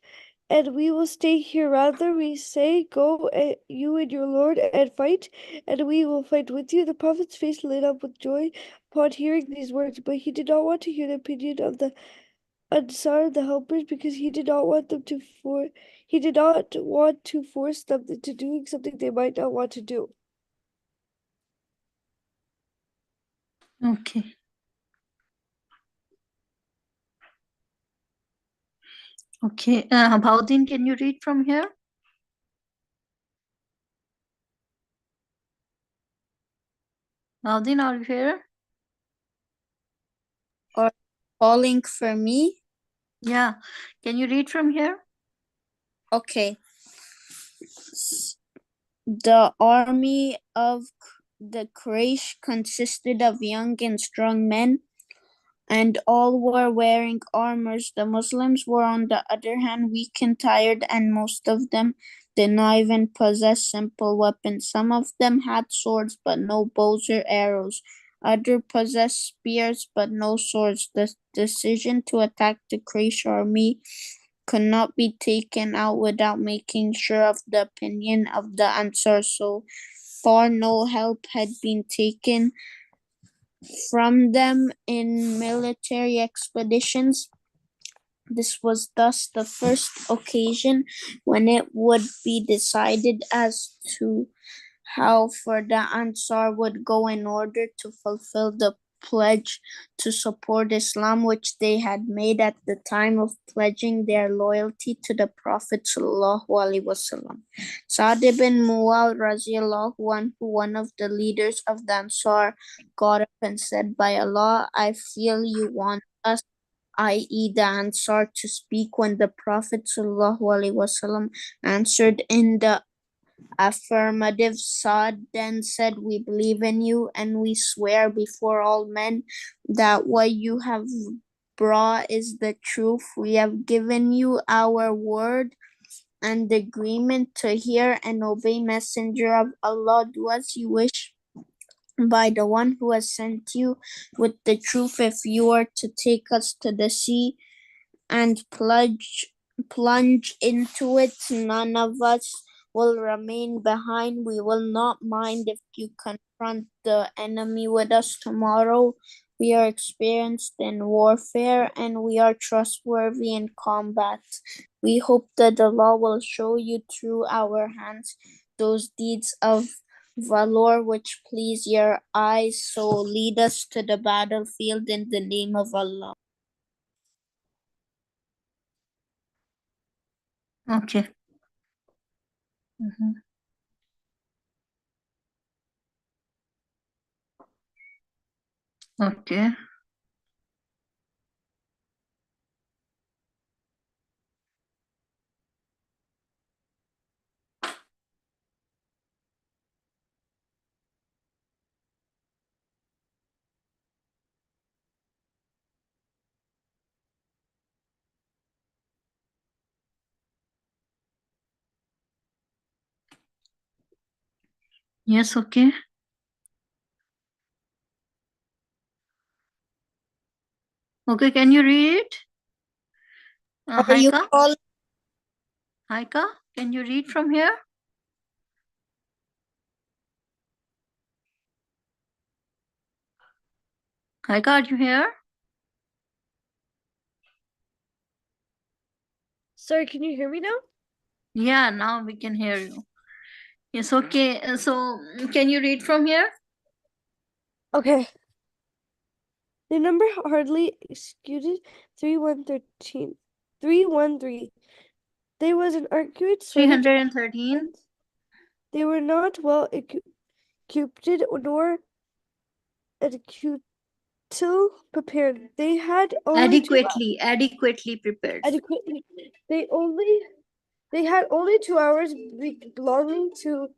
and we will stay here. Rather, we say, go you and your Lord and fight, and we will fight with you. The Prophet's face lit up with joy upon hearing these words, but he did not want to hear the opinion of the Ansar, the helpers, because he did not want to force them into doing something they might not want to do. Okay. Okay. Baudin, can you read from here? Baudin, are you here? Or calling for me? Yeah. Can you read from here? Okay. The army of the Quraysh consisted of young and strong men, and all were wearing armors. The Muslims were, on the other hand, weak and tired, and most of them did not even possess simple weapons. Some of them had swords, but no bows or arrows. Others possessed spears, but no swords. The decision to attack the Quraysh army could not be taken out without making sure of the opinion of the Ansar. So far, no help had been taken from them in military expeditions. This was thus the first occasion when it would be decided as to how far the Ansar would go in order to fulfill the pledge to support Islam, which they had made at the time of pledging their loyalty to the Prophet sallallahu alaihi wasallam. Sa'd ibn Mu'adh radiallahu anhu, one of the leaders of the Ansar, got up and said, "By Allah, I feel you want us, i.e. the Ansar, to speak." When the Prophet sallallahu alaihi wasallam answered in the affirmative, Sa'd then said, "We believe in you, and we swear before all men that what you have brought is the truth. We have given you our word and agreement to hear and obey Messenger of Allah. Do as you wish by the one who has sent you with the truth. If you are to take us to the sea and plunge into it, none of us will remain behind. We will not mind if you confront the enemy with us tomorrow. We are experienced in warfare and we are trustworthy in combat. We hope that Allah will show you through our hands those deeds of valor which please your eyes. So lead us to the battlefield in the name of Allah. Okay. Mhm. Okay. Yes, okay. Okay, can you read it? Are you Haika? calling? Haika, can you read from here? Haika, are you here? Sorry, can you hear me now? Yeah, now we can hear you. Yes, okay. So, can you read from here? Okay. The number hardly executed 3113. 313. There was an accurate swimming, 313. and they were not well equipped nor prepared. They had only Adequately prepared. adequately. They had only 2 hours belonging to.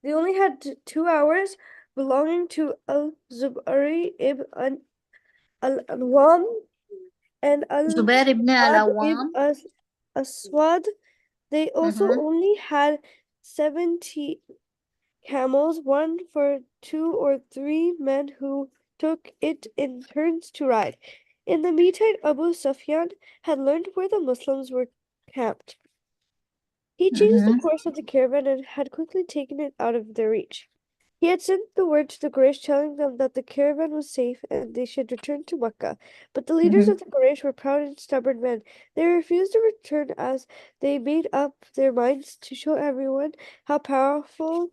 They only had 2 hours belonging to Al-Zubari ibn al-Anwam and Zubair ibn Al-Aswad ibn al-Awwam. Aswad. They also only had 70 camels, one for 2 or 3 men who took it in turns to ride. In the meantime, Abu Sufyan had learned where the Muslims were camped. He changed the course of the caravan and had quickly taken it out of their reach. He had sent the word to the Quraysh telling them that the caravan was safe and they should return to Mecca. But the leaders of the Quraysh were proud and stubborn men. They refused to return as they made up their minds to show everyone how powerful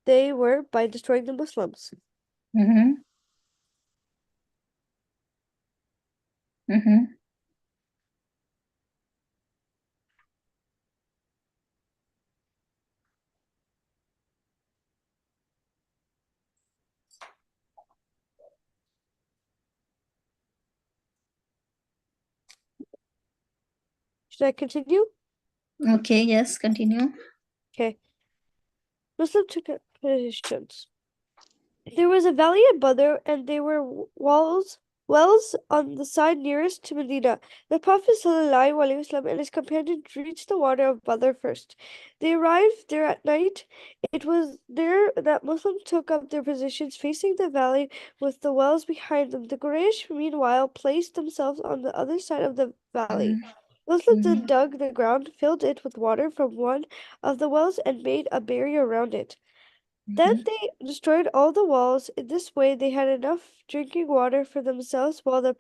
they were by destroying the Muslims. Mm-hmm. Mm-hmm. Should I continue? Okay, yes, continue. Okay. Muslim took positions. There was a valley at Badr, and there were wells on the side nearest to Medina. The Prophet ﷺ and his companions reached the water of Badr first. They arrived there at night. It was there that Muslims took up their positions facing the valley with the wells behind them. The Quraysh, meanwhile, placed themselves on the other side of the valley. Muslims then dug the ground, filled it with water from one of the wells, and made a barrier around it. Then they destroyed all the walls. In this way, they had enough drinking water for themselves, while the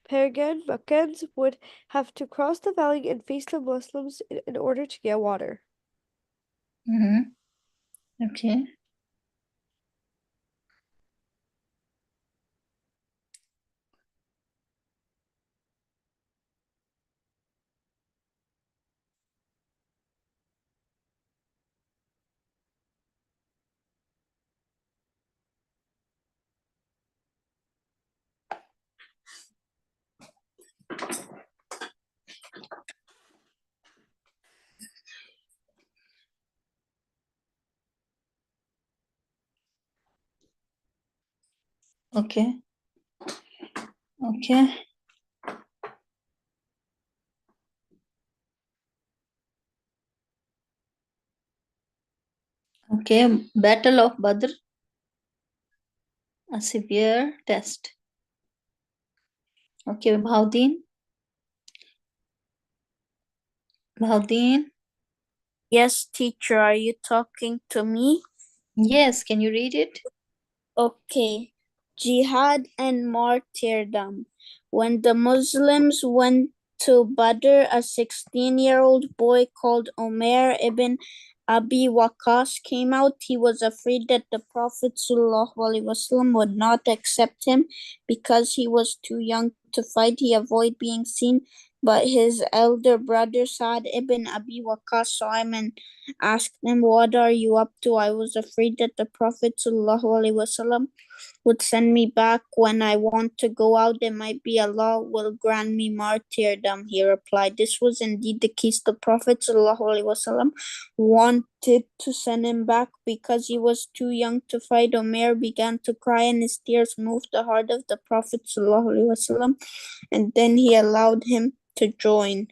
pagan Meccans would have to cross the valley and face the Muslims in order to get water. Mm-hmm. Okay. Okay. Okay. Okay, Battle of Badr, a severe test. Okay, Bhavdeen. Bhavdeen. Yes, teacher, are you talking to me? Yes, can you read it? Okay. Jihad and martyrdom. When the Muslims went to Badr, a 16-year-old boy called Omer ibn Abi Waqas came out. He was afraid that the Prophet ﷺ would not accept him because he was too young to fight. He avoided being seen, but his elder brother Saad ibn Abi Waqas saw him and asked him, "What are you up to?" "I was afraid that the Prophet ﷺ would send me back when I want to go out. It might be Allah will grant me martyrdom," he replied. This was indeed the case. The Prophet ﷺ wanted to send him back because he was too young to fight. Omer began to cry and his tears moved the heart of the Prophet ﷺ, and then he allowed him to join.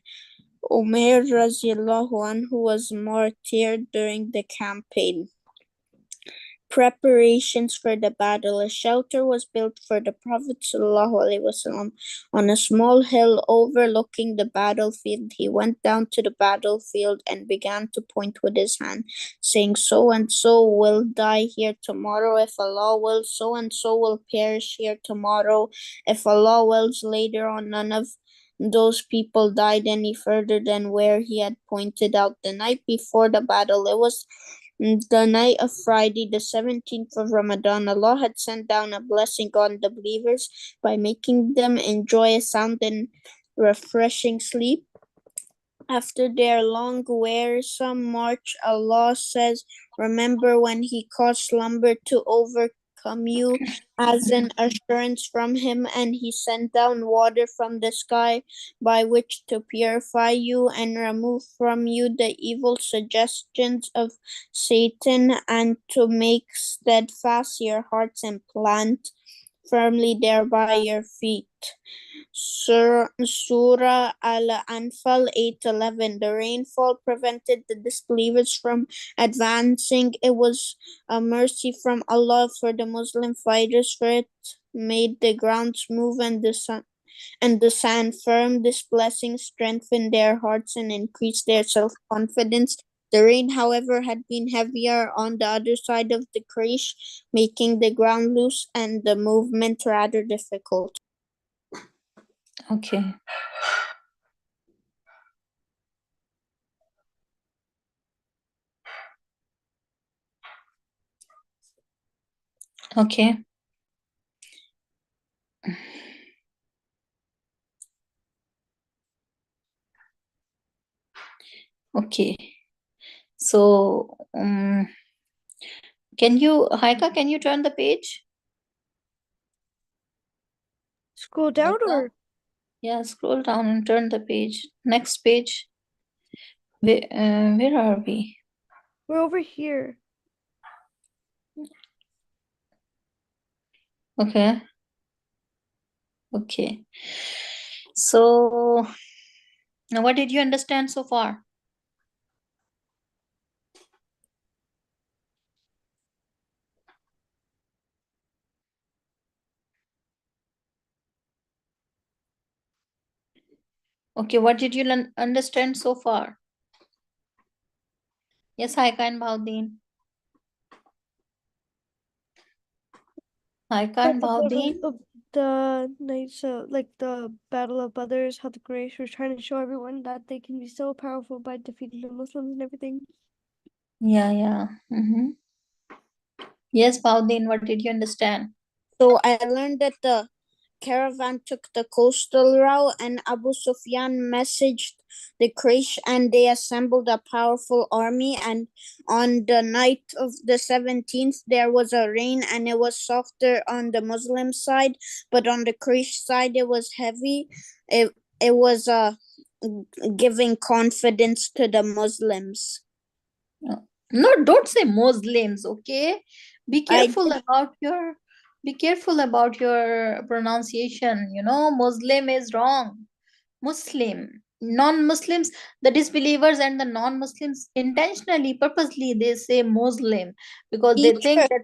Omer radiallahu anhu was martyred during the campaign. Preparations for the battle. A shelter was built for the Prophet ﷺ on a small hill overlooking the battlefield. He went down to the battlefield and began to point with his hand, saying, "So and so will die here tomorrow. If Allah wills, so and so will perish here tomorrow. If Allah wills, later on, none of those people died any further than where he had pointed out." The night before the battle, it was the night of Friday, the 17th of Ramadan, Allah had sent down a blessing on the believers by making them enjoy a sound and refreshing sleep. After their long, wearisome march, Allah says, "Remember when He caused slumber to overcome you as an assurance from Him, and He sent down water from the sky by which to purify you and remove from you the evil suggestions of Satan, and to make steadfast your hearts and plant firmly thereby your feet." Surah Al-Anfal 8:11. The rainfall prevented the disbelievers from advancing. It was a mercy from Allah for the Muslim fighters, for it made the ground smooth and the sand firm. This blessing strengthened their hearts and increased their self-confidence. The rain, however, had been heavier on the other side of the creche, making the ground loose and the movement rather difficult. Okay. Okay. Okay. So, Haika, can you turn the page? Scroll down Haika? or Yeah, scroll down and turn the page. Next page. Where are we? we're over here. Okay. Okay. So, now what did you understand so far? Okay, what did you understand so far? Yes, Haika and Bhavdeen. Haika and Bhavdeen. The nights, like the Battle of Brothers, how the Quraysh were trying to show everyone that they can be so powerful by defeating the Muslims and everything. Yeah. Yes, Bhavdeen, what did you understand? So I learned that the caravan took the coastal route and Abu Sufyan messaged the Quraysh and they assembled a powerful army, and on the night of the 17th there was a rain and it was softer on the Muslim side, but on the Quraysh side it was heavy. It was giving confidence to the Muslims. No, don't say Muslims, okay? Be I careful about your pronunciation. You know, Muslim is wrong. Muslim. Non-Muslims, the disbelievers and the non-Muslims intentionally, purposely, they say Muslim because they think Teacher,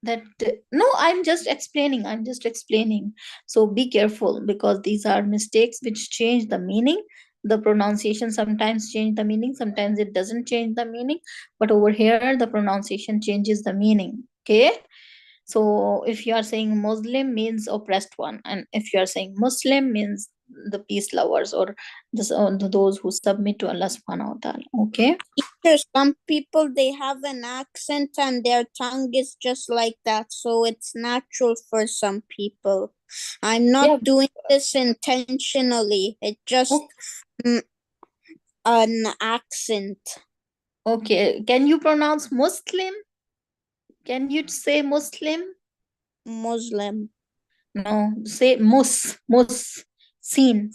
that no, I'm just explaining. So be careful because these are mistakes which change the meaning. The pronunciation sometimes change the meaning, sometimes it doesn't change the meaning, but over here the pronunciation changes the meaning. Okay, so if you are saying Muslim means oppressed one, and if you are saying Muslim means the peace lovers or those who submit to Allah subhanahu wa ta'ala. Okay. teacher, some people they have an accent and their tongue is just like that, so it's natural for some people. I'm not Yeah. doing this intentionally. It just Oh, an accent. okay. Can you pronounce Muslim? Can you say Muslim? Muslim. No, say mus. Seen,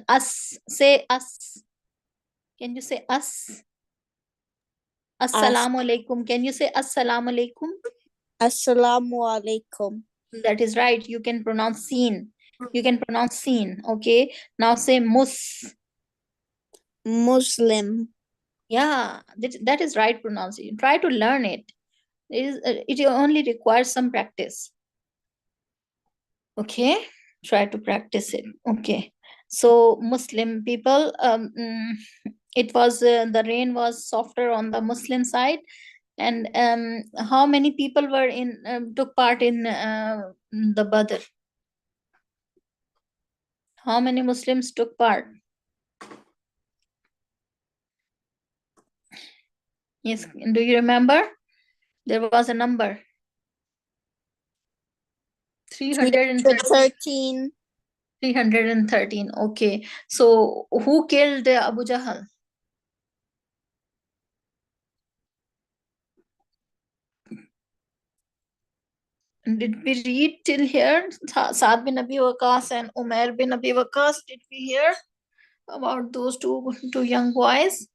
us. Say us. Can you say us? As Assalamu alaikum. Can you say assalamu alaikum? Assalamu alaikum. That is right. You can pronounce seen. You can pronounce seen. Okay. Now say Muslim. Yeah, that is right pronunciation. Try to learn it. It only requires some practice. Okay, try to practice it. Okay, so Muslim people, it was the rain was softer on the Muslim side, and how many people were in took part in the Badr? How many Muslims took part? Yes, do you remember? There was a number 313. 313. 313. Okay, so who killed Abu Jahl? Did we read till here? Saad bin Abi Waqas and Umair bin Abi Waqas. Did we hear about those two young boys?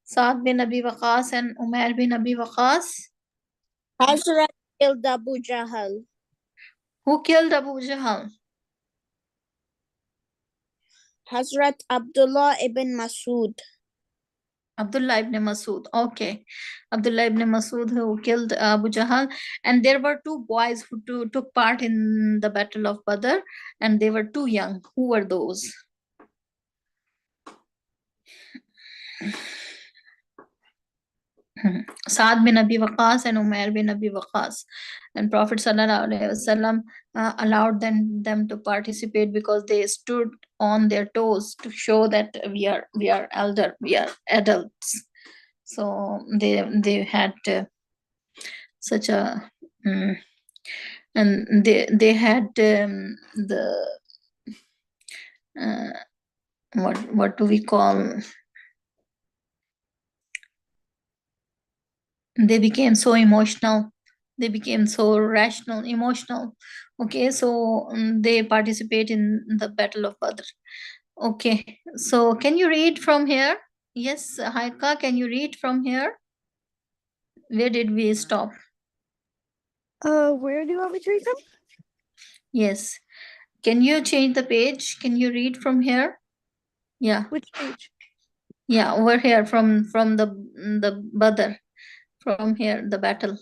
Saad bin Abi Waqas and Umair bin Abi Waqas. Hazrat killed Abu Jahl. Who killed Abu Jahl? Hazrat Abdullah ibn Masud. Abdullah ibn Masud. Okay. Abdullah ibn Masud who killed Abu Jahl. And there were two boys who took part in the Battle of Badr, and they were too young. Who were those? Saad bin Abi Waqas and Umair bin Abi Waqas. And Prophet Sallallahu Alaihi Wasallam allowed them to participate because they stood on their toes to show that we are elder, we are adults. So they had such a and they had the what do we call, they became so emotional, they became so rational, emotional. Okay, so they participate in the Battle of Badr. Okay, so can you read from here? Yes, Haika, can you read from here? Where did we stop? Where do you want me to read from? Yes, can you change the page? Can you read from here? Yeah, Which page? yeah, over here from the Badr, from here, the battle.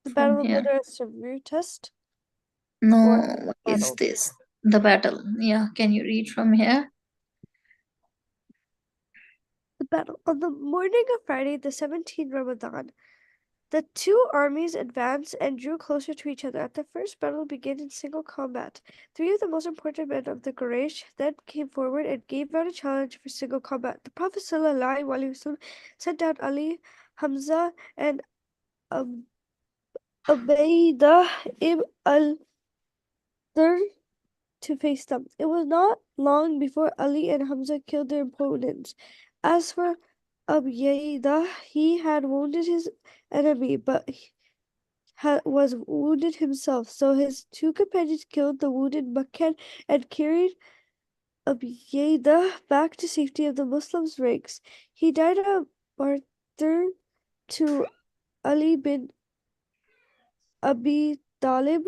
The From Battle of here. Badr is severe test. No, Or what is battle. this? The battle. Yeah, can you read from here? The battle. On the morning of Friday, the 17th Ramadan, the two armies advanced and drew closer to each other. At the first battle began in single combat. Three of the most important men of the Quraysh then came forward and gave out a challenge for single combat. The Prophet ﷺ sent out Ali, Hamza, and Ubaidah ibn al-Third to face them. It was not long before Ali and Hamza killed their opponents. As for Ubaidah, he had wounded his enemy, but was wounded himself, so his two companions killed the wounded Meccan and carried Ubaidah back to safety of the Muslims' ranks. He died a martyr to Ali bin Abi Talib.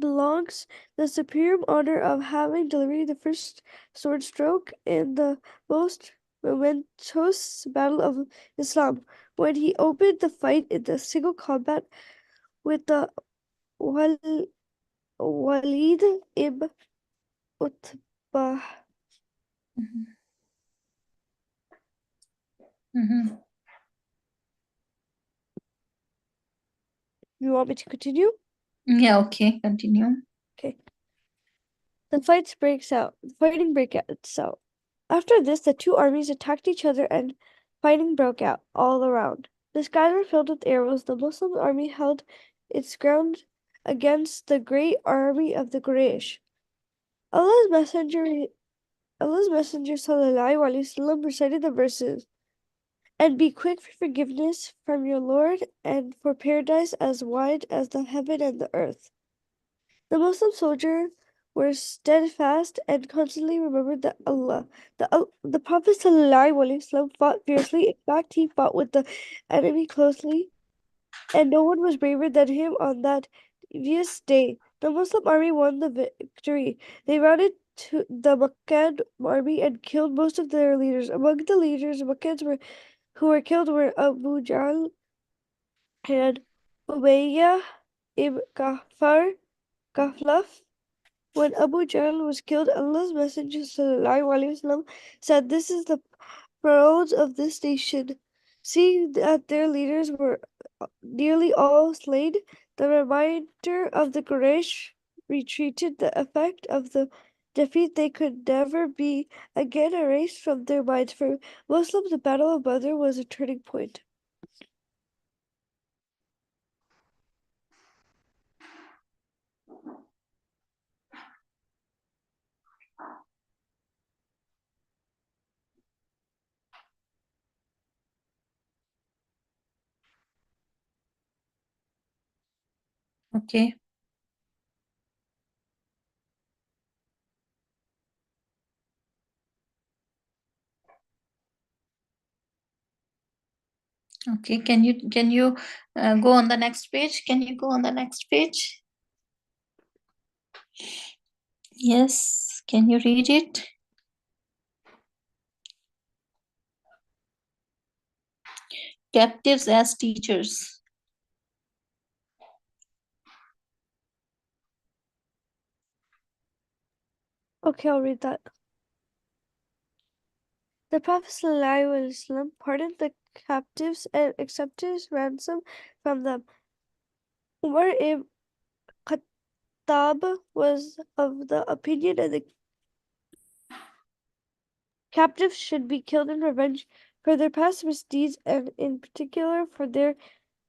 belongs the supreme honor of having delivered the first sword stroke in the most momentous battle of Islam, when he opened the fight in the single combat with the Walid ibn Utbah. Mm-hmm. You want me to continue? Yeah, okay, continue. Okay. The fighting breaks out. After this, the two armies attacked each other and fighting broke out all around. The skies were filled with arrows. The Muslim army held its ground against the great army of the Quraysh. Allah's Messenger Sallallahu Alaihi Wasallam recited the verses, "And be quick for forgiveness from your Lord and for paradise as wide as the heaven and the earth." The Muslim soldiers were steadfast and constantly remembered that the Prophet ﷺ fought fiercely. In fact, he fought with the enemy closely, and no one was braver than him on that previous day. The Muslim army won the victory. They routed to the Meccan army and killed most of their leaders. Among the leaders who were killed were Abu Jahl and Umayyah ibn Khalaf. When Abu Jahl was killed, Allah's Messenger ﷺ said, "This is the proud of this nation." Seeing that their leaders were nearly all slain, the remainder of the Quraysh retreated. The effect of the defeat they could never be again erased from their minds. For Muslims, the Battle of Badr was a turning point. Okay. Okay, can you go on the next page? Can you go on the next page? Yes, can you read it? Captives as teachers. Okay, I'll read that. The Prophet ﷺ pardoned the captives and accepted ransom from them. Umar ibn Khattab was of the opinion that the captives should be killed in revenge for their past misdeeds and in particular for their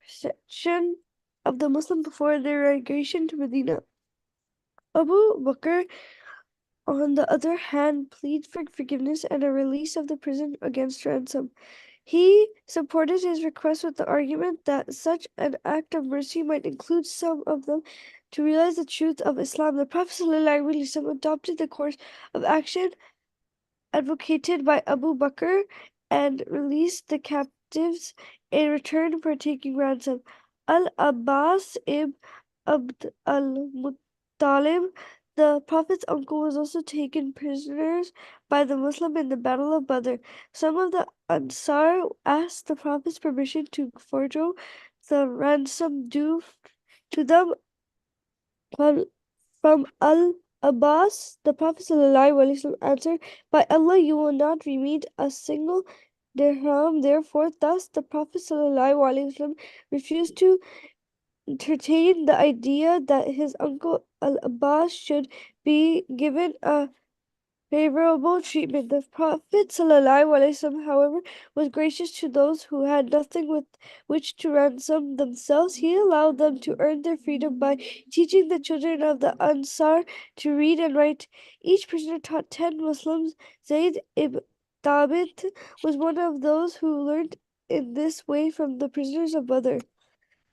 reception of the Muslim before their migration to Medina. Abu Bakr, on the other hand, pleaded for forgiveness and a release of the prison against ransom. He supported his request with the argument that such an act of mercy might include some of them to realize the truth of Islam. The Prophet ﷺ adopted the course of action advocated by Abu Bakr and released the captives in return for taking ransom. Al-Abbas ibn Abd al-Muttalib, the Prophet's uncle, was also taken prisoners by the Muslim in the Battle of Badr. Some of the Ansar asked the Prophet's permission to forego the ransom due to them. From Al-Abbas, the Prophet ﷺ answered, "By Allah, you will not remit a single dirham." Therefore, thus the Prophet ﷺ refused to entertain the idea that his uncle Al-Abbas should be given a favorable treatment. The Prophet ﷺ, however, was gracious to those who had nothing with which to ransom themselves. He allowed them to earn their freedom by teaching the children of the Ansar to read and write. Each prisoner taught 10 Muslims. Zayd ibn Thabit was one of those who learned in this way from the prisoners of Badr.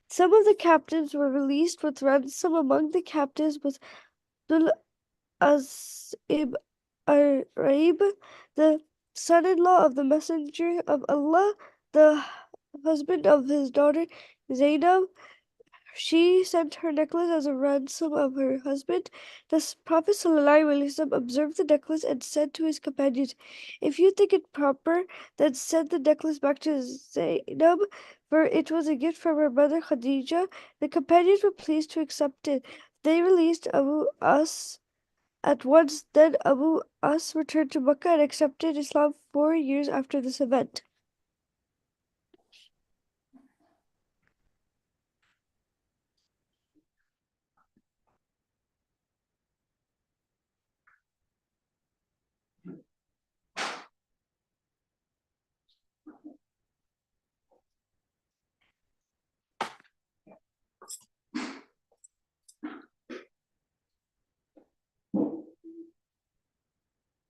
Some of the captives were released with ransom. Among the captives was Dul Az ibn Raib, the son-in-law of the Messenger of Allah, the husband of his daughter Zainab. She sent her necklace as a ransom of her husband. The Prophet ﷺ observed the necklace and said to his companions, "If you think it proper, then send the necklace back to Zainab, for it was a gift from her mother Khadija." The companions were pleased to accept it. They released Abu As at once. Then Abu As returned to Mecca and accepted Islam 4 years after this event.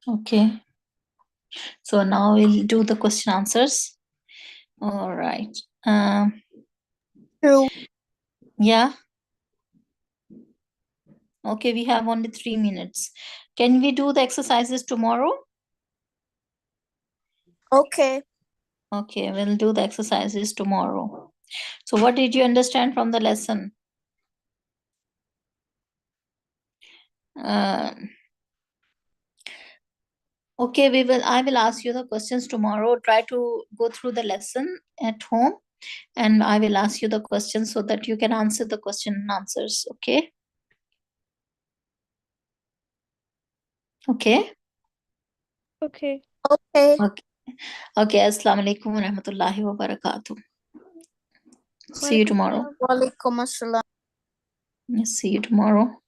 Okay. So now we'll do the question answers. All right. True. Yeah. Okay, we have only 3 minutes. Can we do the exercises tomorrow? Okay. Okay, we'll do the exercises tomorrow. So what did you understand from the lesson? Okay, I will ask you the questions tomorrow. Try to go through the lesson at home, and I will ask you the questions so that you can answer the question and answers. Okay. Okay. Okay. Okay. Okay. Okay. Assalamu alaikum wa rahmatullahi wa barakatuh. See you tomorrow. Walaikum assalam. See you tomorrow.